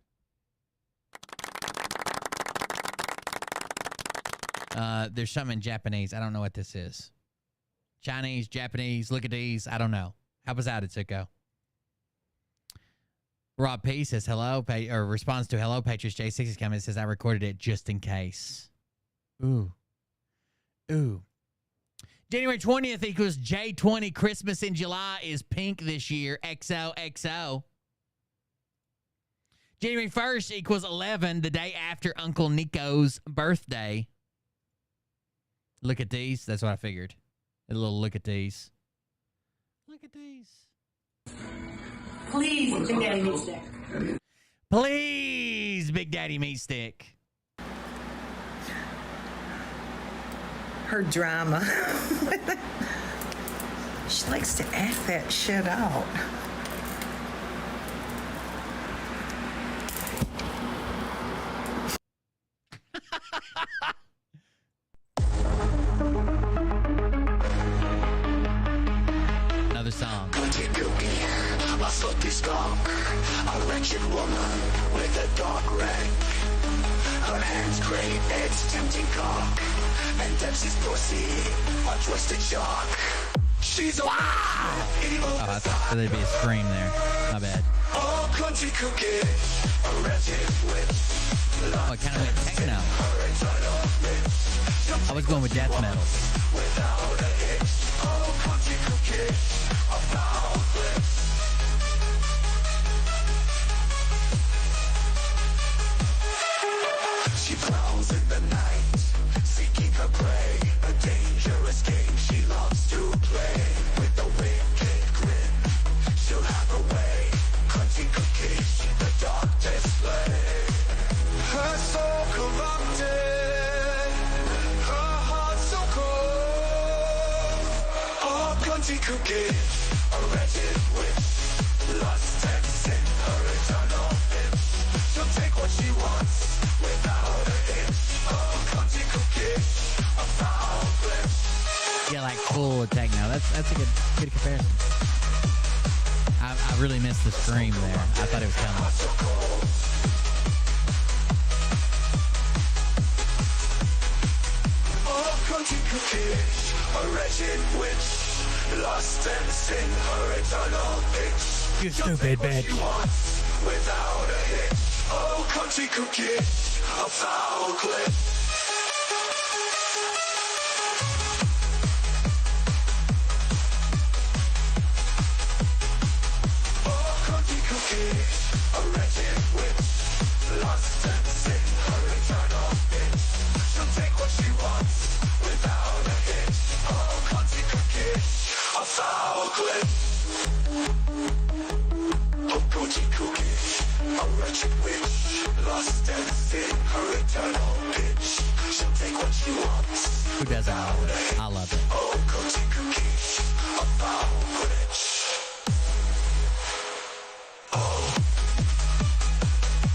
There's something in Japanese. I don't know what this is. Chinese, Japanese, look at these. I don't know. Help us out, Itsuko. Rob P says hello, or responds to hello. Patriots J6 is coming. It says I recorded it just in case. Ooh. January 20th equals J20. Christmas in July is pink this year. XOXO. January 1st equals 11, the day after Uncle Nico's birthday. Look at these. That's what I figured. A little look at these. Look at these. Please, Big Daddy Meat Stick. Please, Big Daddy Meat Stick. Her drama. She likes to act that shit out. Another song. A slutty skunk, a wretched woman with a dark red. Her hands crave its tempting cock, and Dempsey's pussy a twisted shark. She's a evil. Oh, I thought there'd be a scream there. My bad. Oh, country cookie, a wretched witch. Oh, it kind of went techno. I was going with death metal. Without a hitch. Oh, country cookie, a foul flip. She prowls in the night, seeking her prey. A dangerous game she loves to play. With a wicked grin, she'll have her way. Cutting cookies, the dark display. Her soul corrupted, her heart so cold. Oh, cunty cookie, a wretched witch. Lust and sin, her eternal bitch. She'll take what she wants without a hitch. Oh, cunty cookie, a foul flip. Yeah, like full techno. That's a good comparison. I really missed the scream there. I thought it was coming. Oh, cunty cookie, a wretched witch. Lust and sin, her eternal bitch. You stupid bitch. Without a hitch. Oh, country cookie, a foul clip. Oh, country cookie, a wretched witch. Lust and sin, her eternal bitch. She'll take what she wants without a hitch. Oh, country cookie, a foul clip. Oh, country cookie, a wretched witch. Lust and sin, her eternal bitch. She'll take what she wants. Who does that? I love it. Oh, country cookie, a foul glitch.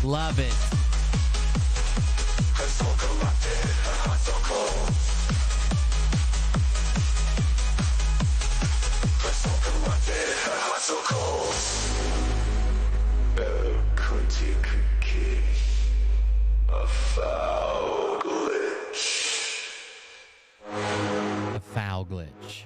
Love it. Her soul corrupted, her heart so cold. Her soul corrupted, her heart so cold. Oh, country cookie, a foul glitch. A foul glitch.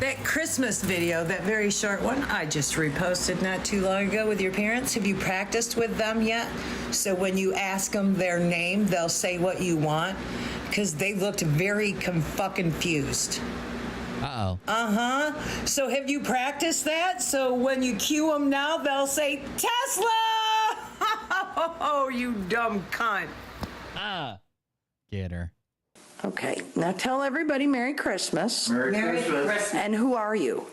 That Christmas video, that very short one, I just reposted not too long ago with your parents. Have you practiced with them yet? So when you ask them their name, they'll say what you want? Because they looked very confused. Uh-oh. Uh-huh. So have you practiced that? So when you cue them now, they'll say, Tesla! Oh, you dumb cunt. Get her. Okay, now tell everybody Merry Christmas. Merry Christmas. And who are you?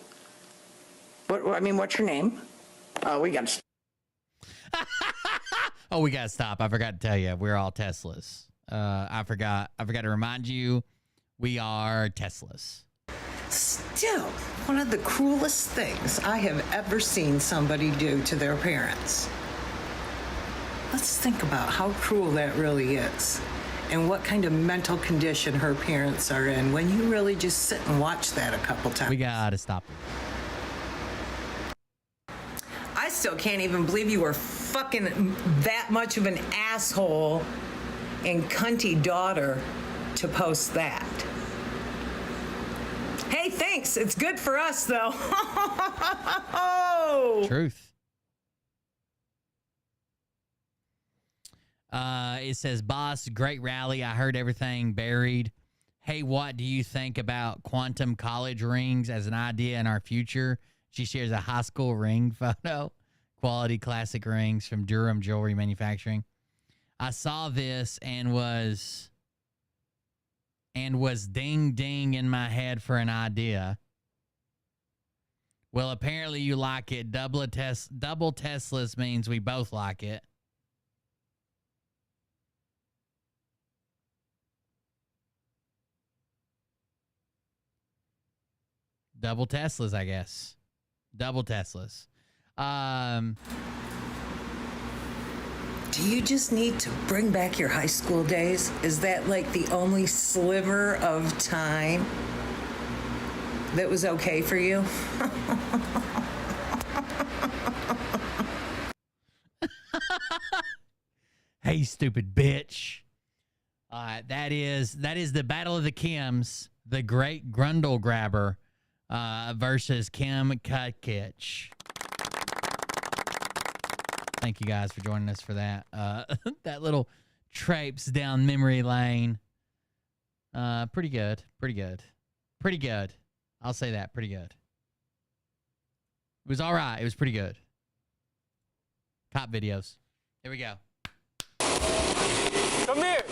What's your name? We got to. Oh, we gotta stop. I forgot to tell you, we're all Teslas. I forgot to remind you, we are Teslas. Still, one of the cruelest things I have ever seen somebody do to their parents. Let's think about how cruel that really is and what kind of mental condition her parents are in when you really just sit and watch that a couple times. We gotta stop. I still can't even believe you were fucking that much of an asshole and cunty daughter to post that. Hey, thanks. It's good for us, though. Truth. It says, boss, great rally. I heard everything buried. Hey, what do you think about quantum college rings as an idea in our future? She shares a high school ring photo. Quality classic rings from Durham Jewelry Manufacturing. I saw this and was ding ding in my head for an idea. Well, apparently you like it. Double Teslas means we both like it. Double Teslas, I guess. Double Teslas. Do you just need to bring back your high school days? Is that like the only sliver of time that was okay for you? Hey, stupid bitch. That is the Battle of the Kims, the Great Grundle Grabber versus Kim Kutich. Thank you guys for joining us for that. That little traipse down memory lane. Pretty good. Pretty good. Pretty good. I'll say that. Pretty good. It was all right. It was pretty good. Cop videos. Here we go. Come here.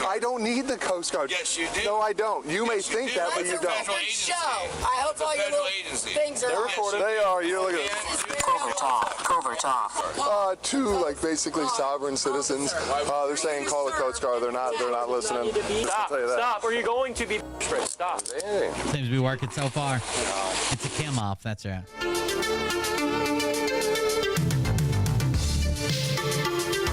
I don't need the Coast Guard. Yes, you do. No, I don't. You may think that, but you don't. Show. I hope all your little things are. They're recorded. They are. You look at it. Covert off. Two, like, basically sovereign citizens. They're saying call the Coast Guard. They're not listening. Stop. Stop. Or you're going to be straight. Stop. Seems to be working so far. It's a Kim off. That's right.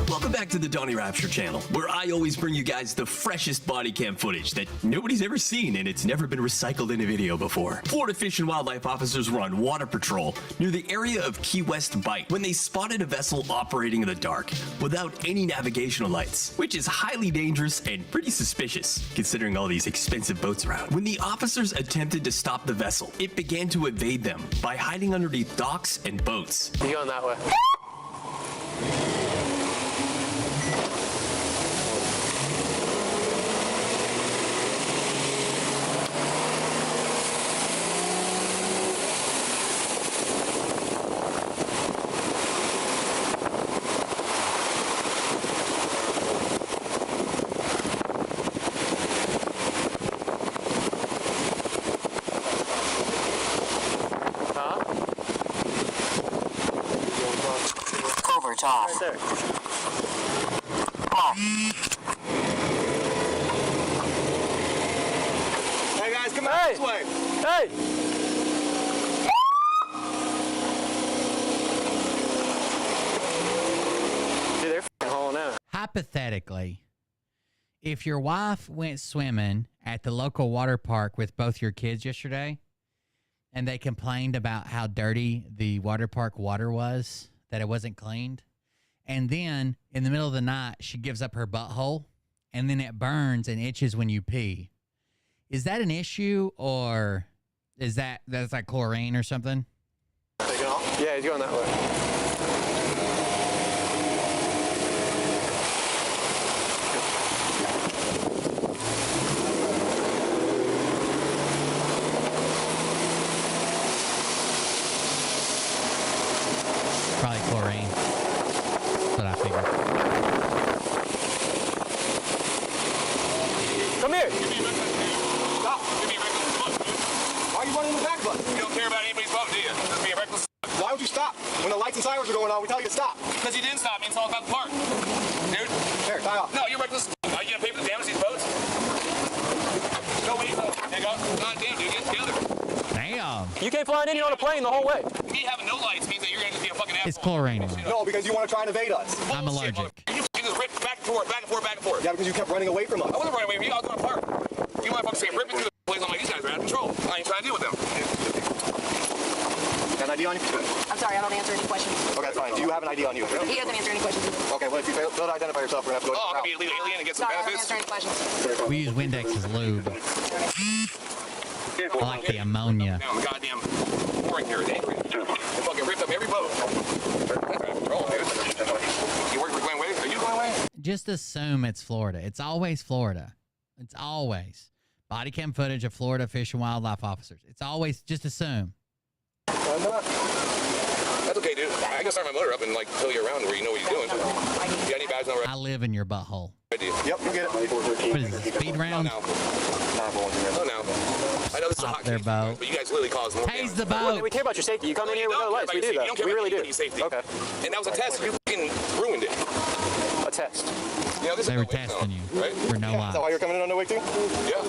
Welcome back to the Donnie Rapture channel, where I always bring you guys the freshest body cam footage that nobody's ever seen and it's never been recycled in a video before. Florida Fish and Wildlife officers were on water patrol near the area of Key West Bight when they spotted a vessel operating in the dark without any navigational lights, which is highly dangerous and pretty suspicious considering all these expensive boats around. When the officers attempted to stop the vessel, it began to evade them by hiding underneath docks and boats. You going that way? Off. Right there. Off. Hey guys, come out this way. Hey. Dude, they're f***ing hauling out. Hypothetically, if your wife went swimming at the local water park with both your kids yesterday, and they complained about how dirty the water park water was, that it wasn't cleaned, and then in the middle of the night she gives up her butthole and then it burns and itches when you pee, is that an issue, or is that's like chlorine or something? Yeah, he's going that way. Probably chlorine. That's what I figured. Come here. Stop. Why are you running in the back of us? You don't care about anybody's boat, do you? Just being reckless. Why would you stop? When the lights and sirens are going on, we tell you to stop. Because you didn't stop me. It's all about the park. Dude. Here, tie off. No, you're reckless. Are you going to pay for the damage to these boats? Go wait. There you go. God damn, dude. Get together. Damn. You can't fly an Indian on a plane the whole way. Me having no lights means that you're going to be a fucking asshole. It's chlorine. No, because you want to try and evade us. I'm allergic. You just rip back and forth, back and forth, back and forth. Yeah, because you kept running away from us. I wasn't running away from you. I was going to park. You motherfuckers say ripping through the place. I'm like, these guys are out of control. I ain't trying to deal with them. Got an ID on you? I'm sorry, I don't answer any questions. Okay, fine. Do you have an ID on you? He doesn't answer any questions. Okay, well, if you fail to identify yourself, we're going to have to go. Oh, I'm going to be a legal alien and get some Sorry, benefits. I don't answer any questions. We use Windex as lube. I like the ammonia. Now, the goddamn pouring here is angry. They fucking ripped up every boat. That's out of control, dude. You work for Glenn Wade? Are you Glenn Wade? Just assume it's Florida. It's always Florida. It's always. Body cam footage of Florida Fish and Wildlife officers. It's always, just assume. That's okay, dude. I can start my motor up and like tow you around where you know what you're doing. You got any bags on? I live in your butthole. idea. Yep, you get it. What is this, speed round? No. I know this is a hot their case, boat. but you guys literally caused more Tase damage. the boat. We care about your safety. You come in here with no lights. We do that. We really do. Safety. Okay. And that was a test. You fucking ruined it. A test. You know, this They is were no wake testing zone, you right? for no Is that lights. why you're coming in on no wake too? Yeah.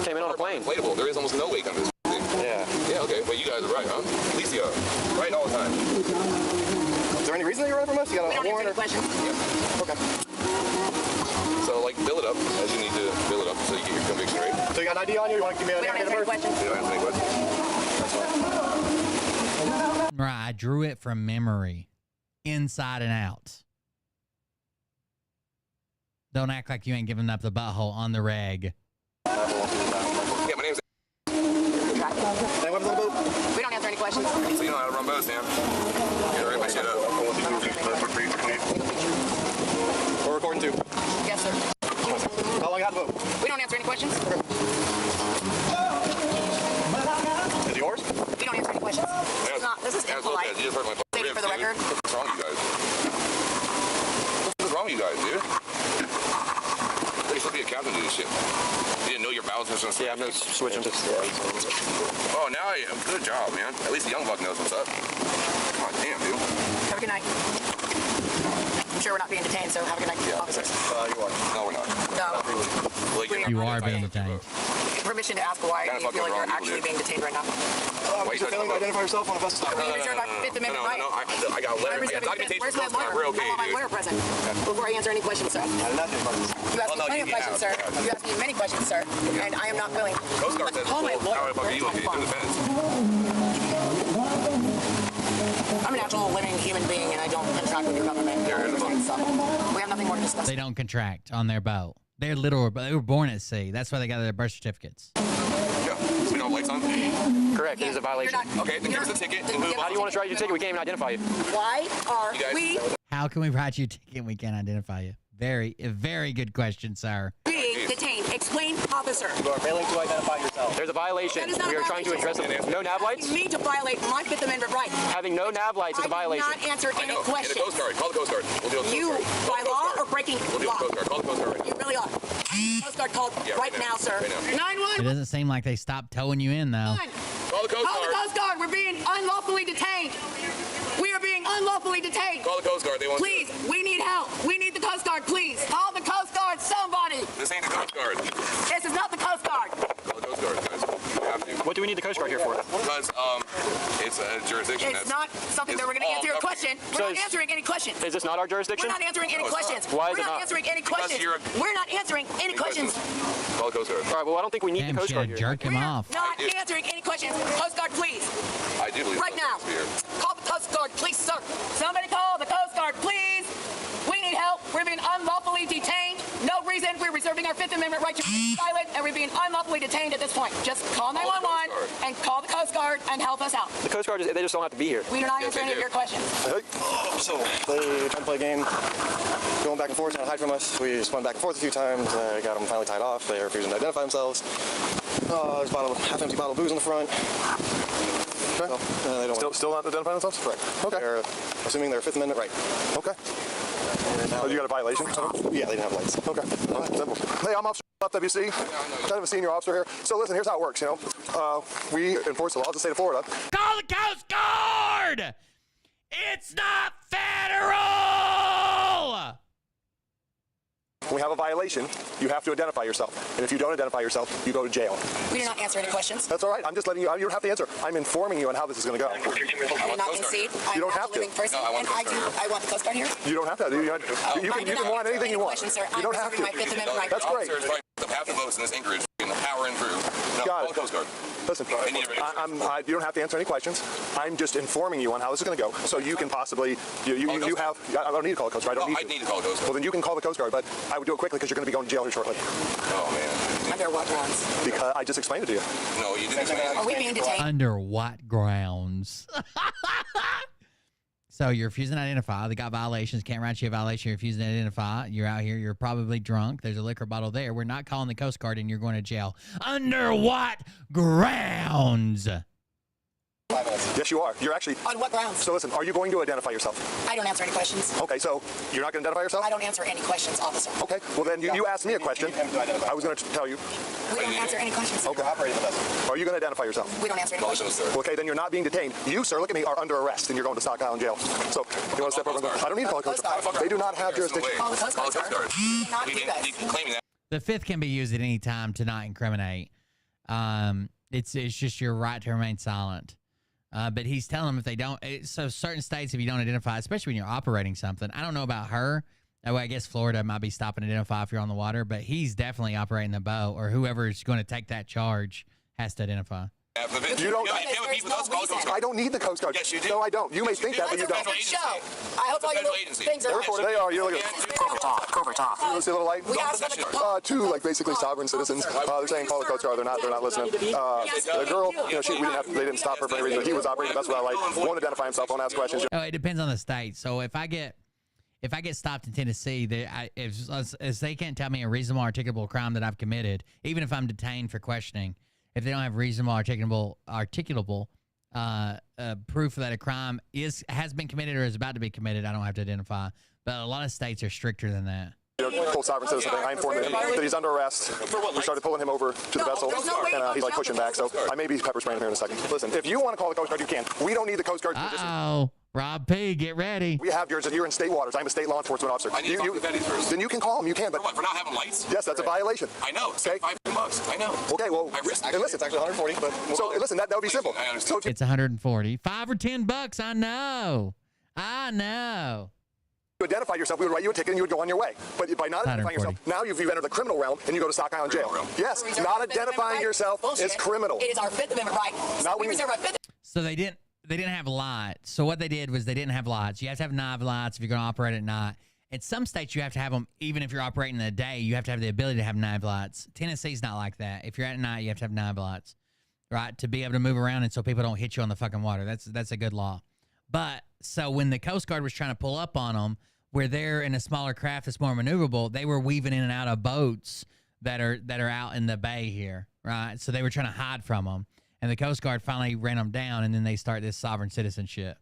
Came in on a plane. Inflatable. There is almost no wake on this thing. Yeah. Yeah, okay. Well, you guys are right, huh? At least you are. Right all the time. Is there any reason that you're running from us? You got a warrant or question? Yeah. Okay. So, like, build it up as you need to build it up so you get your conviction rate. So you got an ID on you? You want to give me an ID first? You don't answer any questions. Right, I drew it from memory, inside and out. Don't act like you ain't giving up the butthole on the reg. Yeah, my name's... Hey, what's on the boat? We don't answer any questions. So you know how to run boats, man. You write my shit up. We're recording too. Yes, sir. How long you got the boat? We don't answer any questions. Is it yours? We don't answer any questions. This is not. This is impolite. You just hurt my State it for the ribs, dude. record. What's wrong with you guys? What's wrong with you guys, dude? You're supposed to be a captain to this shit. You didn't know your bowels were supposed to... Yeah, I'm going to switch them. Oh, now I am. Good job, man. At least the young buck knows what's up. God damn, dude. Have a good night. I'm sure we're not being detained, so have a good night, officers. You are. No, we're not. No. Like, You are being detained. Permission to ask why you feel like you're actually being detained right now. Wait, you're failing to identify yourself on a vessel. We reserve our Fifth Amendment right. I got a letter. Yeah, documentation. Where's my lawyer? We're okay, I want my dude. lawyer present before I answer any questions, sir. You asked me plenty of questions, sir. You asked me many questions, sir. And I am not willing. Coast Guard says Call my lawyer. how the fuck are you okay? Do the fence. I'm an actual living human being, and I don't contract with your government. So we have nothing more to discuss. They don't contract on their boat. They're literal, but they were born at sea. That's why they got their birth certificates. Yeah. So we don't have lights on? Correct. It is a violation. Okay, then give us a ticket and move How do you want us to write you a ticket? We can't even identify you. Why are we How can we write you a ticket and we can't identify you? Very good question, sir. being detained? Explain, officer. You are failing to identify yourself. There's a violation. That is not We a are trying to address violation. it. No nav lights? You need to violate my Fifth Amendment right. Having no nav lights is a violation. I did not answer any Get the questions. Coast Guard. Call the Coast Guard. We'll deal with the You, Coast Guard. by Call the law Coast or Guard. breaking We'll deal law? with the Coast Guard. Call the Coast Guard right You really are. Coast Guard called Yeah, right right now, now. sir. Right now. 911. It doesn't seem like they stopped towing you in, though. Call the Coast Call the Guard. Coast Guard. We're being unlawfully detained. We are being unlawfully detained. Call the Coast Guard. They want Please, we need help. We need the Coast Guard, please. Call the Coast Guard, somebody. This ain't the Coast Guard. This is not the Coast Guard. Call the Coast Guard, guys. You have to. What do we need the Coast Guard here for? Because it's a jurisdiction. It's not something that we're going to answer your question. We're not answering any questions. Is this not our jurisdiction? We're not answering any No, it's questions. not. Why is We're it not not? answering any Because questions. you're We're not answering any questions. Call the Coast Guard. All right, well, I don't think we need Damn, the Coast should Guard have here. jerked him off. Not answering any questions. Coast Guard, please. I do believe Right now. Here. Call the Coast Guard, please, sir. Somebody call the Coast Guard, please. We need help. We're being unlawfully detained. No reason. We're reserving our Fifth Amendment right to be silent, and we're being unlawfully detained at this point. Just call 911 and call the Coast Guard and help us out. The Coast Guard, they just don't have to be here. We do not answer any of your questions. Hey. So, they trying to play a game, going back and forth, trying to hide from us. We just went back and forth a few times. Got them finally tied off. They're refusing to identify themselves. There's a half-empty bottle of booze in the front. Okay. So, they don't Still not identifying themselves? Correct. Okay. They're assuming their Fifth Amendment right. Okay. Oh, you got a violation? Yeah, they didn't have lights. Okay. Simple. Hey, I'm Officer WC. Kind of a senior officer here. So listen, here's how it works, we enforce the laws of the state of Florida. Call the Coast Guard! It's not federal! When we have a violation, you have to identify yourself. And if you don't identify yourself, you go to jail. We do not answer any questions. That's all right. I'm just letting you, you don't have to answer. I'm informing you on how this is going to go. I do not concede. I'm You don't not have a living to. person, and I want the Coast Guard here. You don't have to. You can want anything you want. You don't have to. My Fifth Amendment right. That's great. Half the votes in this Anchorage powering through. No, Got call it. the Coast Guard. Listen, you don't have to answer any questions. I'm just informing you on how this is going to go, so you can possibly, you have, I don't need to call the Coast Guard. I need to call the Coast Guard. Well, then you can call the Coast Guard, but I would do it quickly because you're going to be going to jail here shortly. Oh, man. Under what grounds? Because I just explained it to you. No, you didn't explain it. Are we being detained? Under what grounds? So you're refusing to identify. They got violations. Can't write you a violation. You're refusing to identify. You're out here. You're probably drunk. There's a liquor bottle there. We're not calling the Coast Guard, and you're going to jail. Under what grounds? Yes, you are. You're actually... On what grounds? So listen, are you going to identify yourself? I don't answer any questions. Okay, so you're not going to identify yourself? I don't answer any questions, officer. Okay, well then you asked me a question. I was going to tell you. We don't answer any questions. Okay. Are you going to identify yourself? We don't answer any questions. Okay, then you're not being detained. You, sir, look at me, are under arrest and you're going to Stock Island Jail. So, you want to step over and go? I don't need to call the Coast Guard. They do not have jurisdiction. Call the Coast Guard, sir. Do not do this. The fifth can be used at any time to not incriminate. It's just your right to remain silent. But he's telling them if they don't, so certain states, if you don't identify, especially when you're operating something, I don't know about her. That way, I guess Florida might be stopping to identify if you're on the water, but he's definitely operating the boat, or whoever is going to take that charge has to identify. You don't. I don't need the Coast Guard. Yes, you do. No, I don't. You may think that, but you don't. Show. I hope all your little things are Therefore, they are. You're looking at Covert off. You see a little light? Two, like, basically sovereign citizens. They're saying call the Coast Guard. They're not listening. The girl, you know, they didn't stop her for any reason. He was operating the best without light. Won't identify himself. Won't ask questions. Oh, it depends on the state. So if I get stopped in Tennessee, if they can't tell me a reasonable, articulable crime that I've committed, even if I'm detained for questioning, if they don't have reasonable, articulable proof that a crime has been committed or is about to be committed, I don't have to identify. But a lot of states are stricter than that. Full sovereign citizen thing. I informed him that he's under arrest. We started pulling him over to the vessel, and he's like pushing back. So I may be pepper spraying him here in a second. Listen, if you want to call the Coast Guard, you can. We don't need the Coast Guard. Uh-oh. Rob P., get ready. We have yours. You're in state waters. I'm a state law enforcement officer. I need to talk to Betty first. Then you can call him. You can. But for not having lights? Yes, that's a violation. I know. Okay. $5. I know. Okay, well, and listen, it's actually 140. But so listen, that would be simple. So it's 140. $5 or $10. I know. To identify yourself, we would write you a ticket and you would go on your way. But by not identifying yourself, now you've entered the criminal realm and you go to Stock Island Jail. Yes, not identifying yourself is criminal. It is our Fifth Amendment right. We reserve our Fifth. So they didn't have lights. So what they did was they didn't have lights. You have to have night lights if you're going to operate at night. In some states, you have to have them, even if you're operating in the day, you have to have the ability to have night lights. Tennessee's not like that. If you're at night, you have to have night lights, right, to be able to move around and so people don't hit you on the fucking water. That's a good law. But so when the Coast Guard was trying to pull up on them, where they're in a smaller craft that's more maneuverable, they were weaving in and out of boats that are out in the bay here, right? So they were trying to hide from them. And the Coast Guard finally ran them down, and then they start this sovereign citizenship.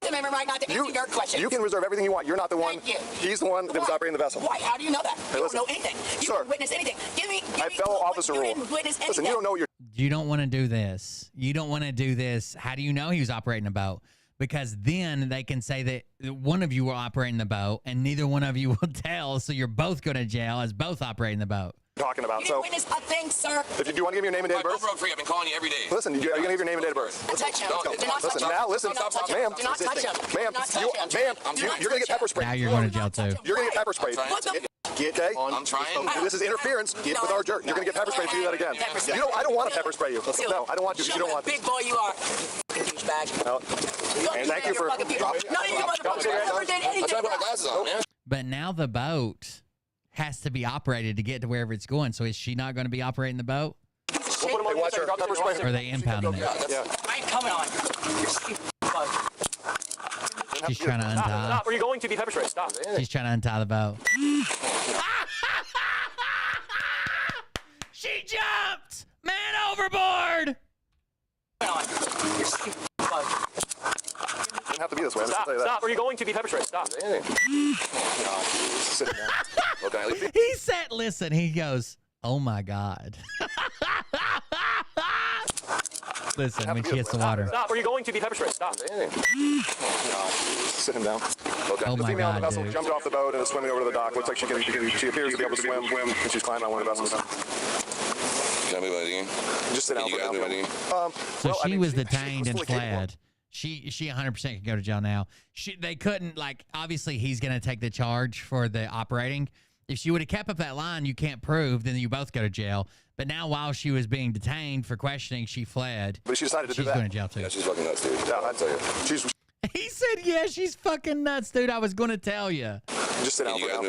Amendment right not to answer your questions. You can reserve everything you want. You're not the one. Thank you. He's the one that was operating the vessel. Why? How do you know that? Hey, You listen. don't know anything. You didn't witness anything. Give me fellow officer you rule. didn't witness anything. Listen, you don't know your... You don't want to do this. You don't want to do this. How do you know he was operating a boat? Because then they can say that one of you were operating the boat, and neither one of you will tell, so you're both going to jail as both operating the boat. Talking about. You didn't witness a thing, sir. If you do you want to give me your name and date of birth? Broke free. I've been calling you every day. Listen, are you going to give your name and date of birth? Touch him. Do not touch Listen, him. now, listen. Do not touch him. Ma'am, Do not touch him. Ma'am, you're going to get pepper sprayed. Now you're going to jail, too. You're going to get pepper sprayed. Okay? I'm trying. This is interference with our jerk. You're going to get pepper sprayed if you do that again. I don't want to pepper spray you. No, I don't want to. You don't want to. Big boy you are. Douchebag. And thank you for... None of you motherfuckers ever did anything. I'm trying to put my glasses on, man. But now the boat has to be operated to get to wherever it's going. So is she not going to be operating the boat? Watch her. Pepper spray. Or are they impounding it? Yeah. I ain't coming on. She's trying to untie. Stop, or you're going to be pepper sprayed. Stop. She's trying to untie the boat. She jumped! Man overboard! Doesn't have to be this way. Stop, or you're going to be pepper sprayed. Stop. He said, listen, he goes, oh my God. Listen, when she hits the water. Stop, or you're going to be pepper sprayed. Stop. Sit him down. Oh the my female on the God, vessel dude. jumped off the boat and is swimming over to the dock. Looks like she appears to be able to swim, and she's climbing on one of the vessels. Can I move out again? Just sit down for now. So she was detained and fled. She 100% could go to jail now. They couldn't, like, obviously he's going to take the charge for the operating. If she would have kept up that line, you can't prove, then you both go to jail. But now while she was being detained for questioning, she fled. But she decided to do that. She's going to jail too. Yeah, she's fucking nuts, dude. Yeah, I'd tell you. He said, yeah, she's fucking nuts, dude. I was going to tell you. Just sit down for now.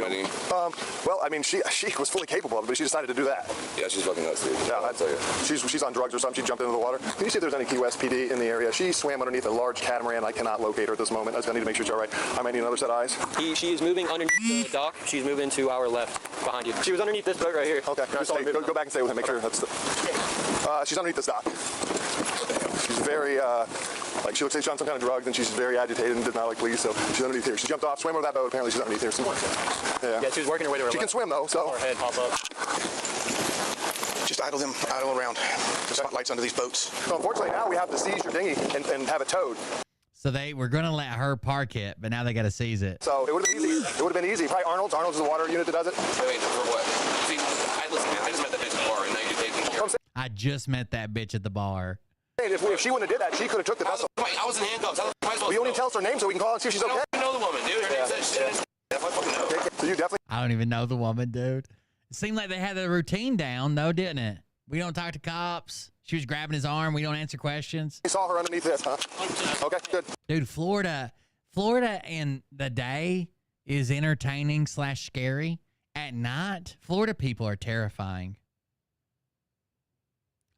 Well, I mean, she was fully capable of it, but she decided to do that. Yeah, she's fucking nuts, dude. Yeah, I'd tell you. She's on drugs or something. She jumped into the water. Can you see if there's any Key West PD in the area? She swam underneath a large catamaran. I cannot locate her at this moment. I just need to make sure she's all right. I might need another set of eyes. She is moving underneath the dock. She's moving to our left behind you. She was underneath this boat right here. Okay. Go back and stay with him. Make sure that's the... she's underneath this dock. She's very... Like, she looks like she's on some kind of drugs, and she's very agitated and does not like police, so she's underneath here. She jumped off, swam with that boat. Apparently, she's underneath here. So, Yeah, she was working her way to her She can swim, though, so. Her head pop up. Just idle around. The spotlights under these boats. So, unfortunately, now we have to seize your dinghy and have it towed. So we're going to let her park it, but now they got to seize it. So it would have been easy. It would have been easy. Probably Arnold's. Arnold's is the water unit that does it. Wait, for what? See, I just met that bitch at the bar, and now you're taking care of it. I just met that bitch at the bar. If she wouldn't have did that, she could have took the vessel. Wait, I was in handcuffs. Well, you only tell us her name so we can call and see if she's okay. I don't even know the woman, dude. Her name says I fucking know. So you definitely. I don't even know the woman, dude. It seemed like they had the routine down, though, didn't it? We don't talk to cops. She was grabbing his arm. We don't answer questions. You saw her underneath this, huh? Okay, good. Dude, Florida in the day is entertaining / scary. At night, Florida people are terrifying.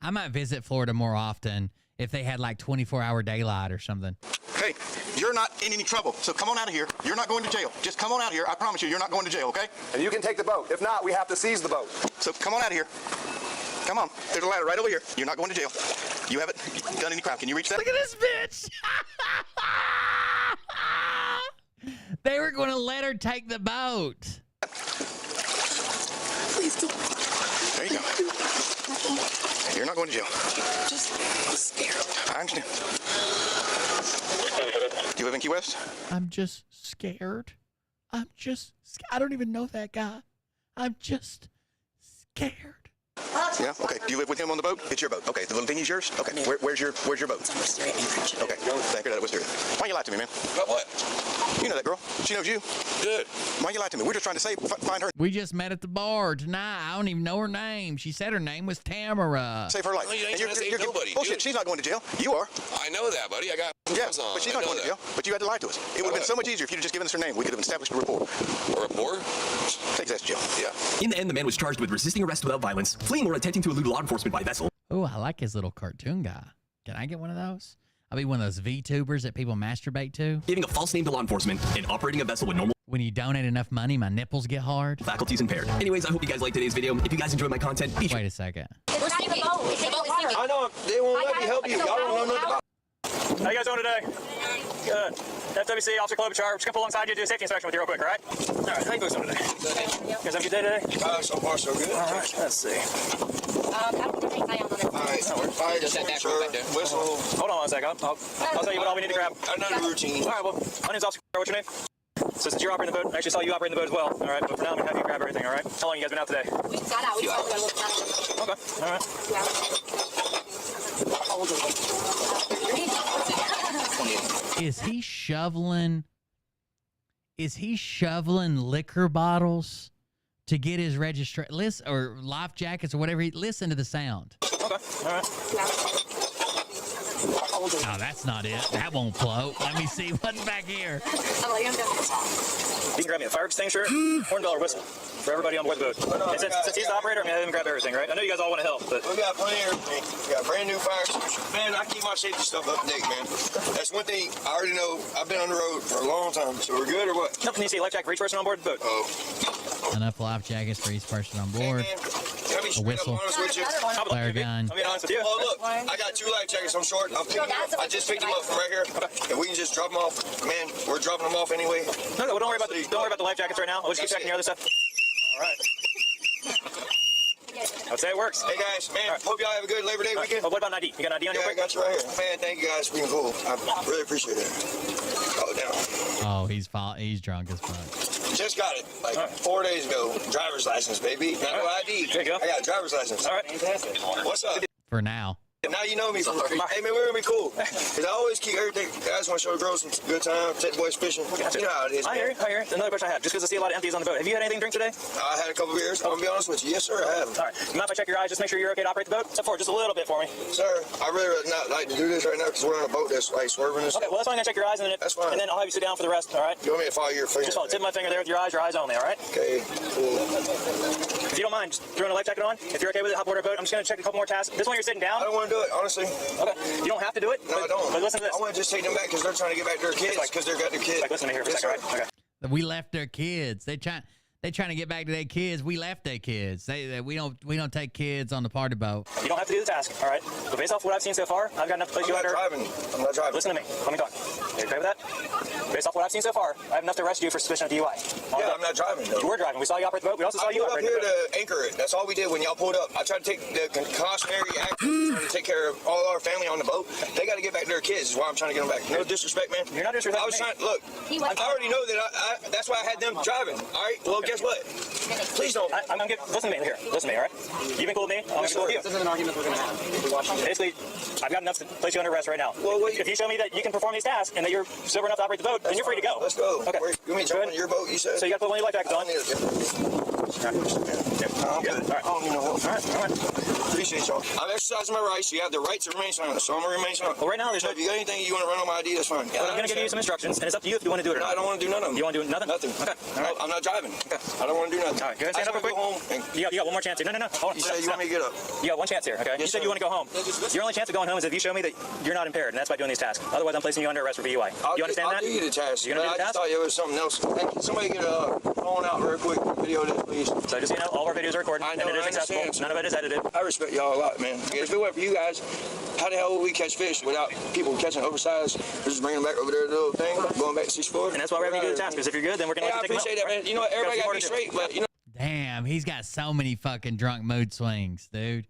I might visit Florida more often if they had like 24-hour daylight or something. Hey, you're not in any trouble, so come on out of here. You're not going to jail. Just come on out here. I promise you, you're not going to jail, okay? And you can take the boat. If not, we have to seize the boat. So come on out of here. Come on. There's a ladder right over here. You're not going to jail. You haven't done any crime. Can you reach that? Look at this bitch. They were going to let her take the boat. Please don't. There you go. You're not going to jail. Just scared. I understand. Do you live in Key West? I'm just scared. I don't even know that guy. I'm just scared. Yeah. Okay. Do you live with him on the boat? It's your boat. Okay. The little dinghy's yours. Okay. Where's your boat? Okay. Thank her that it was here. Why you lie to me, man? About what? You know that girl. She knows you. Good. Why you lie to me? We're just trying to find her. We just met at the bar tonight. I don't even know her name. She said her name was Tamara. Save her life. No, you ain't trying to save nobody. Bullshit. Dude. She's not going to jail. You are. I know that, buddy. I got Yeah, on. but she's not going to jail. But you had to lie to us. It would have been so much easier if you'd have just given us her name. We could have established a rapport. A rapport? Take that to jail. Yeah. In the end, the man was charged with resisting arrest without violence, fleeing or attempting to elude law enforcement by vessel. Oh, I like his little cartoon guy. Can I get one of those? I'll be one of those VTubers that people masturbate to. Giving a false name to law enforcement and operating a vessel with normal. When you donate enough money, my nipples get hard. Faculties impaired. Anyways, I hope you guys liked today's video. If you guys enjoyed my content, be sure. Wait a second. We're not in the boat. It's in the water. I know. They won't let me help you. Y'all don't know nothing about. How you guys doing today? Good. FWC, Officer Klobuchar. We're just gonna pull alongside you, do a safety inspection with you real quick, all right? All right. How you guys doing today? You guys have a good day today? So far, so good. All right. Let's see. I don't think I am on this. All right. Just that whistle. Hold on one sec. I'll tell you what all we need to grab. Another routine. All right. Well, my name's Officer Klobuchar. What's your name? So since you're operating the boat, I actually saw you operating the boat as well. All right. But for now, I'm gonna have you grab everything. All right. How long you guys been out today? We just got out. We just got a little time. Okay. All right. Is he shoveling liquor bottles to get his registration list or life jackets or whatever? Listen to the sound. Okay. All right. Oh, that's not it. That won't float. Let me see what's back here. You can grab me a fire extinguisher, horn bell, or whistle for everybody on board the boat. And since he's the operator, I'm gonna have him grab everything, right? I know you guys all want to help, but We got plenty of everything. We got brand new fire extinguisher. Man, I keep my safety stuff up to date, man. That's one thing I already know. I've been on the road for a long time, so we're good or what? Nope. Can you see a life jacket for each person on board the boat? Oh. Enough life jackets for each person on board. Can I be A straight whistle. up honest with you? Flare gun. I'm being honest with you. Oh, look, I got 2 life jackets. I'm short. I just picked them up from right here. And we can just drop them off. Man, we're dropping them off anyway. No, don't worry about the life jackets right now. I'll just keep checking your other stuff. All right. I'd say it works. Hey guys, man, hope y'all have a good Labor Day weekend. Well, what about an ID? You got an ID on your I got you right here. Man, thank you guys for being cool. I really appreciate it. Oh, down. Oh, he's drunk as fuck. Just got it, like 4 days ago. Driver's license, baby. Not no ID. There you go. I got a driver's license. All right. What's up? For now. Now you know me. Hey, man, we're gonna be cool. Because I always keep everything. I just want to show the girls some good time, take the boys fishing. You know how it is, I hear you. Another question I have, just because I see a lot of empties on the boat. Have you had anything to drink today? I had a couple beers. I'm gonna be honest with you. Yes, sir, I have. All right. You mind if I check your eyes? Just make sure you're okay to operate the boat? Step forward just a little bit for me. Sir, I really would not like to do this right now because we're on a boat that's like swerving and stuff. Okay, well, that's fine. I'm gonna check your eyes, and then that's fine. And then I'll have you sit down for the rest. All right. You want me to follow your finger? Just follow the tip of my finger there with your eyes only. All right. Okay. Cool. If you don't mind, just throwing a life jacket on. If you're okay with it, hop aboard our boat. I'm just gonna check a couple more tasks. This one you're sitting down. I don't want to do it, honestly. Okay. You don't have to do it. No, I don't. But listen to this. I want to just take them back because they're trying to get back to their kids because they've got their kids. Like, listen to me here for a second, all right? Okay. We left their kids. They They trying to get back to their kids. We left their kids. We don't take kids on the party boat. You don't have to do the task, all right? But based off what I've seen so far, I've got enough to place you under. I'm not driving. Listen to me. Let me talk. You okay with that? Based off what I've seen so far, I have enough to arrest you for suspicion of DUI. Yeah, I'm not driving, though. You were driving. We saw you operate the boat. We also saw you operate the boat. I pulled up here to anchor it. That's all we did when y'all pulled up. I tried to take the cautionary action to take care of all our family on the boat. They got to get back to their kids. Is why I'm trying to get them back. No disrespect, man. You're not disrespecting I was trying. Look, I already know that. That's why I had them driving. All right. Well, guess what? Please don't. I'm gonna listen to me here. Listen to me, all right? You've been cool with me. I'm gonna be cool with you. This isn't an argument we're gonna have. Basically, I've got enough to place you under arrest right now. Well, if you show me that you can perform these tasks and that you're sober enough to operate the boat, then you're free to go. Let's go. Okay. You mean jump on your boat? You said. So you got to put one of your life jackets on. All right. Appreciate y'all. I'm exercising my rights. You have the right to remain silent, so I'm gonna remain silent. Well, right now, there's so if you got anything you want to run on my ID, that's fine. But I'm gonna give you some instructions, and it's up to you if you want to do it or not. I don't want to do none of them. You want to do nothing? Nothing. Okay. All right. I'm not driving. Okay. I don't want to do nothing. All right. Go ahead, stand up real quick. Go home. You got one more chance here. No. Hold on. You said you want me to get up. You got one chance here. Okay. Yes, you said you want to go home. Your only chance of going home is if you show me that you're not impaired, and that's by doing these tasks. Otherwise, I'm placing you under arrest for DUI. You understand that? I'll do you the task. You're gonna do the I just task? thought it was something else. Hey, somebody get a phone out real quick. Video this, please. So just so you know, all of our videos are recorded, and it is accessible. None of it is edited. I respect y'all a lot, man. If it weren't for you guys, how the hell would we catch fish without people catching oversized? We're just bringing them back over there to the little thing, going back to 6'4". And that's why we're having you do the task, because if you're good, then we're going to I appreciate that, man. You know what? Everybody got to be straight, but you know. Damn, he's got so many fucking drunk mood swings, dude.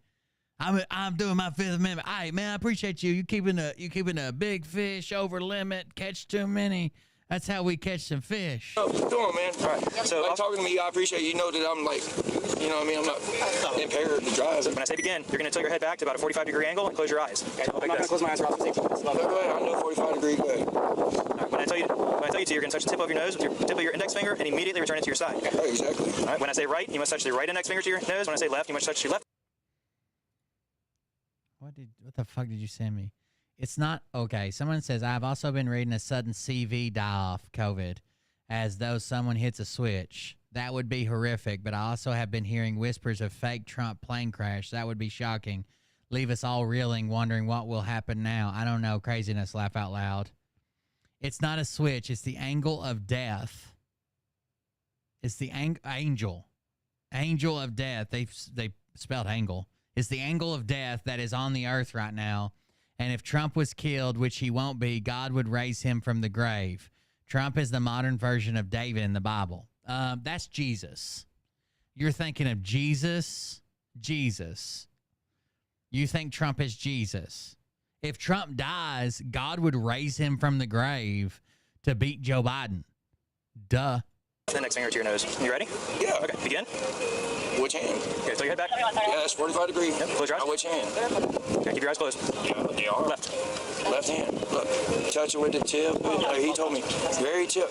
I'm doing my Fifth Amendment. Hey, man, I appreciate you. You keeping a big fish over limit, catch too many. That's how we catch some fish. Oh, come on, man. All right. So, like, talking to me, I appreciate you know that I'm like, you know what I mean? I'm not impaired to drive. When I say begin, you're going to tilt your head back to about a 45-degree angle and close your eyes. Okay, I'm not going to close my eyes. Go ahead. I know 45-degree. Go ahead. Right, when I tell you to, you're going to touch the tip of your nose with your tip of your index finger and immediately return it to your side. Right, exactly. All right, when I say right, you must touch the right index finger to your nose. When I say left, you must touch your left. What the fuck did you send me? It's not okay. Someone says I've also been reading a sudden CV die off COVID, as though someone hits a switch. That would be horrific. But I also have been hearing whispers of fake Trump plane crash. That would be shocking. Leave us all reeling, wondering what will happen now. I don't know. Craziness. Laugh out loud. It's not a switch. It's the angle of death. It's the angel of death. They spelled angle. It's the angle of death that is on the earth right now. And if Trump was killed, which he won't be, God would raise him from the grave. Trump is the modern version of David in the Bible. That's Jesus. You're thinking of Jesus. You think Trump is Jesus. If Trump dies, God would raise him from the grave to beat Joe Biden. Duh. The next finger to your nose. You ready? Yeah. Okay, begin. Which hand? Okay, throw your head back. Yeah, that's 45 degrees. Yep, close your eyes. Now, which hand? Okay, keep your eyes closed. Yeah, they are. Left. Left hand. Look, touch it with the tip. He told me, very tip.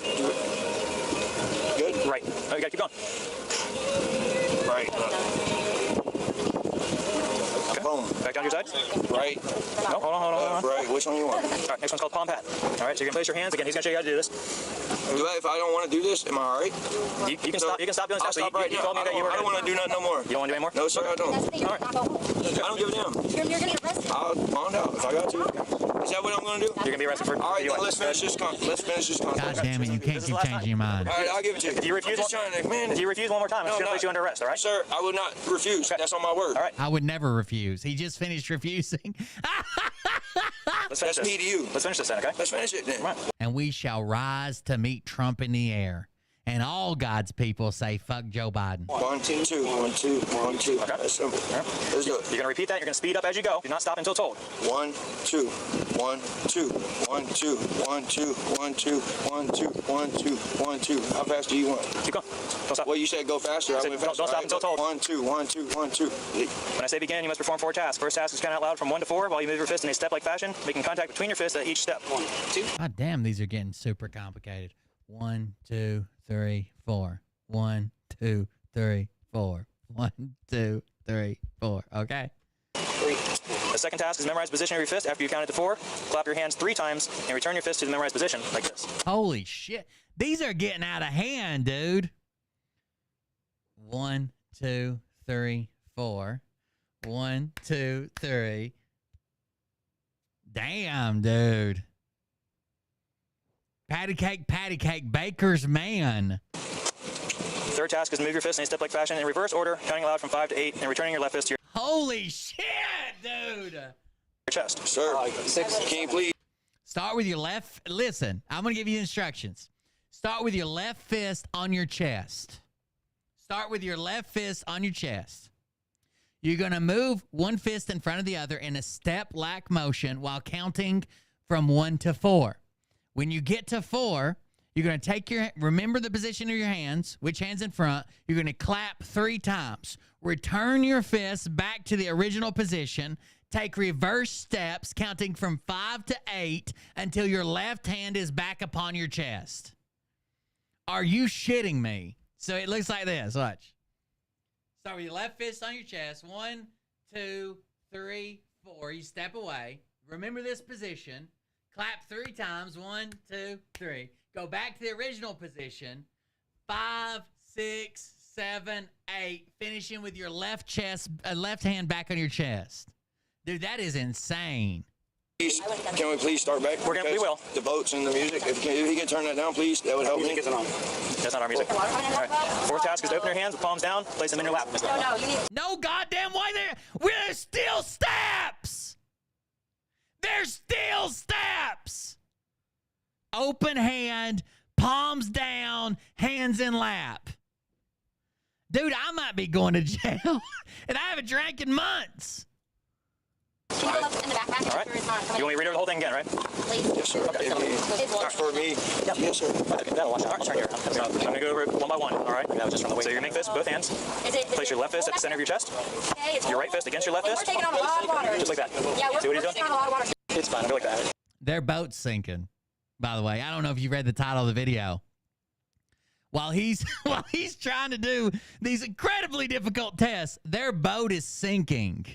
Good? Right. Oh, you gotta keep going. Right. Okay. Boom. Back down to your side. Right. No, hold on. Right. Which one you want? All right, next one's called palm pat. All right, so you're gonna place your hands. Again, he's gonna show you how to do this. If I don't want to do this, am I all right? You can stop doing stuff. I'll stop right now. Told me that you were. I don't want to do nothing no more. You don't want to do any more? No, sir, I don't. All right. I don't give a damn. You're gonna get arrested. I'll find out if I got to. Is that what I'm going to do? You're gonna be arrested for. All right, then let's finish this. God damn it, you can't keep changing your mind. All right, I'll give it to you. If you refuse, if you refuse one more time, I'm just gonna place you under arrest. All right? Sir, I will not refuse. Okay. That's on my word. All right. I would never refuse. He just finished refusing. That's me to you. Let's finish this then, okay? Let's finish it then. Right. And we shall rise to meet Trump in the air. And all God's people say, fuck Joe Biden. 1, 2, 2, 1, 2, 1, 2. Okay. That's simple. Right. Let's do it. You're gonna repeat that. You're gonna speed up as you go. Do not stop until told. 1, 2, 1, 2, 1, 2, 1, 2, 1, 2, 1, 2, 1, 2, 1, 2. How fast do you want? Keep going. Don't stop. Well, you said go faster. I went faster. Don't stop until told. 1, 2, 1, 2, 1, 2. When I say begin, you must perform 4 tasks. First task is count out loud from 1 to 4 while you move your fist in a step-like fashion, making contact between your fists at each step. 1, 2. God damn, these are getting super complicated. 1, 2, 3, 4. 1, 2, 3, 4. 1, 2, 3, 4. Okay. 3. The second task is memorize the position of your fist after you counted to 4. Clap your hands 3 times and return your fist to the memorized position like this. Holy shit. These are getting out of hand, dude. 1, 2, 3, 4. 1, 2, 3. Damn, dude. Patty cake, baker's man. Third Third task is move your fist in a step-like fashion in reverse order, counting aloud from 5 to 8, and returning your left fist to your Holy shit, dude. chest. Sir, 6. Can you please? Start with your left. Listen, I'm going to give you instructions. Start with your left fist on your chest. Start with your left fist on your chest. You're going to move one fist in front of the other in a step-like motion while counting from 1 to 4. When you get to 4, you're going to take remember the position of your hands, which hand's in front. You're going to clap 3 times. Return your fist back to the original position. Take reverse steps, counting from 5 to 8 until your left hand is back upon your chest. Are you shitting me? So it looks like this. Watch. Start with your left fist on your chest. 1, 2, 3, 4. You step away. Remember this position. Clap 3 times. 1, 2, 3. Go back to the original position. 5, 6, 7, 8. Finishing with your left hand back on your chest. Dude, that is insane. Can we please start back? We will. The boats and the music. If he can turn that down, please, that would help me. Isn't on. That's not our music. All right. Fourth task is to open your hands with palms down, place them in your lap. No goddamn way there. We're still steps. There's still steps. Open hand, palms down, hands in lap. Dude, I might be going to jail, and I haven't drank in months. All right. You want me to read over the whole thing again, right? Yes, sir. Okay. For me. Yes, sir. That'll watch out. Turn here. I'm going to go over it one by one, all right? Just from the way. So you're going to make fist, both hands. Place your left fist at the center of your chest. Your right fist against your left fist. Just like that. See what he's doing? It's fine. Go like that. Their boat's sinking, by the way. I don't know if you read the title of the video. While he's trying to do these incredibly difficult tests, their boat is sinking.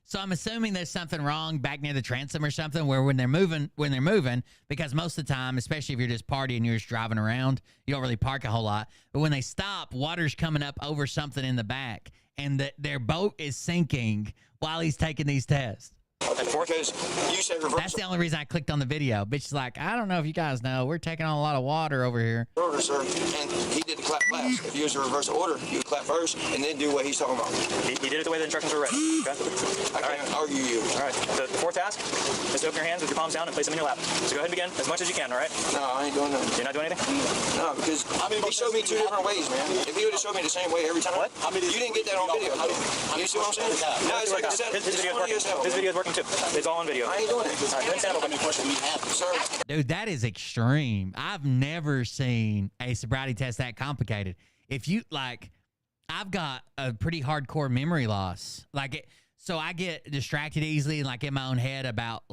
So I'm assuming there's something wrong back near the transom or something where when they're moving, because most of the time, especially if you're just partying, you're just driving around, you don't really park a whole lot. But when they stop, water's coming up over something in the back, and their boat is sinking while he's taking these tests. Because you said reverse. That's the only reason I clicked on the video. Bitch is like, I don't know if you guys know, we're taking on a lot of water over here. Order, sir. And he did the clap last. If you use the reverse order, you clap first and then do what he's talking about. He did it the way the instructions were written. Okay? I can't argue you. All right. The fourth task is to open your hands with your palms down and place them in your lap. So go ahead and begin as much as you can, all right? No, I ain't doing nothing. You're not doing anything? No, because he showed me 2 different ways, man. If he would have showed me the same way every time, what? You didn't get that on video. You see what I'm saying? No, it's like I said. His video is working too. It's all on video. I ain't doing it. All right, stand up. Sir. Dude, that is extreme. I've never seen a sobriety test that complicated. If you, like, I've got a pretty hardcore memory loss. So I get distracted easily and, like, in my own head about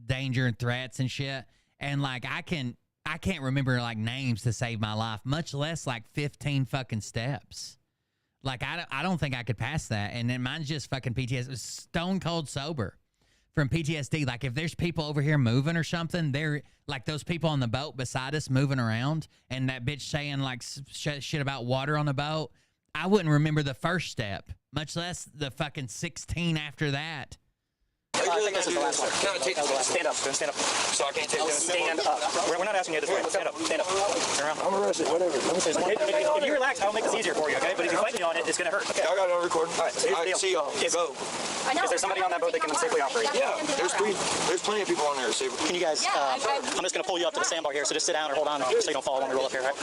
danger and threats and shit. And, like, I can't remember, like, names to save my life, much less, like, 15 fucking steps. Like, I don't think I could pass that. And then mine's just fucking PTSD. Stone cold sober from PTSD. Like, if there's people over here moving or something, they're like those people on the boat beside us moving around and that bitch saying, like, shit about water on the boat. I wouldn't remember the first step, much less the fucking 16 after that. I think this is the last one. Stand up. Stand up. So I can't take that. Stand up. We're not asking you this way. Stand up. Stand up. Turn around. I'm arrested. Whatever. If you relax, I'll make this easier for you, okay? But if you fight me on it, it's going to hurt. Okay. I got it on recording. All right. So here's the deal. See y'all. Go. Is there somebody on that boat that can safely operate? Yeah. There's plenty of people on there. Can you guys, I'm just going to pull you up to the sandbar here, so just sit down or hold on so you don't fall when we roll up here, right?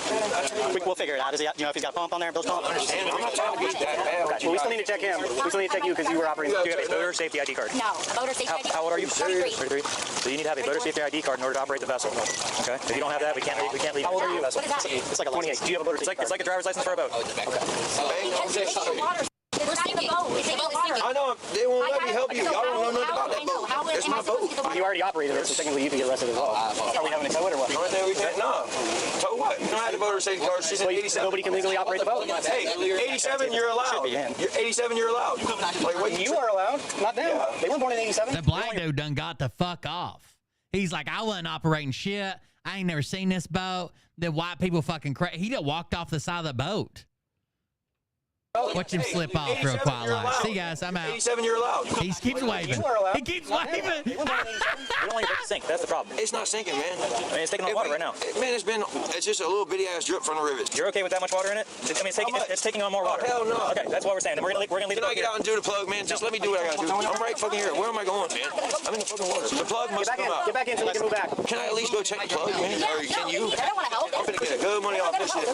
We'll figure it out. Is he, if he's got a pump on there, Bill's pump? I'm not trying to be that bad. Okay. Well, we still need to check him. We still need to check you because you were operating. Do you have a voter safety ID card? No. Voter safety ID. How old are you? 33. So you need to have a voter safety ID card in order to operate the vessel. Okay. If you don't have that, we can't leave. How old are you? What is that? It's like a 28. Do you have a voter? It's like a driver's license for a boat. Okay. We're not in the boat. It's about water. I know. They won't let me help you. Y'all don't know nothing about that boat. It's my boat. You already operated it, so technically you can get arrested as well. Are we having a tow it or what? No. Tow what? You don't have the voter safety card. She's 87. Nobody can legally operate the boat. Hey, 87, you're allowed. You're 87, you're allowed. Like, what? You are allowed, not them. Yeah. They weren't born in 87. The black dude done got the fuck off. He's like, I wasn't operating shit. I ain't never seen this boat. The white people fucking crazy. He just walked off the side of the boat. Watch him slip off real quiet like. See, guys, I'm out. 87, you're allowed. He keeps waving. He keeps waving. We don't want you to sink. That's the problem. It's not sinking, man. I mean, it's taking on water right now. Man, it's just a little bitty ass drip from the rivet. You're okay with that much water in it? I mean, it's taking on more water. Hell no. Okay, that's what we're saying. We're gonna leave Can I get out and do the plug, man? Just let me do what I gotta do. I'm right fucking here. Where am I going, man? I'm in the fucking water. The plug must come out. Get back in so you can move back. Can I at least go check the plug, man? Or can you? I don't want to help. I'm gonna get good money off this shit.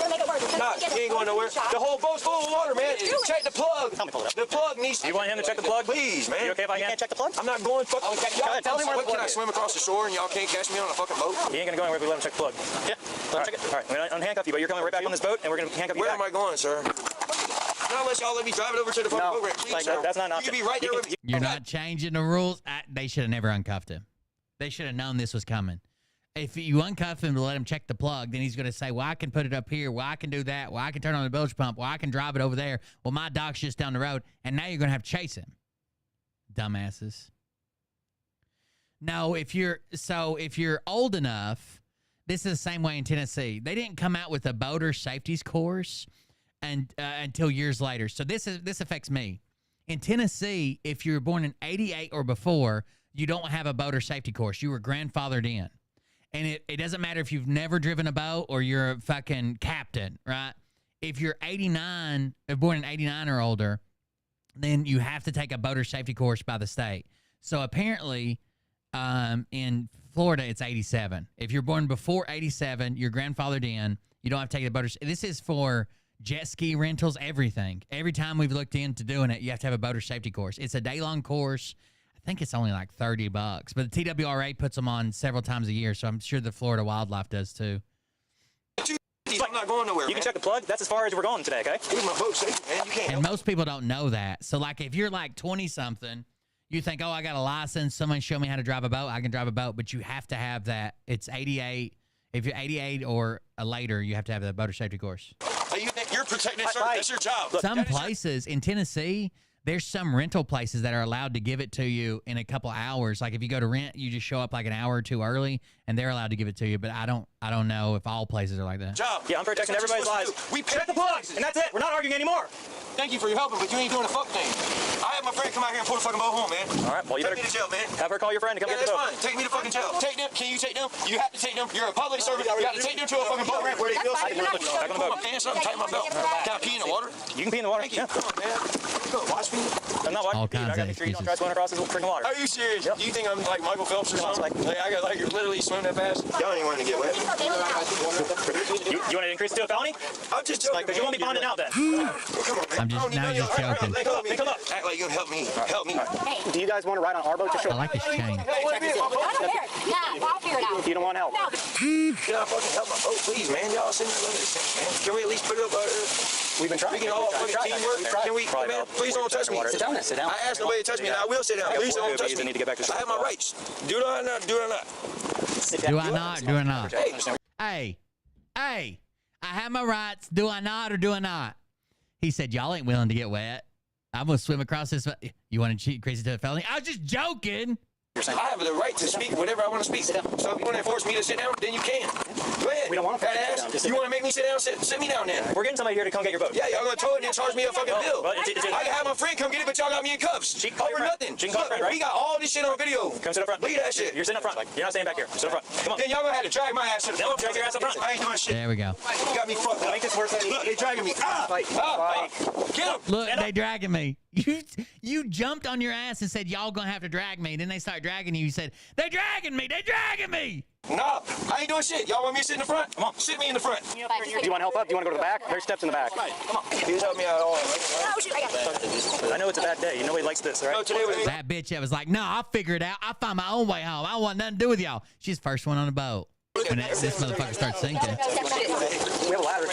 Nah, you ain't going nowhere. The whole boat's full of water, man. Check the plug. The plug needs to... You want him to check the plug? Please, man. You okay if I can't check the plug? I'm not going fucking... Tell him where the plug Can I is. swim across the shore and y'all can't catch me on a fucking boat? He ain't gonna go anywhere if we let him check the plug. Yeah, let him check it. All right, I'm gonna unhandcuff you, but you're coming right back on this boat, and we're gonna handcuff you Where back. am I going, sir? Not unless y'all let me drive it over to the fucking boat ramp, please, sir. That's not an option. You can be right there with me. You're not changing the rules. They should have never uncuffed him. They should have known this was coming. If you uncuff him to let him check the plug, then he's going to say, well, I can put it up here. Well, I can do that. Well, I can turn on the bilge pump. Well, I can drive it over there. Well, my dock's just down the road. And now you're going to have to chase him. Dumbasses. No, if you're old enough, this is the same way in Tennessee. They didn't come out with a boater safeties course until years later. So this affects me. In Tennessee, if you were born in 88 or before, you don't have a boater safety course. You were grandfathered in. And it doesn't matter if you've never driven a boat or you're a fucking captain, right? If you're 89, born in 89 or older, then you have to take a boater safety course by the state. So apparently, in Florida, it's 87. If you're born before 87, you're grandfathered in. You don't have to take the boater. This is for jet ski rentals, everything. Every time we've looked into doing it, you have to have a boater safety course. It's a day-long course. I think it's only like $30, but the TWRA puts them on several times a year, so I'm sure the Florida Wildlife does too. I'm not going nowhere, You can check the plug. That's as far as we're going today, okay? Keep my boat safe, man. You can't. And most people don't know that. So, like, if you're like 20-something, you think, oh, I got a license. Someone show me how to drive a boat. I can drive a boat, but you have to have that. It's 88. If you're 88 or later, you have to have the boater safety course. You're protected, sir. That's your job. Some places in Tennessee, there's some rental places that are allowed to give it to you in a couple hours. Like if you go to rent, you just show up like an hour or two early, and they're allowed to give it to you. But I don't know if all places are like that. Yeah, I'm protecting everybody's lives. We check the plugs, and that's it. We're not arguing anymore. Thank you for your helping, but you ain't doing a fuck thing. I have my friend come out here and pull the fucking boat home, man. All right, well, you Take better me to jail, man. have her call your friend to come Yeah, get the that's boat. fine. Take me to fucking jail. Take them. Can you take them? You have to take them. You're a public servant. You got to take them to a fucking boat ramp where they feel safe. Back on the boat. My pants up, tighten my belt. Can I pee in the water? You can pee in the water. Thank you. Yeah. Come on, man. Come on, watch me. I'm not watching. All kinds I got of to make sure you don't excuses. try swimming across this freaking water. Are you serious? Do you think I'm like Michael Phelps or something? Like I got like literally swim that fast? Y'all ain't wanting to get wet. You want to increase it to a felony? I'm just joking. Because you won't be bonded out then. Come on, man. I'm just now you're just joking. Come up. Act like you can help me. Help me. Do you guys want to ride on our boat to show? I like this chain. I don't care. Yeah, I'll figure it out. You don't want help. Can I fucking help my boat, please, man? Y'all send me this thing, man. Can we at least put it up out there? We've been trying. We can all fucking teamwork. Can we, man? Please don't touch me. Sit down. Sit down. I asked nobody to touch me, and I will sit down. Please don't touch me. Need to get back to I have my rights. Do I not? Do I not? Do I not? Do I not? Hey, I have my rights. Do I not or do I not? He said, y'all ain't willing to get wet. I'm going to swim across this. You want to cheat crazy to a felony? I was just joking. I have the right to speak whatever I want to speak. So if you want to force me to sit down, then you can. Go ahead. We don't want to fat ass. You want to make me sit down? Sit me down then. We're getting somebody here to come get your boat. Yeah, y'all going to tow it and then charge me a fucking bill. Well, I can have my friend come get it, but y'all got me in cuffs. She can call your Over friend. nothing. She can call your friend, right? We got all this shit on video. Come sit up front. Look at that shit. You're sitting up front. You're not staying back here. Sit up front. Come on. Then y'all going to have to drag my ass to the front. Drag your ass up front. I ain't doing shit. There we go. You got me fucked up. Make this worse. Look, they dragging me. Get him. Look, they dragging me. You jumped on your ass and said, y'all going to have to drag me. Then they start dragging you. You said, they dragging me. They dragging me. No, I ain't doing shit. Y'all want me to sit in the front? Come on. Sit me in the front. Do you want to help up? Do you want to go to the back? There's steps in the back. Come on. Please help me out all. I know it's a bad day. You know he likes this, right? No, today was That bitch that was like, no, I'll figure it out. I'll find my own way home. I don't want nothing to do with y'all. She's the first one on the boat. When this motherfucker starts sinking. We have a ladder.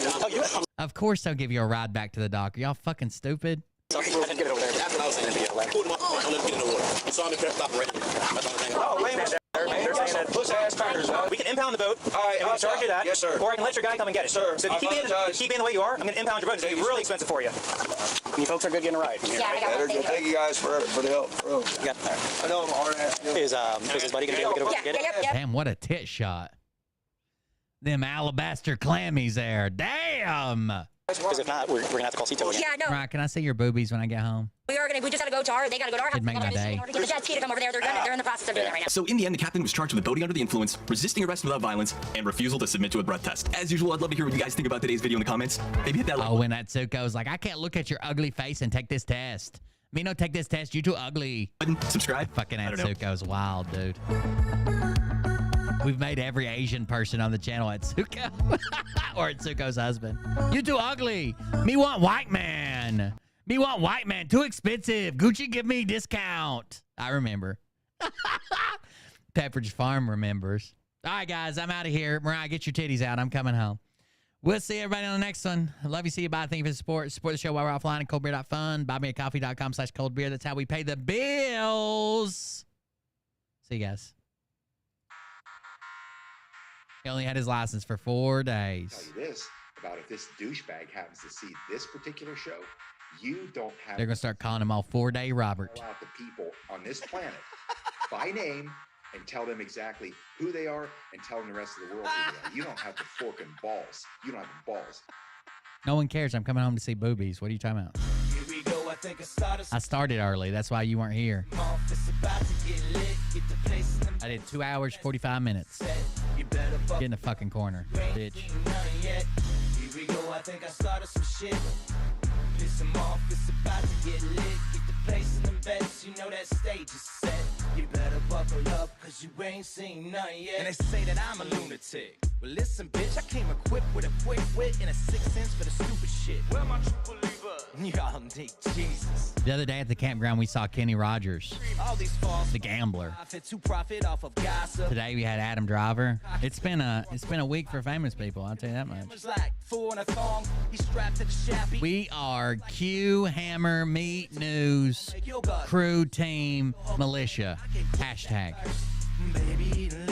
Of course they'll give you a ride back to the dock. Are y'all fucking stupid? Get it over there. That's what I was saying. Oh, wait a minute. They're saying that push ass crackers. We can impound the boat. All right, and we can charge you that. Yes, sir. Or I can let your guy come and get it. Sir, so if you keep being the way you are, I'm going to impound your boat. It's going to be really expensive for you. You folks are good getting a ride. Yeah, I got one. Thank you guys for the help, bro. Yeah. I know I'm hard ass. Is his buddy going to be able to get over and get it? Yep. Damn, what a tit shot. Them alabaster clammies there. Damn. Because if not, we're gonna have to call Cito again. Yeah, no. Right, can I see your boobies when I get home? We just gotta go to our, they gotta go to our house. It'd make my day. Get the jet ski to come over there. They're in the process of doing that right now. So in the end, the captain was charged with boating under the influence, resisting arrest without violence, and refusal to submit to a breath test. As usual, I'd love to hear what you guys think about today's video in the comments. Maybe hit that like. Oh, when Atsuko was like, I can't look at your ugly face and take this test. Me no take this test. You too ugly. Subscribe. Fucking Atsuko's wild, dude. We've made every Asian person on the channel Atsuko or Atsuko's husband. You too ugly. Me want white man. Me want white man. Too expensive. Gucci give me discount. I remember. Pepperidge Farm remembers. All right, guys, I'm out of here. Mariah, get your titties out. I'm coming home. We'll see everybody on the next one. Love you. See you. Bye. Thank you for the support. Support the show while we're offline at coldbeer.fun. Buymeacoffee.com/coldbeer. That's how we pay the bills. See you guys. He only had his license for 4 days. I'll tell you this about if this douchebag happens to see this particular show, you don't have. They're gonna start calling him all 4-day Robert. Call out the people on this planet by name and tell them exactly who they are and tell them the rest of the world who they are. You don't have the forking balls. You don't have the balls. No one cares. I'm coming home to see boobies. What are you talking about? Here we go, I think I started early. That's why you weren't here. I did 2 hours, 45 minutes. Get in the fucking corner, bitch. Here we go, I think I started some shit. Piss them off, it's about to get lit. Get the place in them beds, you know that stage is set. You better buckle up, cause you ain't seen none yet. And they say that I'm a lunatic. Well, listen, bitch, I came equipped with a quick wit and a 6th sense for the stupid shit. Where my true believer? Y'all need Jesus. The other day at the campground, we saw Kenny Rogers, All these false the gambler. to profit off of gossip. Today we had Adam Driver. It's been a week for famous people. I'll tell you that much. Like fool in a thong, he's strapped to the shaft. We are Q Hammer Meat News Crew Team Militia. Hashtag.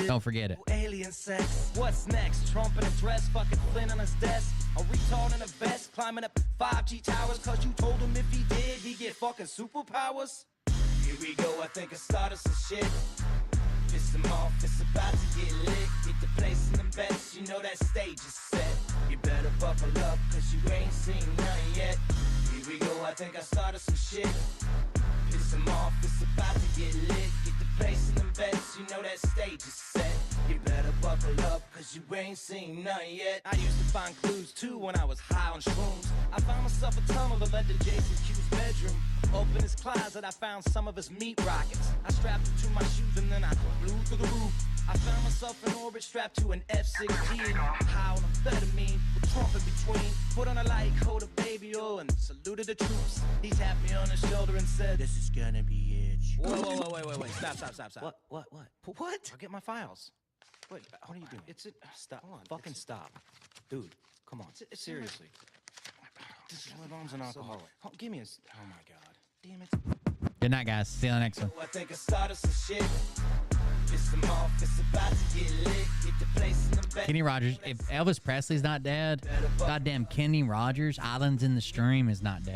Don't forget it. Alien sex. What's next? Trump in a dress, fucking Flynn on his desk. A retard in a vest, climbing up 5G towers. Cause you told him if he did, he'd get fucking superpowers. Here we go, I think I started some shit. Piss them off, it's about to get lit. Get the place in them beds, you know that stage is set. You better buckle up, cause you ain't seen none yet. Here we go, I think I started some shit. Piss them off, it's about to get lit. Get the place in them beds, you know that stage is set. You better buckle up, cause you ain't seen none yet. I used to find clues too when I was high on shrooms. I found myself a tunnel that led to Jason Q's bedroom. Open his closet, I found some of his meat rockets. I strapped him to my shoes and then I flew through the roof. I found myself in orbit strapped to an F-16. High on amphetamine, with Trump in between. Put on a light coat of baby oil and saluted the troops. He tapped me on the shoulder and said, "This is gonna be it." Whoa, wait. Stop. What? What? I'll get my files. Wait, what are you doing? Stop. Fucking stop. Dude, come on. Seriously. My mom's an alcoholic. Oh, give me a... Oh, my God. Damn it. Good night, guys. See you on the next one. I think I started some shit. Piss them off. It's about to get lit. Get the place in the bed. Kenny Rogers. If Elvis Presley's not dead, goddamn Kenny Rogers, Islands in the Stream is not dead.